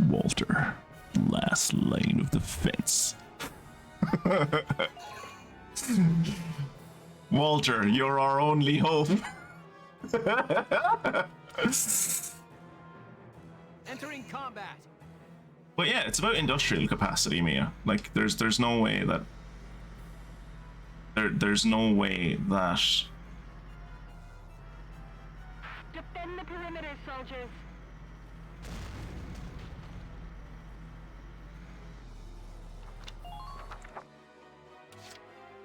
Walter, last line of defense. Walter, you're our only hope. Entering combat. But yeah, it's about industrial capacity, Mia. Like, there's no way that there's no way that Defend the perimeter, soldiers.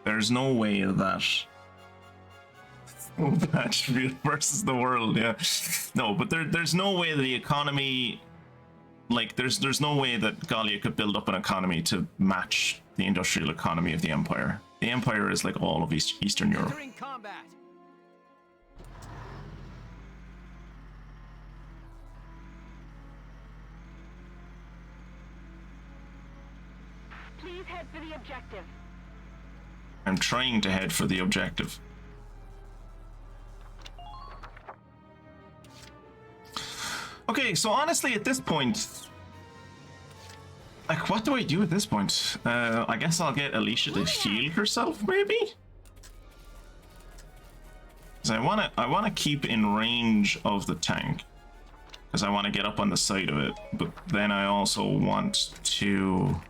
there's no way that Attribute versus the world, yeah. No, but there's no way that the economy, like, there's no way that Gallia could build up an economy to match the industrial economy of the Empire. The Empire is like all of Eastern Europe. Entering combat. head for the objective. I'm trying to head for the objective. Okay, so honestly, at this point, like, what do I do at this point? I guess I'll get Alicia to heal herself, maybe? Because I wanna keep in range of the tank. Because I want to get up on the side of it. But then I also want to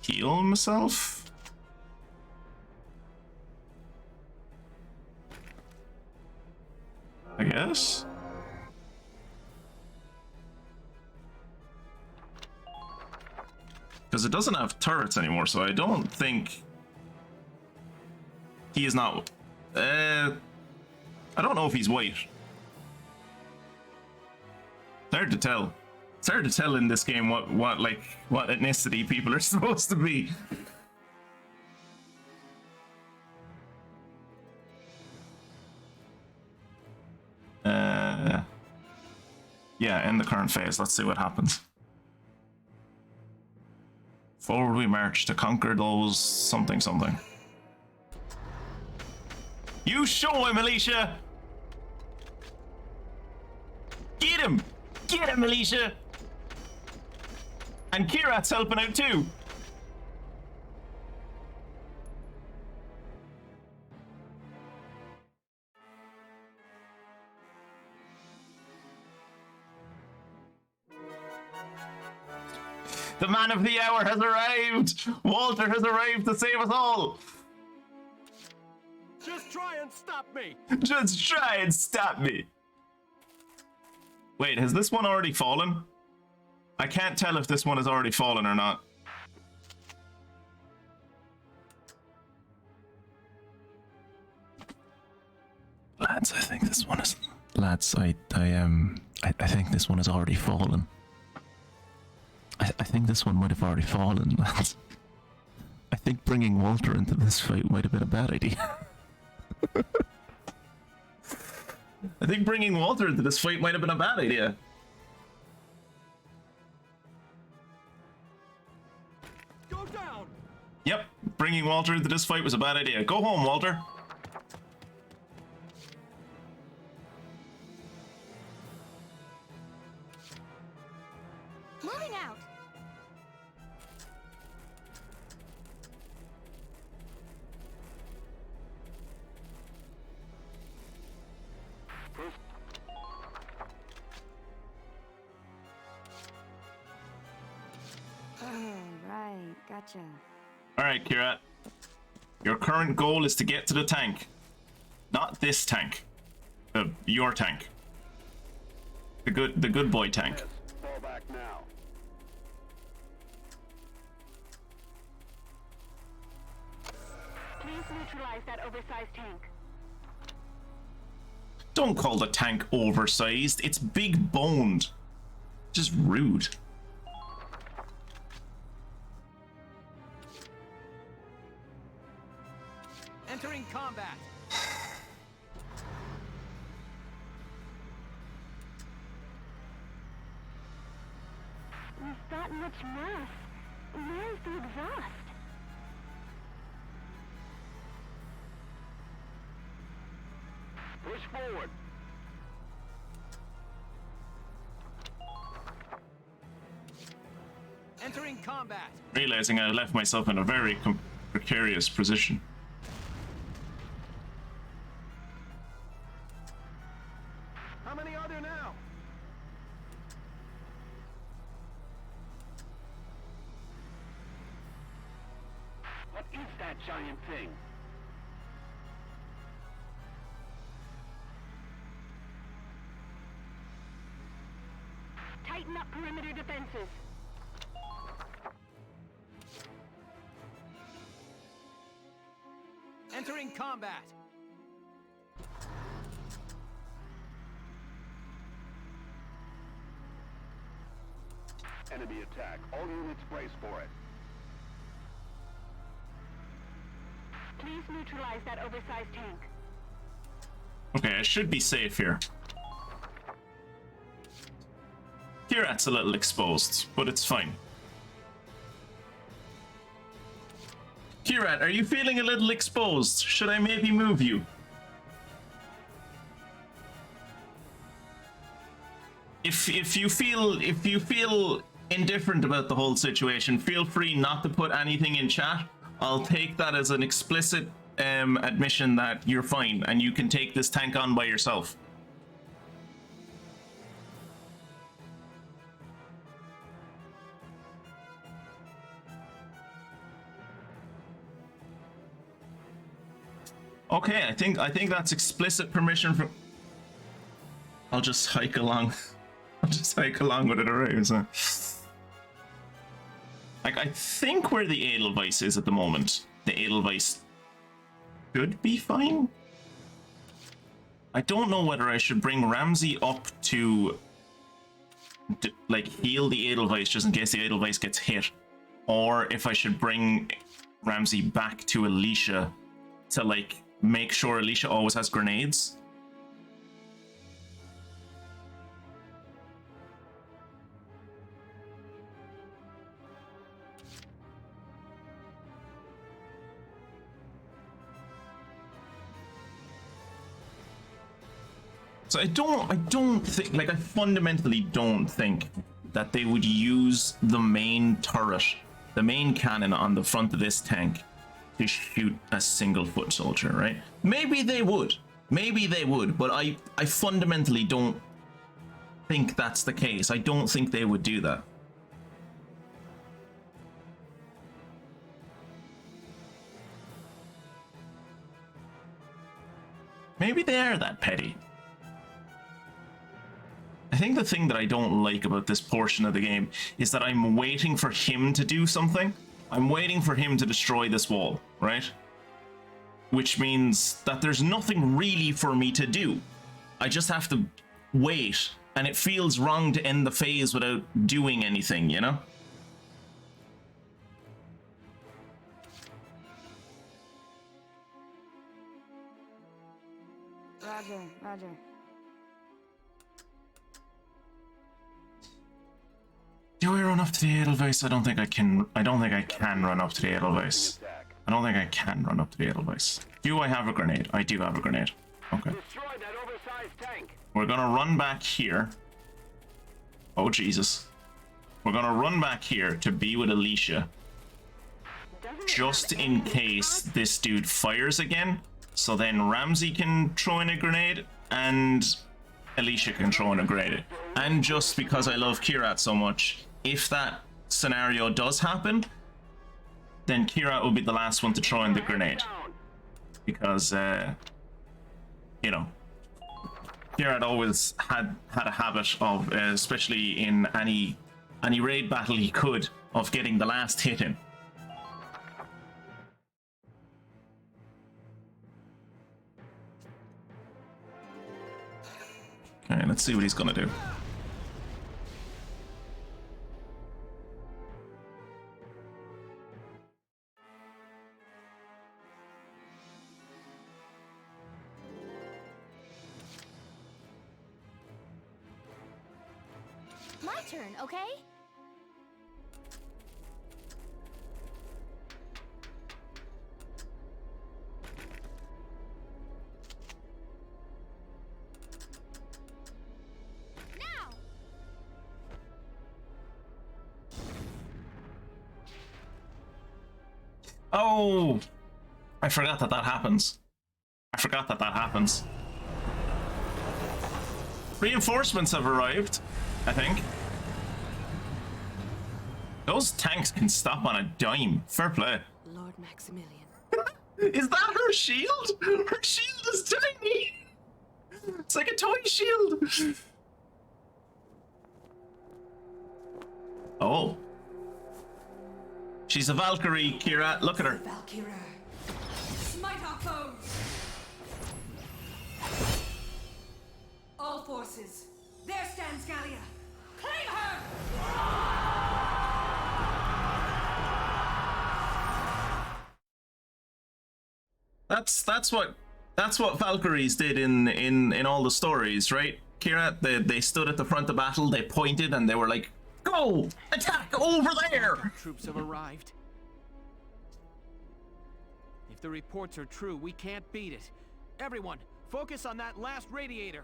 heal myself. I guess. Because it doesn't have turrets anymore, so I don't think he is not. I don't know if he's white. It's hard to tell. It's hard to tell in this game what ethnicity people are supposed to be. Yeah, in the current phase. Let's see what happens. Forward we march to conquer those something something. You show him, Alicia! Get him! Get him, Alicia! And Kirat's helping out too! The man of the hour has arrived! Walter has arrived to save us all! Just try and stop me! Just try and stop me! Wait, has this one already fallen? I can't tell if this one has already fallen or not. Lads, I think this one is... Lads, I think this one has already fallen. I think this one might have already fallen, lads. I think bringing Walter into this fight might have been a bad idea. I think bringing Walter into this fight might have been a bad idea. Go down. Yep, bringing Walter into this fight was a bad idea. Go home, Walter. Moving out. Right, gotcha. Alright, Kirat. Your current goal is to get to the tank. Not this tank. Your tank. The good boy tank. Fall back now. Please neutralize that oversized tank. Don't call the tank oversized. It's big boned. Just rude. Entering combat. With that much mass, where's the exhaust? Push forward. Entering combat. Realizing I left myself in a very precarious position. How many are there now? What is that giant thing? Tighten up perimeter defenses. Entering combat. Enemy attack. All units brace for it. Please neutralize that oversized tank. Okay, I should be safe here. Kirat's a little exposed, but it's fine. Kirat, are you feeling a little exposed? Should I maybe move you? If you feel indifferent about the whole situation, feel free not to put anything in chat. I'll take that as an explicit admission that you're fine and you can take this tank on by yourself. Okay, I think that's explicit permission from. I'll just hike along. I'll just hike along with it arrives. Huh? Like, I think where the Edelweiss is at the moment, the Edelweiss should be fine. I don't know whether I should bring Ramsey up to like heal the Edelweiss just in case the Edelweiss gets hit, or if I should bring Ramsey back to Alicia to like make sure Alicia always has grenades. So I don't think, like, I fundamentally don't think that they would use the main turret, the main cannon on the front of this tank to shoot a single foot soldier, right? Maybe they would, but I fundamentally don't think that's the case. I don't think they would do that. Maybe they are that petty. I think the thing that I don't like about this portion of the game is that I'm waiting for him to do something. I'm waiting for him to destroy this wall, right? Which means that there's nothing really for me to do. I just have to wait, and it feels wrong to end the phase without doing anything, you know? Roger. Do I run up to the Edelweiss? I don't think I can run up to the Edelweiss. I don't think I can run up to the Edelweiss. Do I have a grenade? I do have a grenade. Okay. We're gonna run back here. Oh, Jesus. We're gonna run back here to be with Alicia. Just in case this dude fires again. So then Ramsey can throw in a grenade and Alicia can throw in a grenade. And just because I love Kirat so much, if that scenario does happen, then Kirat will be the last one to throw in the grenade. Because, you know, Kirat always had a habit of, especially in any raid battle he could, of getting the last hit in. Okay, let's see what he's gonna do. My turn, okay? Oh! I forgot that happens. Reinforcements have arrived, I think. Those tanks can stop on a dime. Fair play. Lord Maximilian. Is that her shield? Her shield is tiny! It's like a toy shield! Oh. She's a Valkyrie, Kira. Look at her. Valkyria. Smite our foes. All forces. There stands Gallia. Claim her! That's what Valkyries did in all the stories, right? Kira, they stood at the front of battle, they pointed, and they were like, "Go! Attack over there!" Troops have arrived. If the reports are true, we can't beat it. Everyone, focus on that last radiator.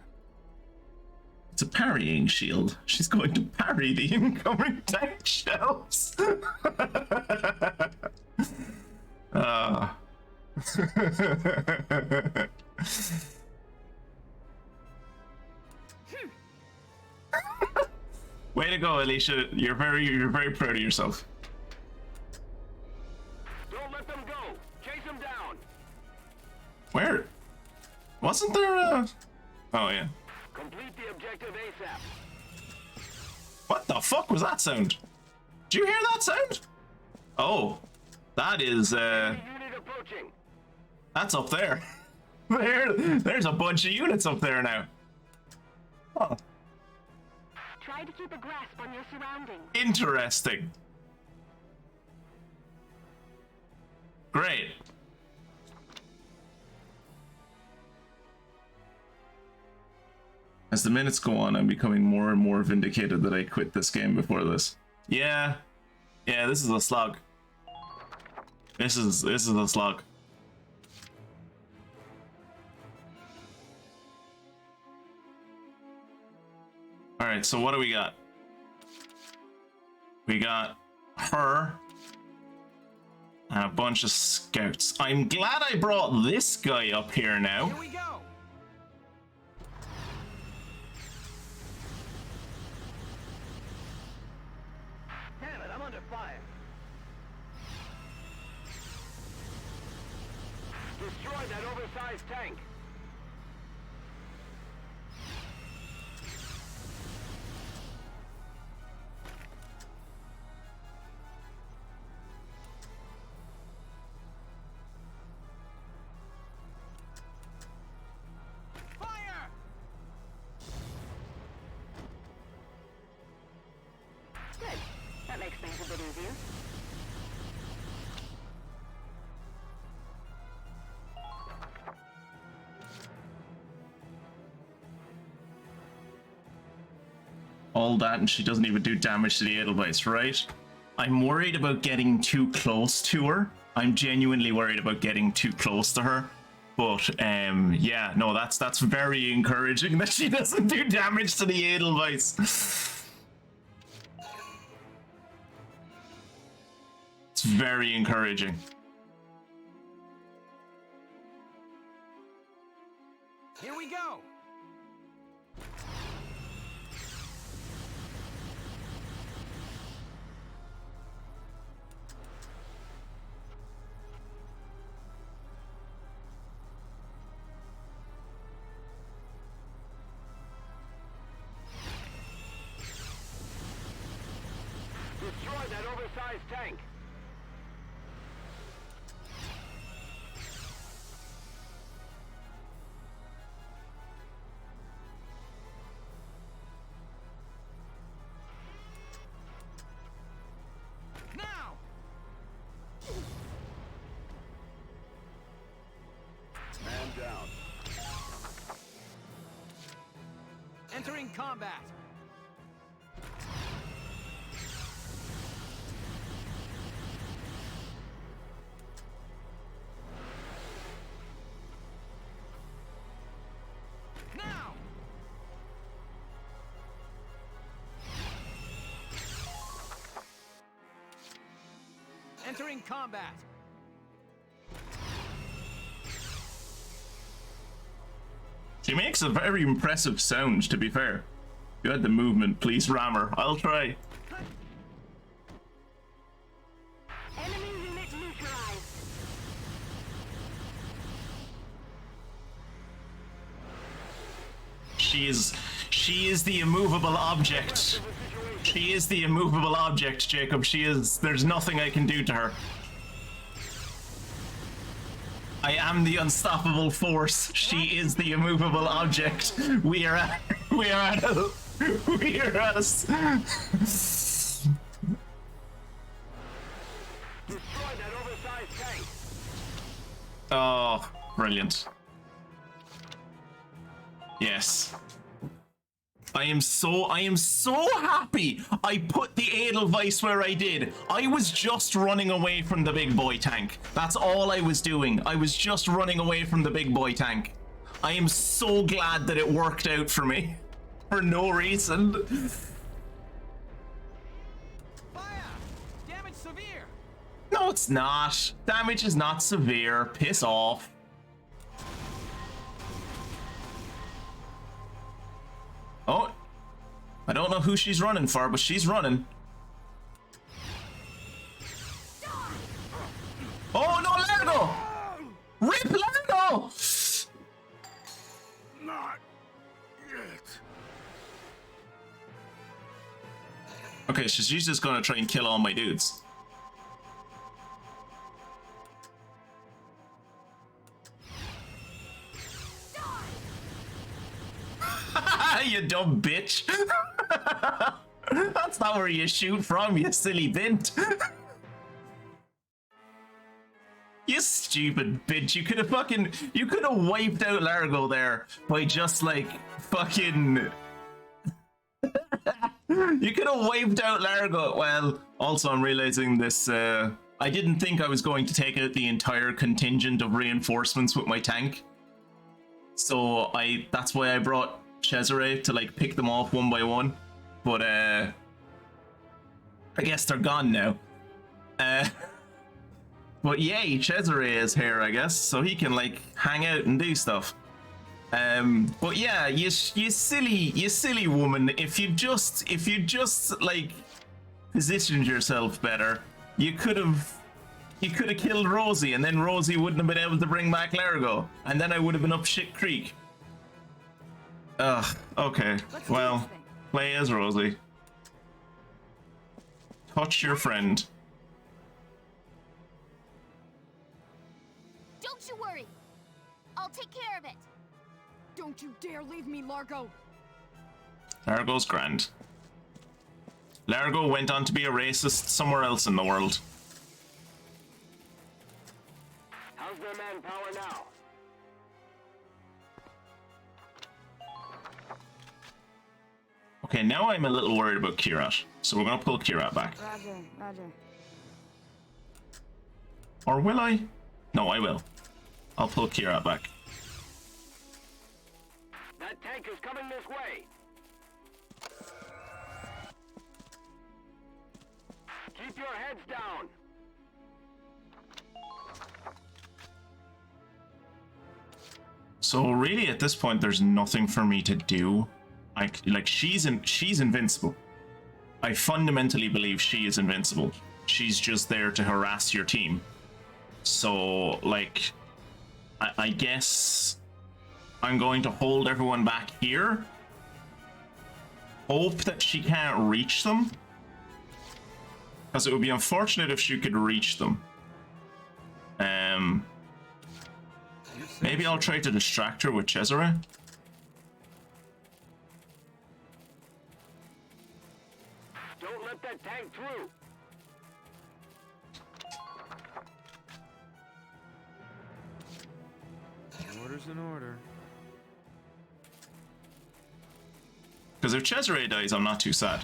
It's a parrying shield. She's going to parry the incoming tank shells. Way to go, Alicia. You're very proud of yourself. Don't let them go. Chase them down. Where? Wasn't there a... Oh, yeah. Complete the objective ASAP. What the fuck was that sound? Did you hear that sound? Oh, that is, Unit approaching. that's up there. There's a bunch of units up there now. Huh. Try to keep a grasp on your surroundings. Interesting. Great. As the minutes go on, I'm becoming more and more vindicated that I quit this game before this. Yeah, this is a slog. This is a slog. All right, so what do we got? We got her and a bunch of scouts. I'm glad I brought this guy up here now. Here we go. Damn it, I'm under fire. Destroy that oversized tank. Fire! Good. That makes things a bit easier. All that, and she doesn't even do damage to the Edelweiss, right? I'm worried about getting too close to her. I'm genuinely worried about getting too close to her. But yeah, no, that's very encouraging that she doesn't do damage to the Edelweiss. It's very encouraging. Here we go. Destroy that oversized tank. Now! Man down. Entering combat. Now! Entering combat. She makes a very impressive sound, to be fair. If you had the movement, please ram her. I'll try. Enemy unit neutralized. She is the immovable object. She is the immovable object, Jacob. There's nothing I can do to her. I am the unstoppable force. She is the immovable object. We are at a Destroy that oversized tank. Oh, brilliant. Yes. I am so happy I put the Edelweiss where I did. I was just running away from the big boy tank. That's all I was doing. I was just running away from the big boy tank. I am so glad that it worked out for me. For no reason. Fire! Damage severe! No, it's not. Damage is not severe. Piss off. Oh, I don't know who she's running for, but she's running. Oh no, Largo! Rip Largo! Not yet. Okay, so she's just gonna try and kill all my dudes. You dumb bitch. That's not where you shoot from, you silly bint. You stupid bitch. You could have wiped out Largo there by just like fucking... You could have wiped out Largo. Well, also I'm realizing this, I didn't think I was going to take out the entire contingent of reinforcements with my tank. So that's why I brought Cesare to like pick them off one by one, but I guess they're gone now. But yay, Cesare is here, I guess, so he can like hang out and do stuff. But yeah, you silly woman. If you just like positioned yourself better, you could have killed Rosie, and then Rosie wouldn't have been able to bring back Largo, and then I would have been up shit creek. Ugh, okay. Well, play as Rosie. Touch your friend. Don't you worry. I'll take care of it. Don't you dare leave me, Largo. Largo's grand. Largo went on to be a racist somewhere else in the world. How's their manpower now? Okay, now I'm a little worried about Kirat, so we're gonna pull Kirat back. Roger. Or will I? No, I will. I'll pull Kirat back. That tank is coming this way. Keep your heads down. So really, at this point, there's nothing for me to do. Like she's invincible. I fundamentally believe she is invincible. She's just there to harass your team. So like, I guess I'm going to hold everyone back here. Hope that she can't reach them, because it would be unfortunate if she could reach them. Maybe I'll try to distract her with Cesare. Don't let that tank through. Order's an order. Because if Cesare dies, I'm not too sad.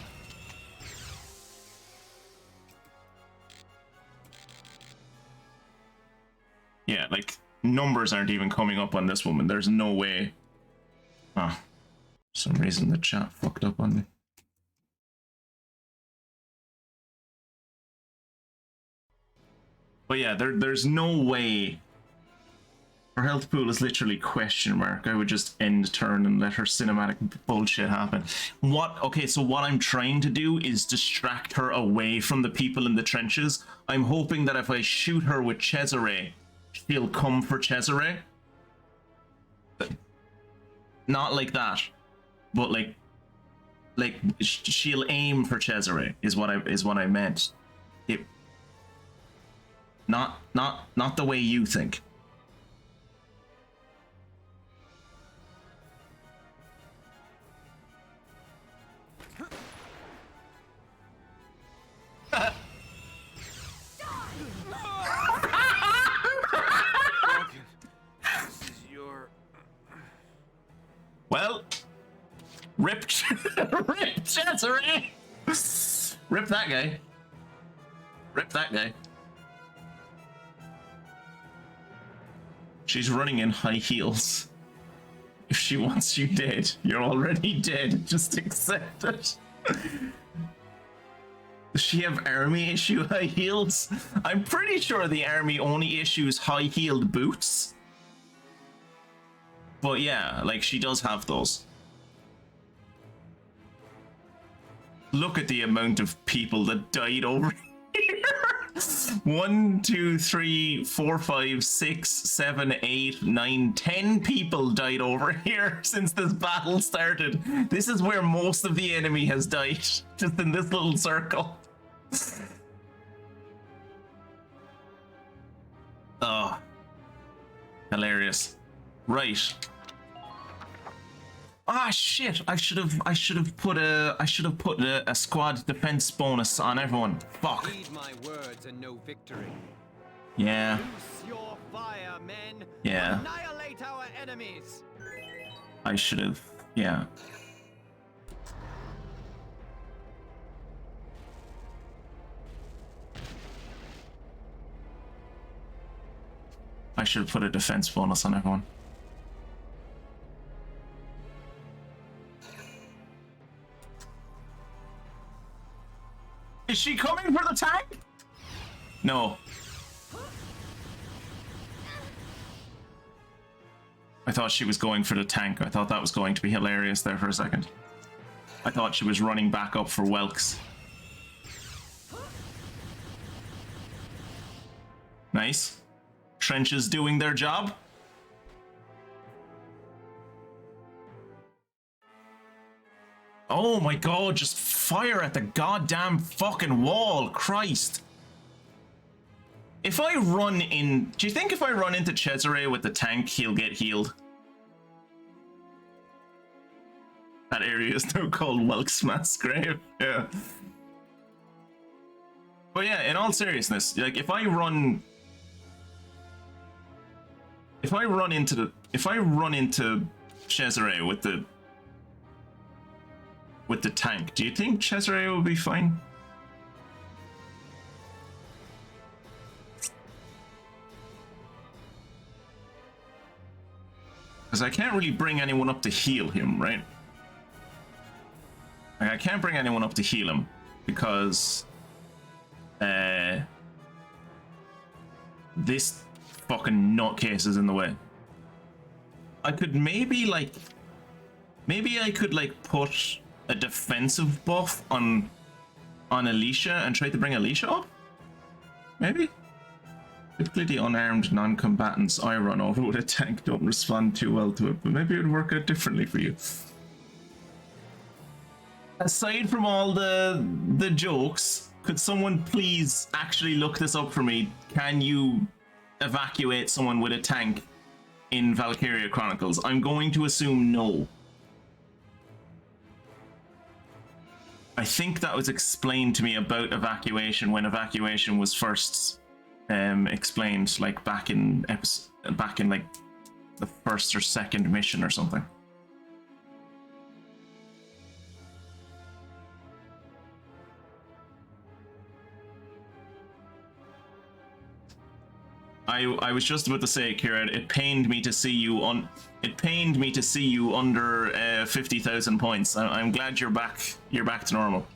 Yeah, like, numbers aren't even coming up on this woman. There's no way. Ah, for some reason the chat fucked up on me. But yeah, there's no way. Her health pool is literally question mark. I would just end turn and let her cinematic bullshit happen. Okay, so what I'm trying to do is distract her away from the people in the trenches. I'm hoping that if I shoot her with Cesare, she'll come for Cesare. Not like that, but like she'll aim for Cesare is what I meant. Not the way you think. Rip Cesare! Rip that guy. Rip that guy. She's running in high heels. If she wants you dead, you're already dead. Just accept it. Does she have army issue high heels? I'm pretty sure the army only issues high-heeled boots. But yeah, like she does have those. Look at the amount of people that died over here. 1, 2, 3, 4, 5, 6, 7, 8, 9, 10 people died over here since this battle started. This is where most of the enemy has died, just in this little circle. Oh, hilarious. Right. Ah, shit! I should have put a squad defense bonus on everyone. Fuck. Heed my words and no victory. Yeah. Loose your fire, men. Yeah. Annihilate our enemies. I should have. Yeah. I should have put a defense bonus on everyone. Is she coming for the tank? No. I thought she was going for the tank. I thought that was going to be hilarious there for a second. I thought she was running back up for Welks. Nice. Trenches doing their job. Oh my god, just fire at the goddamn fucking wall, Christ. If I run in... Do you think if I run into Cesare with the tank, he'll get healed? That area is now called Welk's Mass Grave. Yeah. But yeah, in all seriousness, like if I run into Cesare with the tank, do you think Cesare will be fine? Because I can't really bring anyone up to heal him, right? Like, I can't bring anyone up to heal him because this fucking nutcase is in the way. I could maybe I could put a defensive buff on Alicia and try to bring Alicia up? Maybe? Typically the unarmed non-combatants I run over with a tank don't respond too well to it, but maybe it would work out differently for you. Aside from all the jokes, could someone please actually look this up for me? Can you evacuate someone with a tank in Valkyria Chronicles? I'm going to assume no. I think that was explained to me about evacuation when evacuation was first explained, like back in like the first or second mission or something. I was just about to say, Kira, it pained me to see you under 50,000 points. I'm glad you're back. You're back to normal.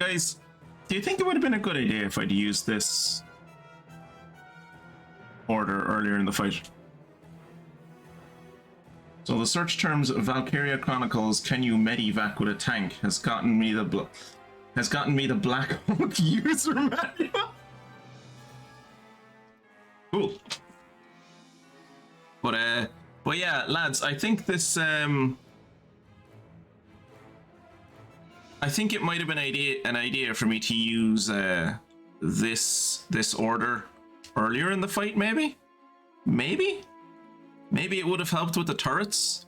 Guys, do you think it would have been a good idea if I'd used this order earlier in the fight? So the search terms of Valkyria Chronicles, can you medivac with a tank, has gotten me the Black Hawk user manual. Cool. But yeah, lads, I think this I think it might have been an idea for me to use this order earlier in the fight, maybe? Maybe it would have helped with the turrets.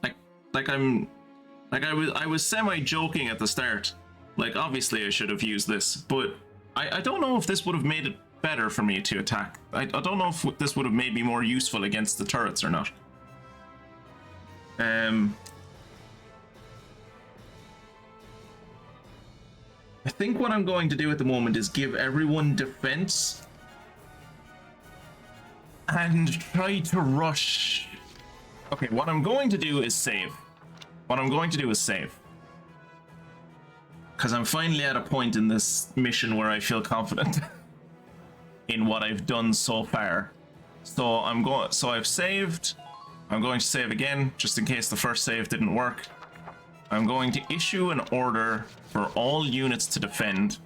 I was semi-joking at the start. Like, obviously I should have used this, but I don't know if this would have made it better for me to attack. I don't know if this would have made me more useful against the turrets or not. I think what I'm going to do at the moment is give everyone defense and try to rush. Okay, what I'm going to do is save. Because I'm finally at a point in this mission where I feel confident in what I've done so far. So I've saved. I'm going to save again, just in case the first save didn't work. I'm going to issue an order for all units to defend.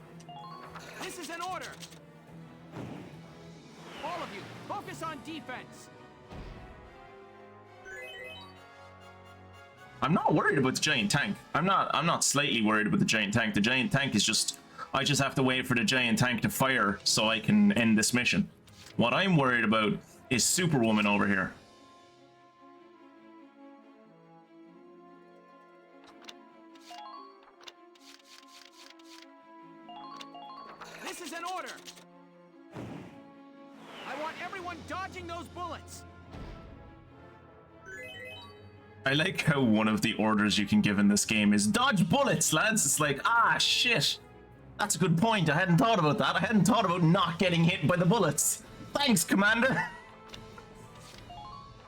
This is an order! All of you, focus on defense! I'm not worried about the giant tank. I'm not slightly worried about the giant tank. The giant tank is just... I just have to wait for the giant tank to fire so I can end this mission. What I'm worried about is Superwoman over here. This is an order! I want everyone dodging those bullets! I like how one of the orders you can give in this game is dodge bullets, lads. It's like, ah, shit. That's a good point. I hadn't thought about that. I hadn't thought about not getting hit by the bullets. Thanks, Commander.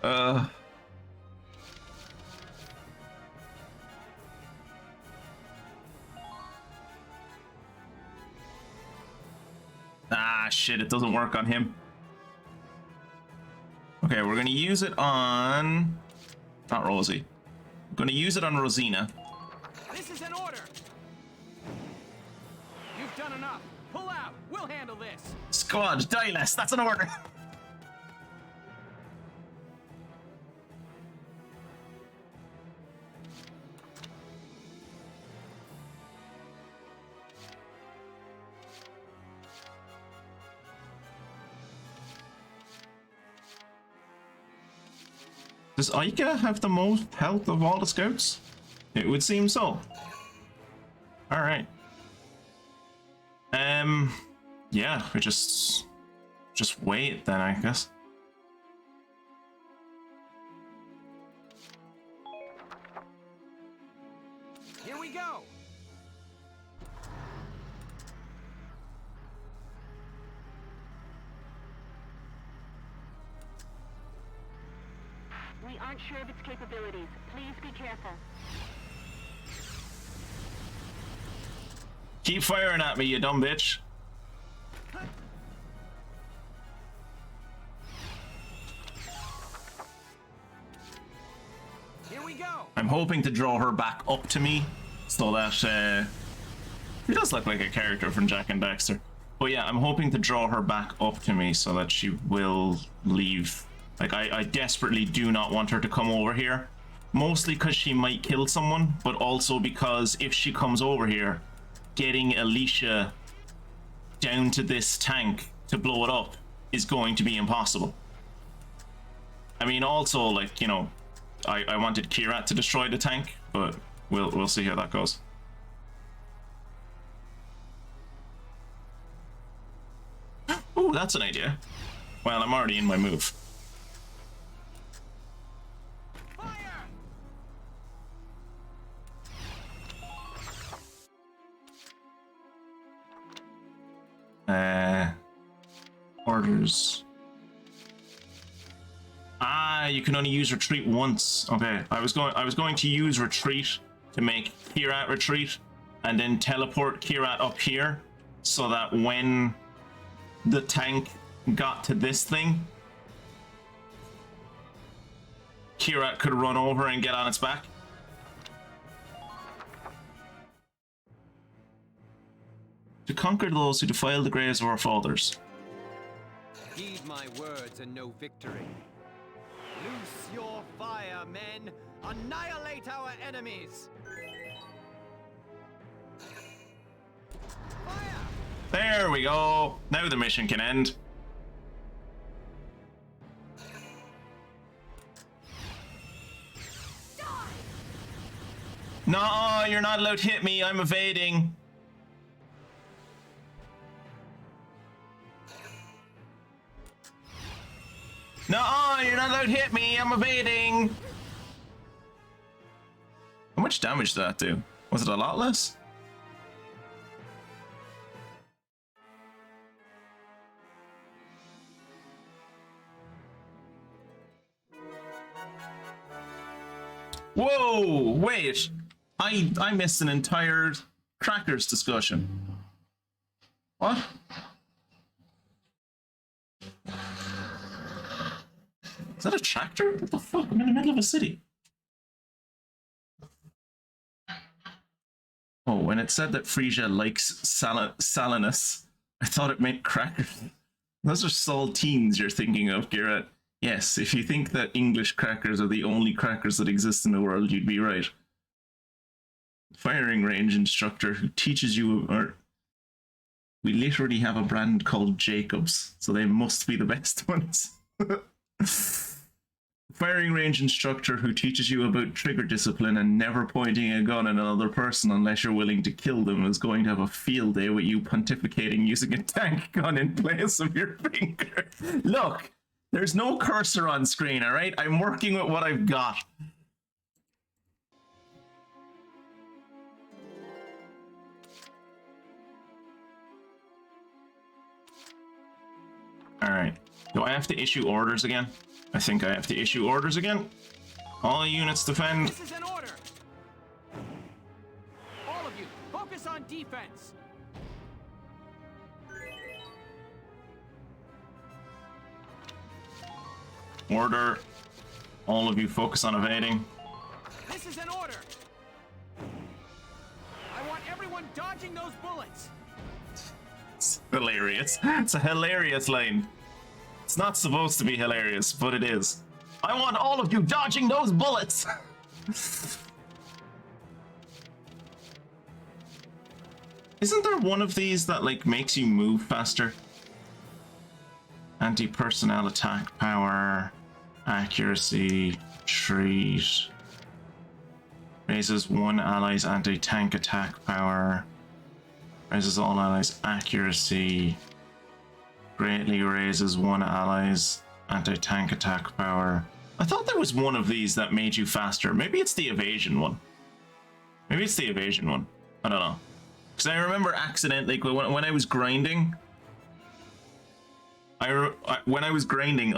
Ah, shit. It doesn't work on him. Okay, we're going to use it on... Not Rosie. I'm going to use it on Rosina. This is an order! You've done enough. Pull out. We'll handle this. Squad, die less. That's an order. Does Aika have the most health of all the scouts? It would seem so. Alright. Yeah, we just wait then, I guess. Here we go. We aren't sure of its capabilities. Please be careful. Keep firing at me, you dumb bitch. Here we go. I'm hoping to draw her back up to me so that she does look like a character from Jak and Daxter. But yeah, I'm hoping to draw her back up to me so that she will leave. Like, I desperately do not want her to come over here. Mostly because she might kill someone, but also because if she comes over here, getting Alicia down to this tank to blow it up is going to be impossible. I mean, also, like, you know, I wanted Kirat to destroy the tank, but we'll see how that goes. Ooh, that's an idea. Well, I'm already in my move. Orders. Ah, you can only use retreat once. Okay, I was going to use retreat to make Kirat retreat, and then teleport Kirat up here, so that when the tank got to this thing, Kirat could run over and get on its back. To conquer those who defile the graves of our fathers. Heed my words and no victory. Loose your fire, men! Annihilate our enemies! There we go. Now the mission can end. No, you're not allowed to hit me. I'm evading. No, you're not allowed to hit me. I'm evading. How much damage did that do? Was it a lot less? Whoa, wait. I missed an entire Crackers discussion. What? Is that a tractor? What the fuck? I'm in the middle of a city. Oh, when it said that Frisia likes salinus, I thought it meant crackers. Those are saltines you're thinking of, Garrett. Yes, if you think that English crackers are the only crackers that exist in the world, you'd be right. Firing range instructor who teaches you, or we literally have a brand called Jacobs, so they must be the best ones. Firing range instructor who teaches you about trigger discipline and never pointing a gun at another person unless you're willing to kill them is going to have a field day with you pontificating using a tank gun in place of your finger. Look, there's no cursor on screen, all right? I'm working with what I've got. All right. Do I have to issue orders again? I think I have to issue orders again. All units defend. This is an order. All of you, focus on defense. Order. All of you focus on evading. This is an order. I want everyone dodging those bullets. It's hilarious. It's a hilarious line. It's not supposed to be hilarious, but it is. I want all of you dodging those bullets! Isn't there one of these that, like, makes you move faster? Anti-personnel attack power, accuracy, treat. Raises one ally's anti-tank attack power. Raises all allies' accuracy. Greatly raises one ally's anti-tank attack power. I thought there was one of these that made you faster. Maybe it's the evasion one. Maybe it's the evasion one. I don't know. Because I remember accidentally, when I was grinding, I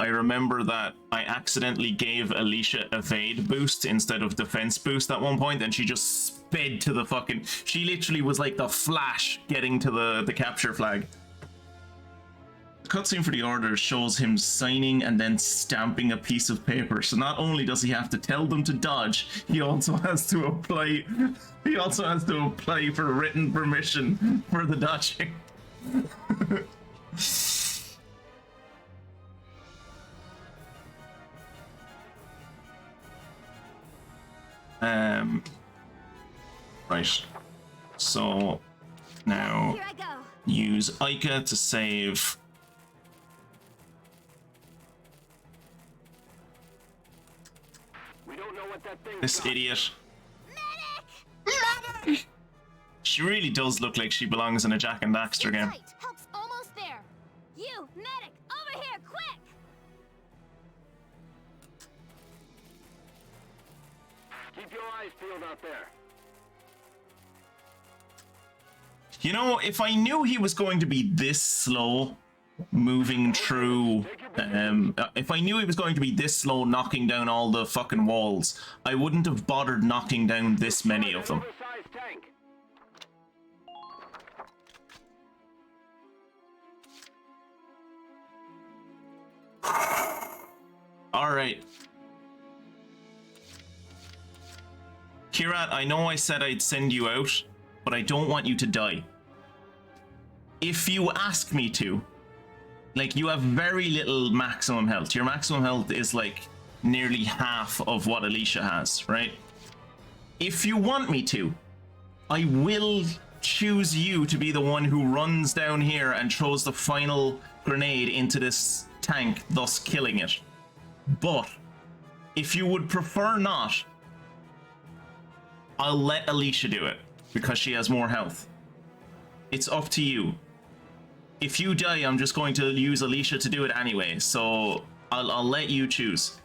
remember that I accidentally gave Alicia evade boost instead of defense boost at one point, and she just sped to the fucking... She literally was like the Flash getting to the capture flag. Cutscene for the orders shows him signing and then stamping a piece of paper. So not only does he have to tell them to dodge, he also has to apply. He also has to apply for written permission for the dodging. Right. So now use Ica to save. This idiot. Medic! She really does look like she belongs in a Jack and Daxter game. Help's almost there. You, medic, over here, quick! Keep your eyes peeled out there. You know, if I knew he was going to be this slow moving through, if I knew he was going to be this slow knocking down all the fucking walls, I wouldn't have bothered knocking down this many of them. Alright. Kirat, I know I said I'd send you out, but I don't want you to die. If you ask me to, like, you have very little maximum health. Your maximum health is like nearly half of what Alicia has, right? If you want me to, I will choose you to be the one who runs down here and throws the final grenade into this tank, thus killing it. But if you would prefer not, I'll let Alicia do it because she has more health. It's up to you. If you die, I'm just going to use Alicia to do it anyway, so I'll let you choose.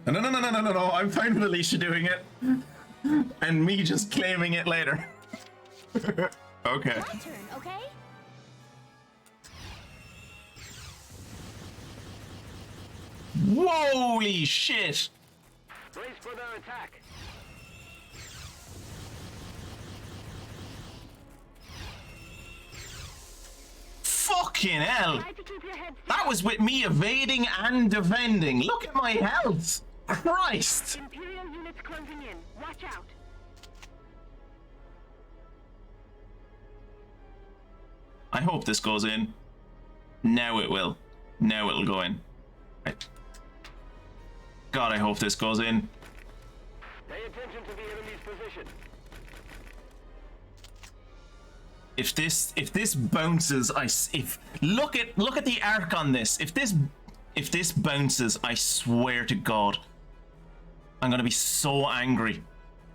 No, I'm fine with Alicia doing it. And me just claiming it later. Okay. My turn, okay? Holy shit! Brace for their attack. Fucking hell! That was with me evading and defending. Look at my health! Christ! Imperial units closing in. Watch out. I hope this goes in. Now it will. Now it'll go in. Right. God, I hope this goes in. Pay attention to the enemy's position. If this bounces, look at the arc on this. If this bounces, I swear to God, I'm gonna be so angry.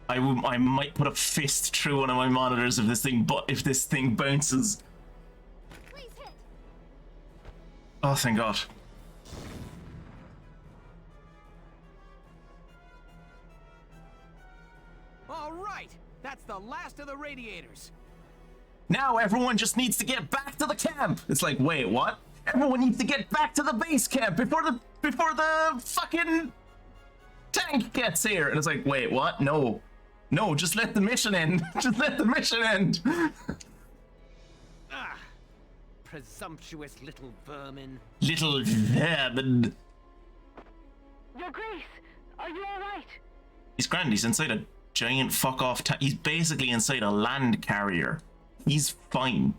I might put a fist through one of my monitors if this thing bounces. Please hit. Oh, thank God. All right, that's the last of the radiators. Now everyone just needs to get back to the camp. It's like, wait, what? Everyone needs to get back to the base camp before the fucking tank gets here. And it's like, wait, what? No, just let the mission end. Just let the mission end. Ah, presumptuous little vermin. Little vermin. Your Grace, are you all right? He's grand. He's inside a giant fuck off tank. He's basically inside a land carrier. He's fine.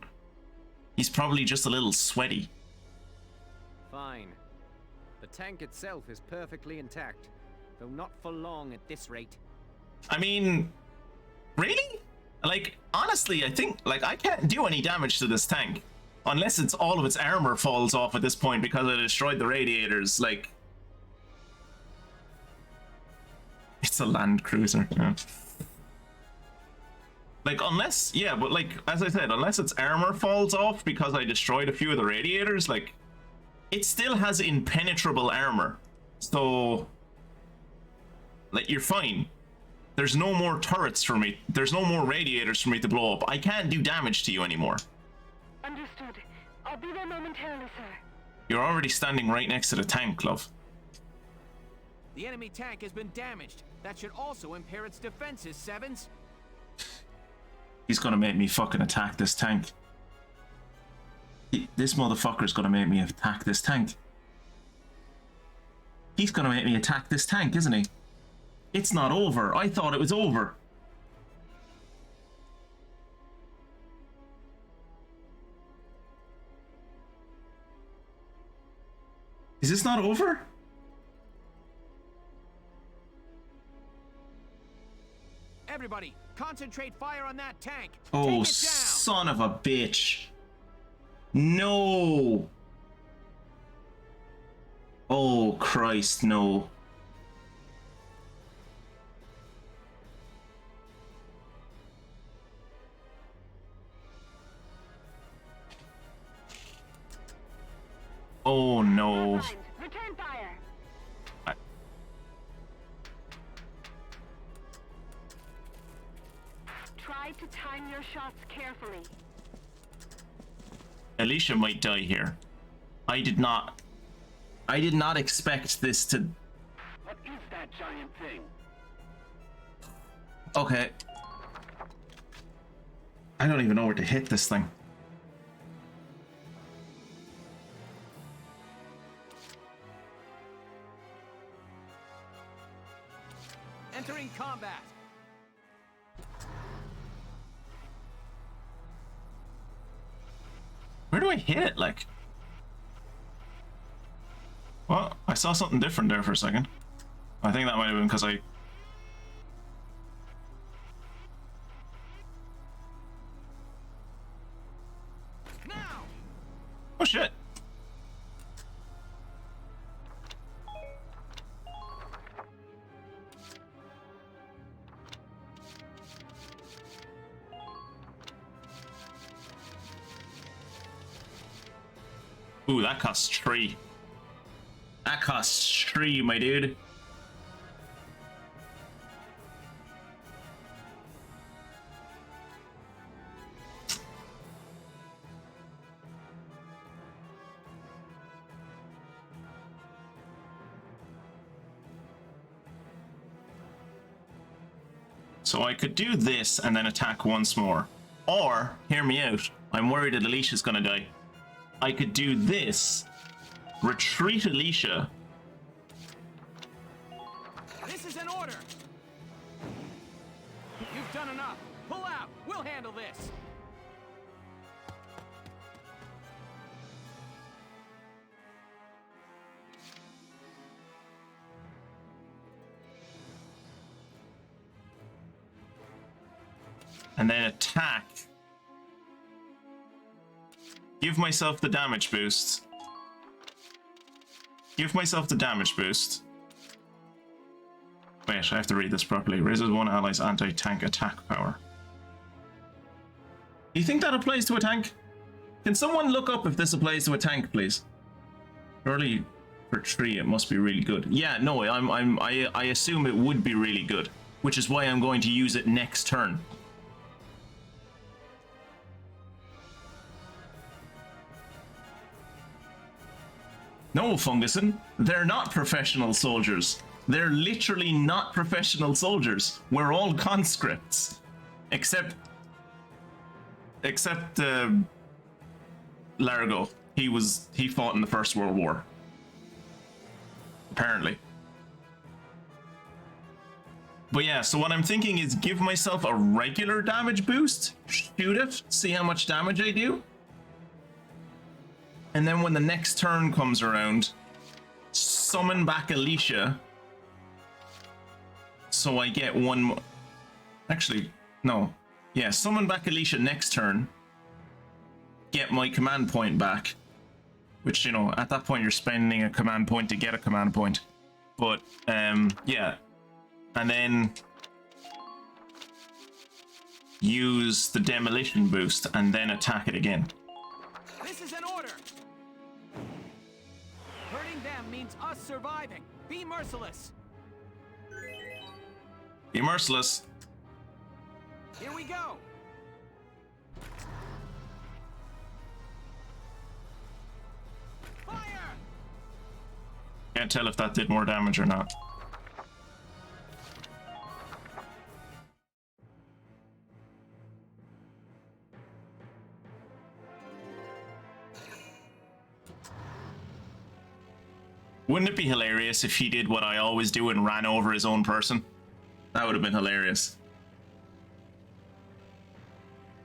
He's probably just a little sweaty. Fine. The tank itself is perfectly intact, though not for long at this rate. I mean, really? Like, honestly, I think, like, I can't do any damage to this tank. Unless it's all of its armor falls off at this point because I destroyed the radiators, like... It's a land cruiser, yeah. Like, unless, yeah, but like, as I said, unless its armor falls off because I destroyed a few of the radiators, like, it still has impenetrable armor. So, like, you're fine. There's no more turrets for me. There's no more radiators for me to blow up. I can't do damage to you anymore. Understood. I'll be there momentarily, sir. You're already standing right next to the tank, love. The enemy tank has been damaged. That should also impair its defenses, Sevens. He's gonna make me fucking attack this tank. This motherfucker's gonna make me attack this tank. He's gonna make me attack this tank, isn't he? It's not over. I thought it was over. Is this not over? Everybody, concentrate fire on that tank. Oh, Take it down. son of a bitch. No. Oh, Christ, no. Oh, no. Return fire. Try to time your shots carefully. Alicia might die here. I did not expect this to... What is that giant thing? Okay. I don't even know where to hit this thing. Entering combat. Where do I hit it, like? Well, I saw something different there for a second. I think that might have been because I... Now. Oh shit. Ooh, that costs 3. That costs 3, my dude. So I could do this and then attack once more. Or, hear me out, I'm worried that Alicia's gonna die. I could do this, retreat Alicia. This is an order! You've done enough. Pull out. We'll handle this. And then attack. Give myself the damage boost. Give myself the damage boost. Wait, I have to read this properly. Raises one ally's anti-tank attack power. Do you think that applies to a tank? Can someone look up if this applies to a tank, please? Surely for 3 it must be really good. Yeah, no, I assume it would be really good, which is why I'm going to use it next turn. No, Funguson, they're not professional soldiers. They're literally not professional soldiers. We're all conscripts. Except Largo. He fought in the First World War. Apparently. But yeah, so what I'm thinking is give myself a regular damage boost, shoot it, see how much damage I do. And then when the next turn comes around, summon back Alicia. So I get one more. Actually, no. Yeah, summon back Alicia next turn. Get my command point back. Which, you know, at that point you're spending a command point to get a command point. But, yeah. And then use the demolition boost and then attack it again. This is an order! Hurting them means us surviving. Be merciless. Be merciless. Here we go. Fire! Can't tell if that did more damage or not. Wouldn't it be hilarious if he did what I always do and ran over his own person? That would have been hilarious.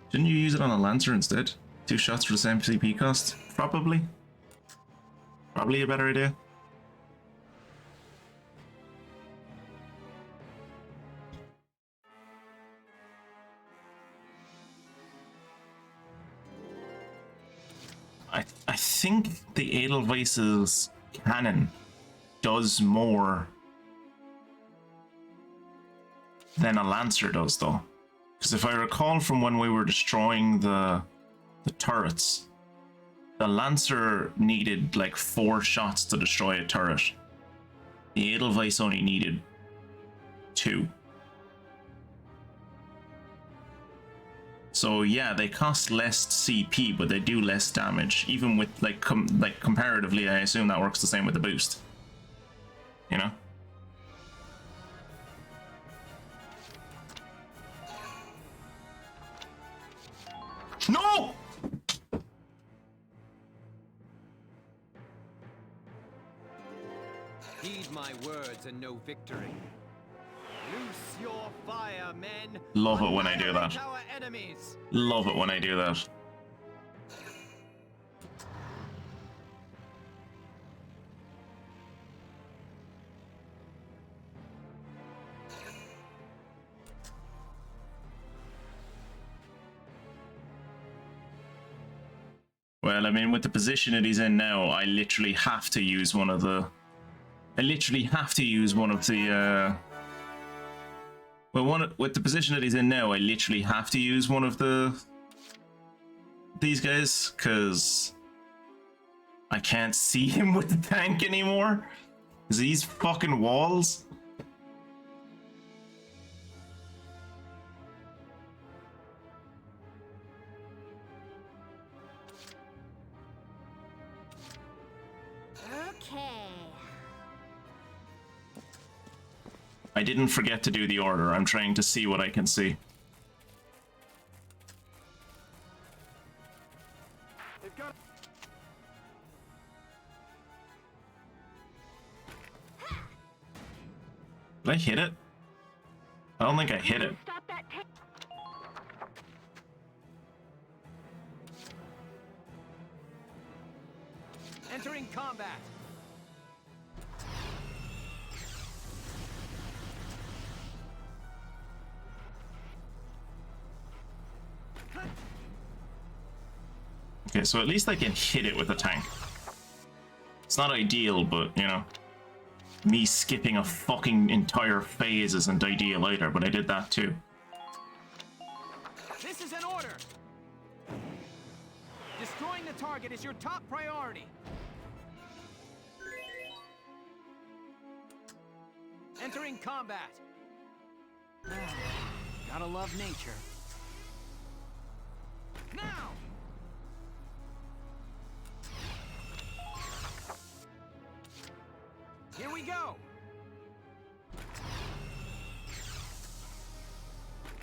Didn't you use it on a Lancer instead? 2 shots for the same CP cost? Probably. Probably a better idea. I think the Edelweiss's cannon does more than a Lancer does, though. Because if I recall from when we were destroying the turrets, the Lancer needed like 4 shots to destroy a turret. The Edelweiss only needed 2. So yeah, they cost less CP, but they do less damage. Even with like comparatively, I assume that works the same with the boost. You know? No! Heed my words and no victory. Loose your fire, men. Love it when I do that. Our enemies. Love it when I do that. Well, I mean, with the position that he's in now, I literally have to use one of the... Well, with the position that he's in now, I literally have to use one of these guys, because I can't see him with the tank anymore. Is these fucking walls? Okay. I didn't forget to do the order. I'm trying to see what I can see. Did I hit it? I don't think I hit it. Entering combat. Okay, so at least I can hit it with a tank. It's not ideal, but, you know, me skipping a fucking entire phase isn't ideal either, but I did that too. This is an order. Destroying the target is your top priority. Entering combat. Gotta love nature. Now! Here we go!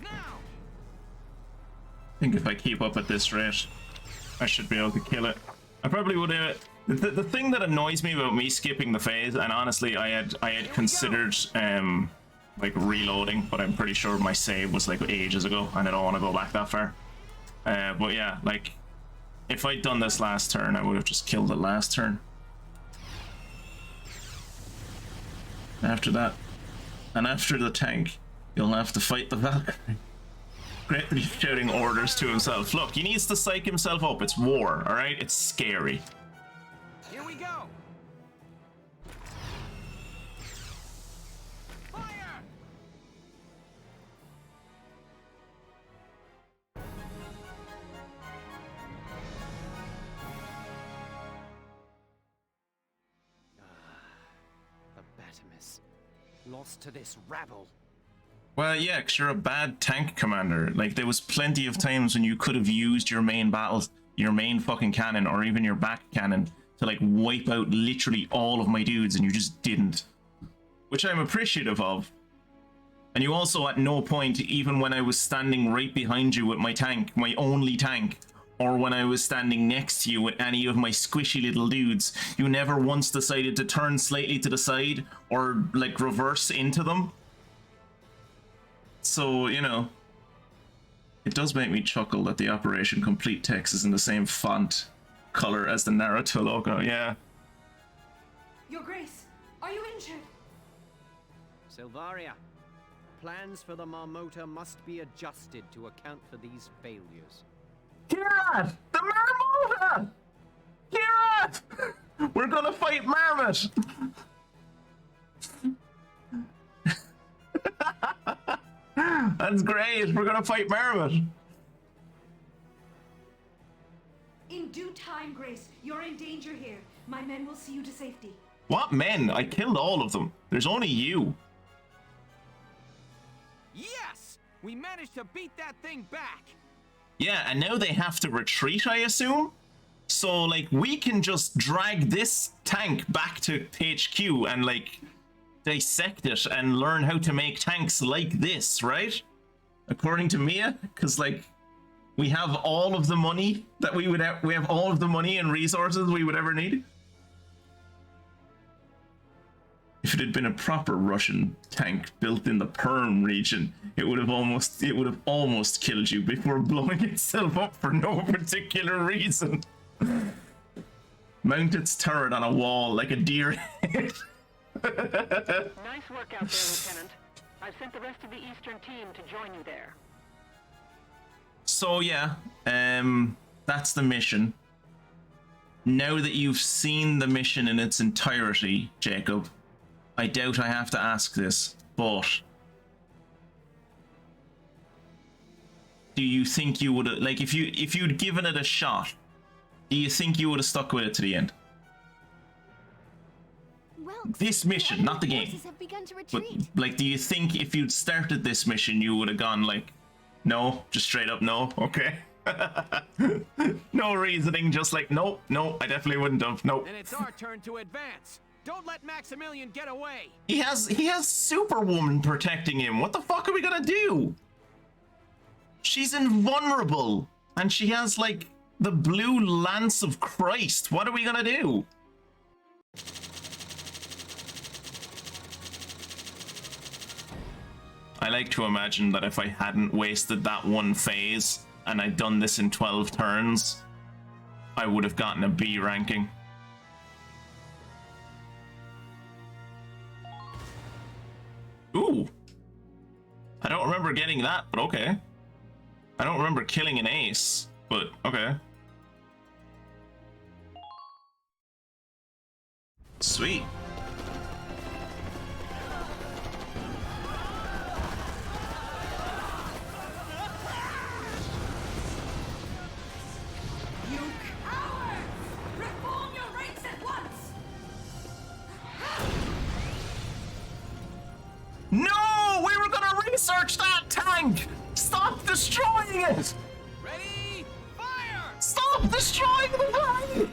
Now! I think if I keep up at this rate, I should be able to kill it. I probably would have... The thing that annoys me about me skipping the phase, and honestly, I had considered like reloading, but I'm pretty sure my save was like ages ago, and I don't want to go back that far. But yeah, like if I'd done this last turn, I would have just killed it last turn. After that, and after the tank, you'll have to fight the Valkyrie. Greatly shouting orders to himself. Look, he needs to psych himself up. It's war, alright? It's scary. Here we go! Fire! The Batimus. Lost to this rabble. Well, yeah, because you're a bad tank commander. Like, there was plenty of times when you could have used your main battles, your main fucking cannon, or even your back cannon to, like, wipe out literally all of my dudes, and you just didn't. Which I'm appreciative of. And you also, at no point, even when I was standing right behind you with my tank, my only tank, or when I was standing next to you with any of my squishy little dudes, you never once decided to turn slightly to the side, or, like, reverse into them. So, you know, it does make me chuckle that the Operation Complete text is in the same font color as the Naruto logo, yeah. Your Grace, are you injured? Silvaria, plans for the Marmota must be adjusted to account for these failures. Kirat! The Marmota! Kirat! We're gonna fight Marmot! That's great, we're gonna fight Marmot! In due time, Grace. You're in danger here. My men will see you to safety. What men? I killed all of them. There's only you. Yes! We managed to beat that thing back! Yeah, and now they have to retreat, I assume? So, like, we can just drag this tank back to HQ and, like, dissect it and learn how to make tanks like this, right? According to Mia, because, like, we have all of the money that we have all of the money and resources we would ever need. If it had been a proper Russian tank built in the Perm region, it would have almost killed you before blowing itself up for no particular reason. Mount its turret on a wall like a deer head. Nice work out there, Lieutenant. I've sent the rest of the Eastern team to join you there. So yeah, that's the mission. Now that you've seen the mission in its entirety, Jacob, I doubt I have to ask this, but do you think you would have, like, if you'd given it a shot, do you think you would have stuck with it to the end? this mission, not the game. Have begun to But, retreat. like, do you think if you'd started this mission, you would have gone, like, no? Just straight up no? Okay. No reasoning, just like, nope, no, I definitely wouldn't have, nope. Then it's our turn to advance. Don't let Maximilian get away. He has Superwoman protecting him. What the fuck are we gonna do? She's invulnerable. And she has, like, the blue lance of Christ. What are we gonna do? I like to imagine that if I hadn't wasted that one phase and I'd done this in 12 turns, I would have gotten a B ranking. Ooh. I don't remember getting that, but okay. I don't remember killing an ace, but okay. Sweet. You cowards! Reform your ranks at once! No! We were gonna research that tank! Stop destroying it! Ready? Fire! Stop destroying the tank!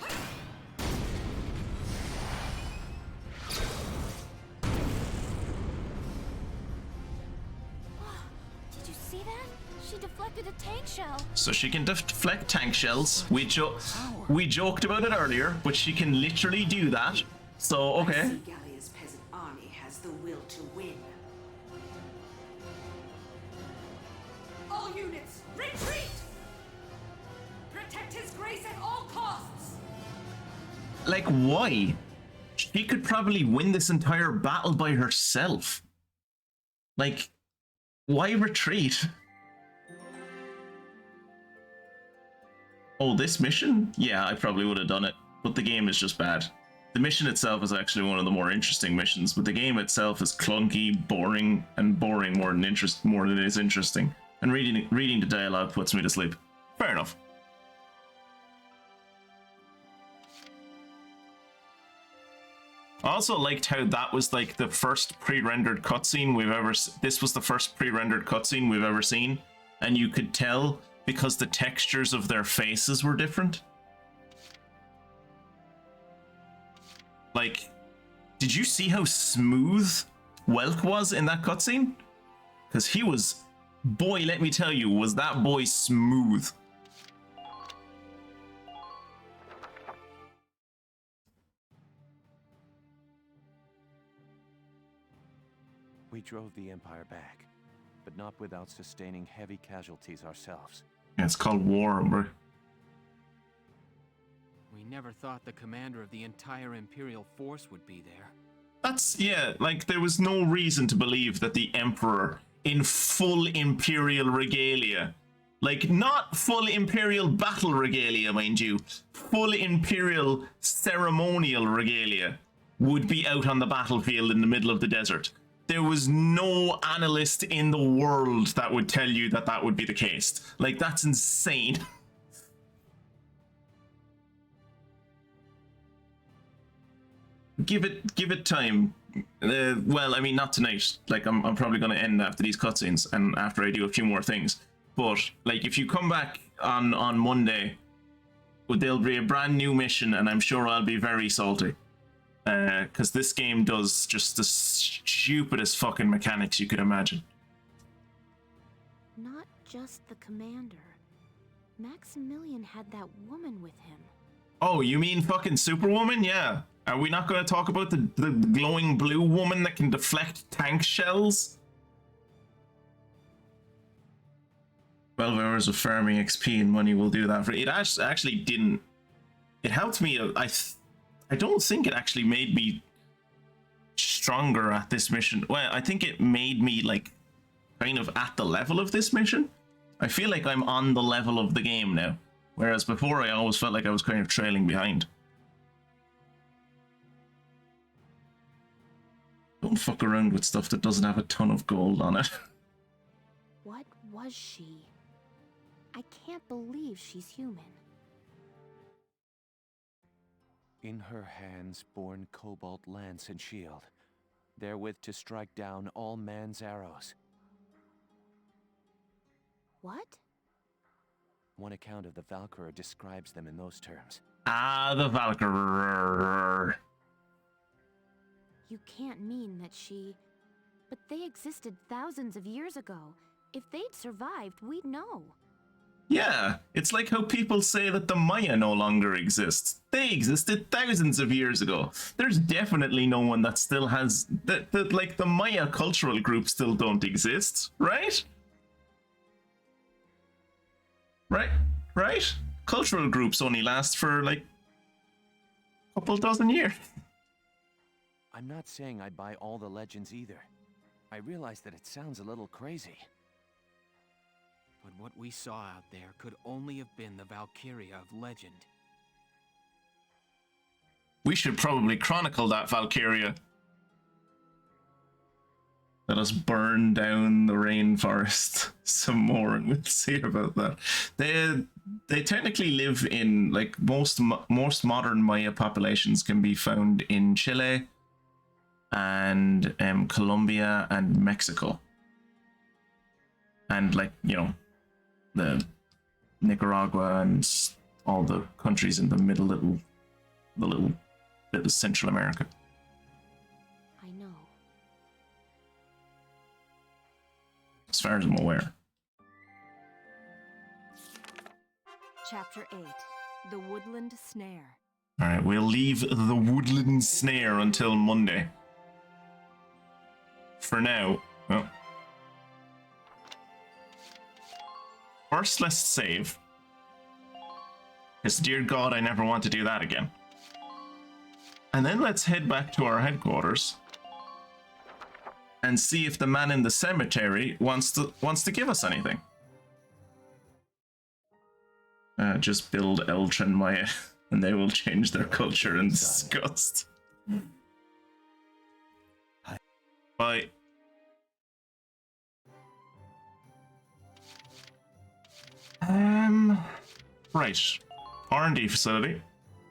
Did you see that? She deflected a tank shell. So she can deflect tank shells. We joked about it earlier, but she can literally do that. So, okay. Gallia's peasant army has the will to win. All units, retreat! Protect his grace at all costs! Like, why? She could probably win this entire battle by herself. Like, why retreat? Oh, this mission? Yeah, I probably would have done it, but the game is just bad. The mission itself is actually one of the more interesting missions, but the game itself is clunky, boring, and boring more than it is interesting. And reading the dialogue puts me to sleep. Fair enough. I also liked how that was like the first pre-rendered cutscene we've ever. This was the first pre-rendered cutscene we've ever seen, and you could tell because the textures of their faces were different. Like, did you see how smooth Welk was in that cutscene? Because he was, boy, let me tell you, was that boy smooth. We drove the Empire back, but not without sustaining heavy casualties ourselves. Yeah, it's called war, remember? We never thought the commander of the entire Imperial force would be there. That's, yeah, like, there was no reason to believe that the Emperor, in full Imperial regalia, like, not full Imperial battle regalia, mind you, full Imperial ceremonial regalia, would be out on the battlefield in the middle of the desert. There was no analyst in the world that would tell you that that would be the case. Like, that's insane. Give it time. Well, I mean, not tonight. Like, I'm probably going to end after these cutscenes and after I do a few more things. But, like, if you come back on Monday, there'll be a brand new mission, and I'm sure I'll be very salty. Because this game does just the stupidest fucking mechanics you could imagine. Not just the commander. Maximilian had that woman with him. Oh, you mean fucking Superwoman? Yeah. Are we not going to talk about the glowing blue woman that can deflect tank shells? 12 hours of farming XP and money will do that. For it actually didn't. It helped me. I don't think it actually made me stronger at this mission. Well, I think it made me, like, kind of at the level of this mission. I feel like I'm on the level of the game now. Whereas before, I always felt like I was kind of trailing behind. Don't fuck around with stuff that doesn't have a ton of gold on it. What was she? I can't believe she's human. In her hands borne cobalt lance and shield, therewith to strike down all man's arrows. What? One account of the Valkyria describes them in those terms. Ah, the Valkyria. You can't mean that she... But they existed thousands of years ago. If they'd survived, we'd know. Yeah, it's like how people say that the Maya no longer exists. They existed thousands of years ago. There's definitely no one that still has... That like, the Maya cultural group still don't exist, right? Right? Cultural groups only last for, like, a couple dozen years. I'm not saying I buy all the legends either. I realize that it sounds a little crazy. But what we saw out there could only have been the Valkyria of legend. We should probably chronicle that Valkyria. Let us burn down the rainforest some more, and we'll see about that. They technically live in, like, most modern Maya populations can be found in Chile and Colombia and Mexico, and, like, you know, the Nicaragua and all the countries in the little bit of Central America. I know. As far as I'm aware. Chapter 8. The Woodland Snare. Alright, we'll leave the Woodland Snare until Monday. For now. Well. First, let's save. Because, dear God, I never want to do that again. And then let's head back to our headquarters and see if the man in the cemetery wants to give us anything. Just build Eltrin Maya, and they will change their culture in disgust. Bye. Right. R&D facility.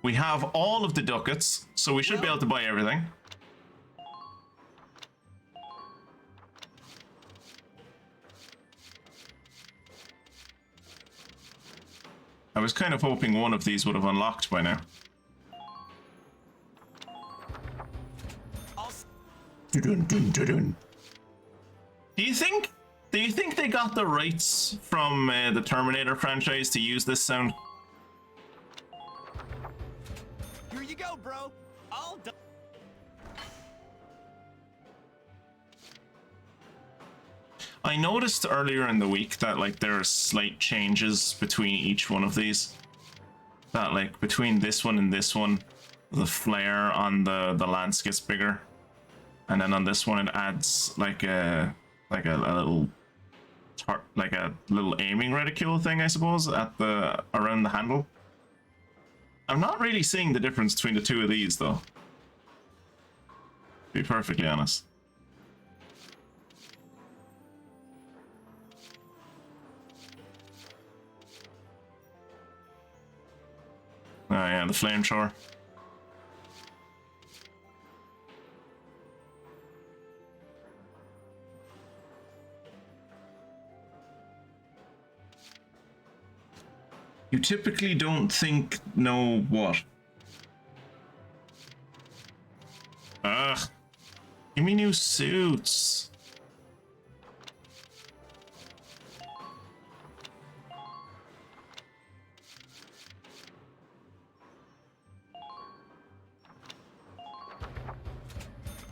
We have all of the ducats, so we should be able to buy everything. I was kind of hoping one of these would have unlocked by now. Do you think they got the rights from the Terminator franchise to use this sound? Here you go, bro. All done. I noticed earlier in the week that, like, there are slight changes between each one of these. That, like, between this one and this one, the flare on the lance gets bigger, and then on this one it adds like a little aiming reticule thing, I suppose, at the around the handle. I'm not really seeing the difference between the two of these, though, to be perfectly honest. Oh yeah, the flamethrower. You typically don't think, no, what? Ugh. Give me new suits.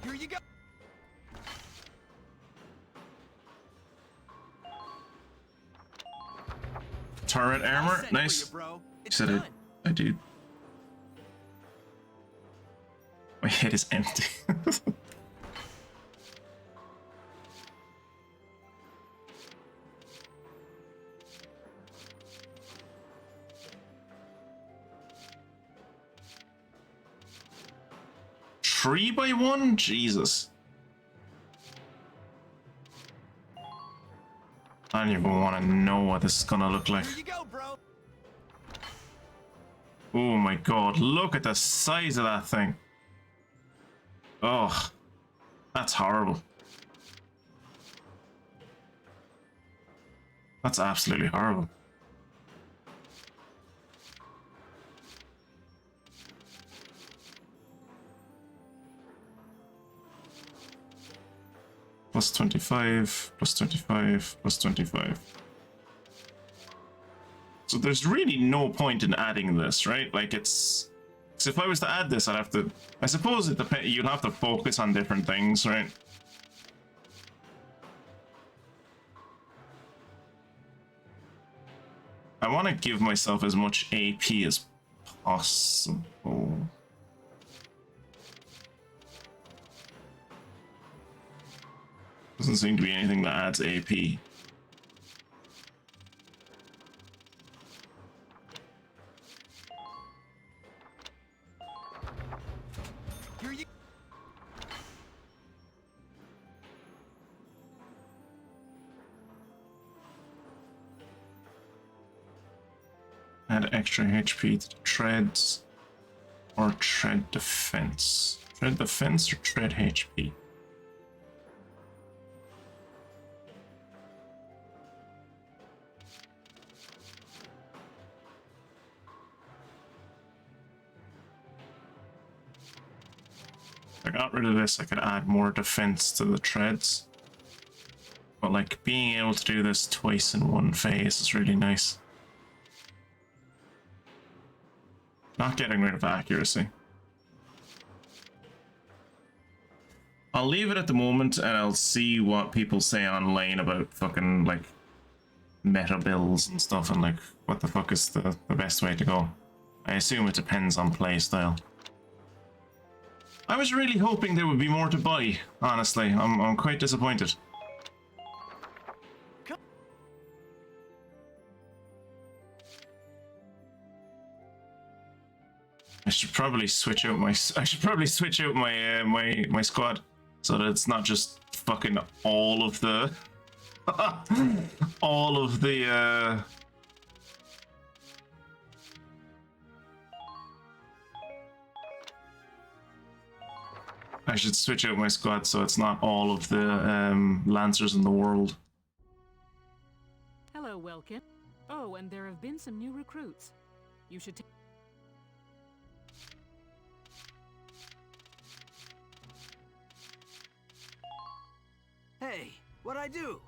Here you go. Turret armor, nice. You Said I do. My head is empty. Three by one? Jesus. I don't even want to know what this is gonna look like. Here you go, bro. Oh my god, look at the size of that thing. Oh, that's horrible. That's absolutely horrible. Plus 25, plus 25, plus 25. So there's really no point in adding this, right? Like it's... So if I was to add this, I'd have to... I suppose it depends. You'd have to focus on different things, right? I want to give myself as much AP as possible. Doesn't seem to be anything that adds AP. Add extra HP to the treads or tread defense. Tread defense or tread HP? If I got rid of this, I could add more defense to the treads. But like being able to do this twice in one phase is really nice. Not getting rid of accuracy. I'll leave it at the moment and I'll see what people say online about fucking like meta builds and stuff and like what the fuck is the best way to go. I assume it depends on playstyle. I was really hoping there would be more to buy, honestly. I'm quite disappointed. I should probably switch out my my squad so that it's not just fucking all of the all of the I should switch out my squad so it's not all of the lancers in the world. Hello, Welkin. Oh, and there have been some new recruits. You should take... Hey, what'd I do?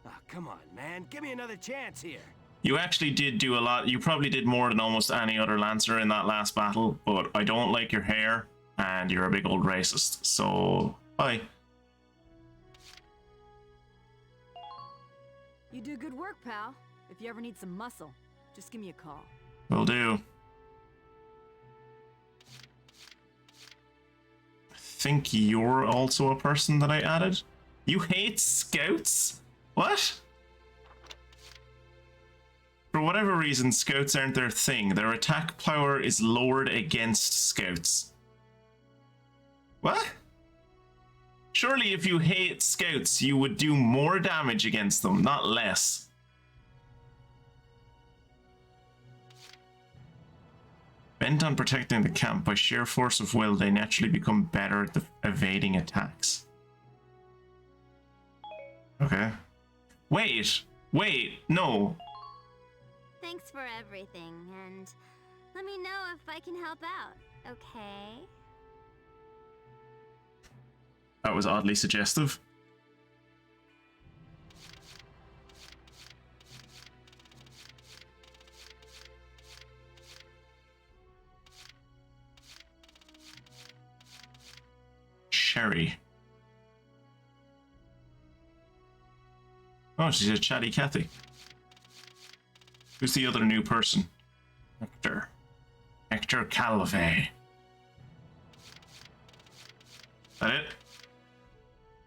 Oh, come on, man. Give me another chance here. You actually did do a lot. You probably did more than almost any other lancer in that last battle, but I don't like your hair, and you're a big old racist, so bye. You do good work, pal. If you ever need some muscle, just give me a call. Will do. I think you're also a person that I added. You hate scouts? What? For whatever reason, scouts aren't their thing. Their attack power is lowered against scouts. What? Surely if you hate scouts, you would do more damage against them, not less. Bent on protecting the camp, by sheer force of will, they naturally become better at evading attacks. Okay. Wait, no. Thanks for everything, and let me know if I can help out, okay? That was oddly suggestive. Sherry. Oh, she's a chatty Cathy. Who's the other new person? Hector. Hector Calvé. That it?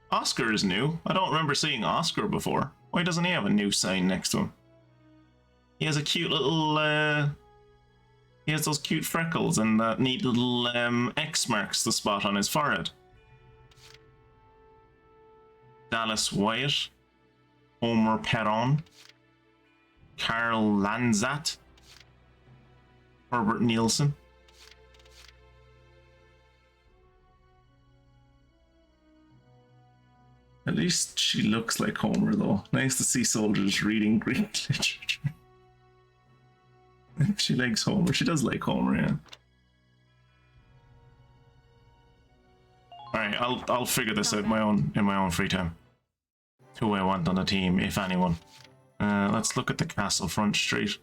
Oscar is new. I don't remember seeing Oscar before. Why doesn't he have a new sign next to him? He has a cute little, he has those cute freckles and that neat little, X marks the spot on his forehead. Dallas Wyatt. Homer Perron. Carl Lanzat. Herbert Nielsen. At least she looks like Homer, though. Nice to see soldiers reading Greek literature. She likes Homer. She does like Homer, yeah. Alright, I'll figure this out in my own free time. Who I want on the team, if anyone. Let's look at the Castle Front Street.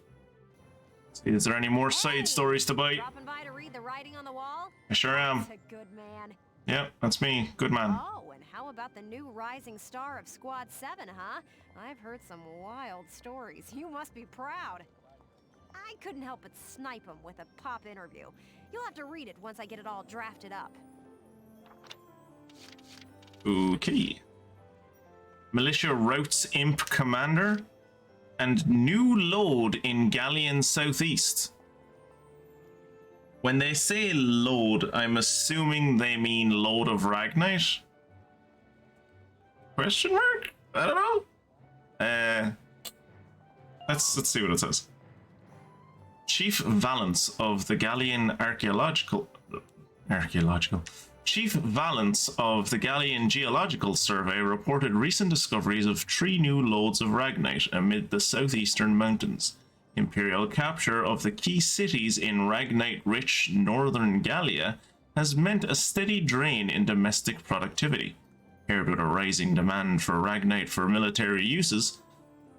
See, is there any more side stories to buy? Dropping by to read the writing on the wall? I sure am. That's a good man. Yep, that's me. Good man. Oh, and how about the new rising star of Squad 7, huh? I've heard some wild stories. You must be proud. I couldn't help but snipe him with a pop interview. You'll have to read it once I get it all drafted up. Okay. Militia routs Imp Commander and new load in Galleon Southeast. When they say load, I'm assuming they mean load of Ragnite? Question mark? I don't know. Let's see what it says. Chief Valance of the Galleon Chief Valance of the Galleon Geological Survey reported recent discoveries of 3 new lodes of Ragnite amid the southeastern mountains. Imperial capture of the key cities in Ragnite-rich northern Gallia has meant a steady drain in domestic productivity. Paired with a rising demand for Ragnite for military uses,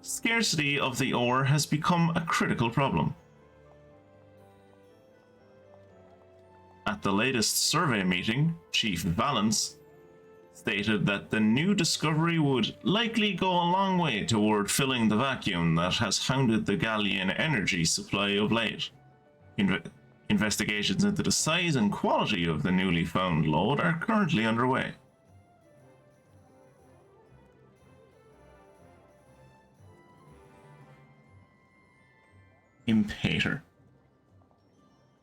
scarcity of the ore has become a critical problem. At the latest survey meeting, Chief Valance stated that the new discovery would likely go a long way toward filling the vacuum that has hounded the Galleon energy supply of late. Investigations into the size and quality of the newly found lode are currently underway. Imp hater.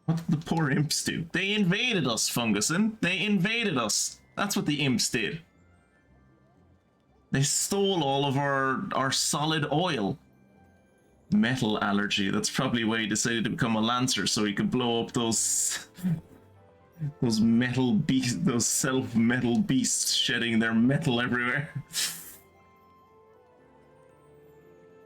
What did the poor imps do? They invaded us, Funguson. They invaded us. That's what the imps did. They stole all of our solid oil. Metal allergy. That's probably why he decided to become a lancer, so he could blow up those metal beasts, those self-metal beasts shedding their metal everywhere.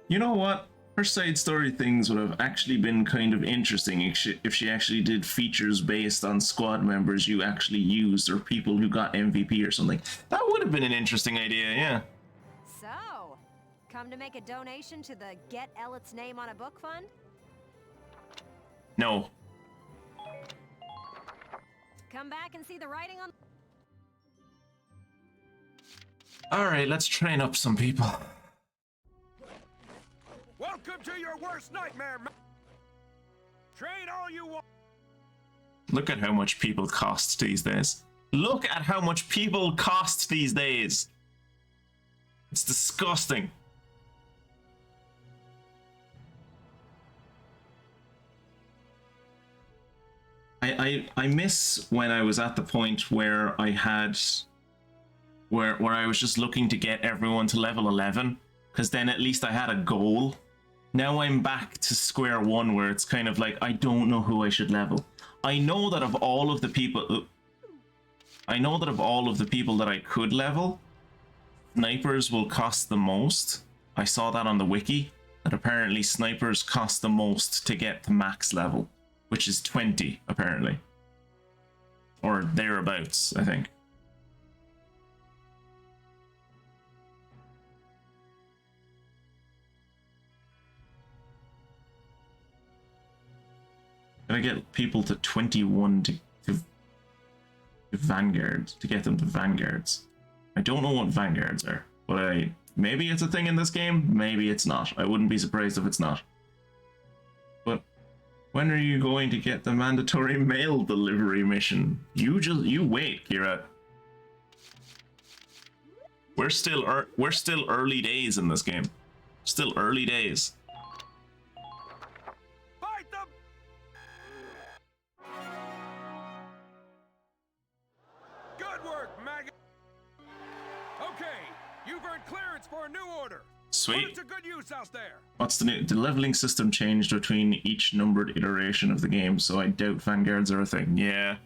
You know what? Her side story things would have actually been kind of interesting if she actually did features based on squad members you actually used or people who got MVP or something. That would have been an interesting idea, yeah. So, come to make a donation to the Get Ellet's Name on a Book Fund? No. Come back and see the writing on... Alright, let's train up some people. Welcome to your worst nightmare, man. Train all you want. Look at how much people cost these days. Look at how much people cost these days. It's disgusting. I miss when I was at the point where I had where I was just looking to get everyone to level 11, because then at least I had a goal. Now I'm back to square one where it's kind of like, I don't know who I should level. I know that of all of the people that I could level, snipers will cost the most. I saw that on the wiki, that apparently snipers cost the most to get to max level, which is 20 apparently. Or thereabouts, I think. Gotta get people to 21 to Vanguard, to get them to Vanguards. I don't know what Vanguards are, but maybe it's a thing in this game, maybe it's not. I wouldn't be surprised if it's not. But when are you going to get the mandatory mail delivery mission? You wait, Kira. We're still early days in this game. Still early days. Good work, maggot. Okay, you've earned clearance for a new order. Sweet. Put it to good use out there. What's the leveling system changed between each numbered iteration of the game, so I doubt vanguards are a thing. Yeah.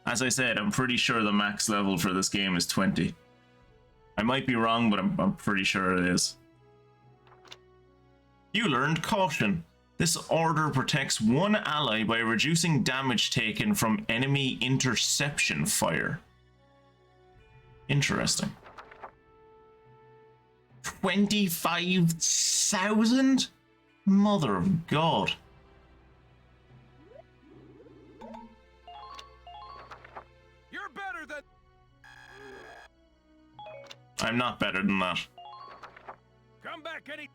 As I said, I'm pretty sure the max level for this game is 20. I might be wrong, but I'm pretty sure it is. You learned Caution. This order protects one ally by reducing damage taken from enemy interception fire. Interesting. 25,000? Mother of God. You're better than... I'm not better than that. Come back any...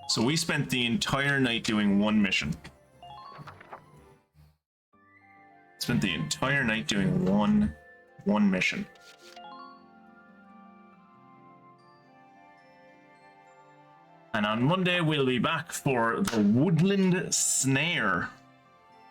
So we spent the entire night doing one mission. Spent the entire night doing one mission. And on Monday we'll be back for the Woodland Snare.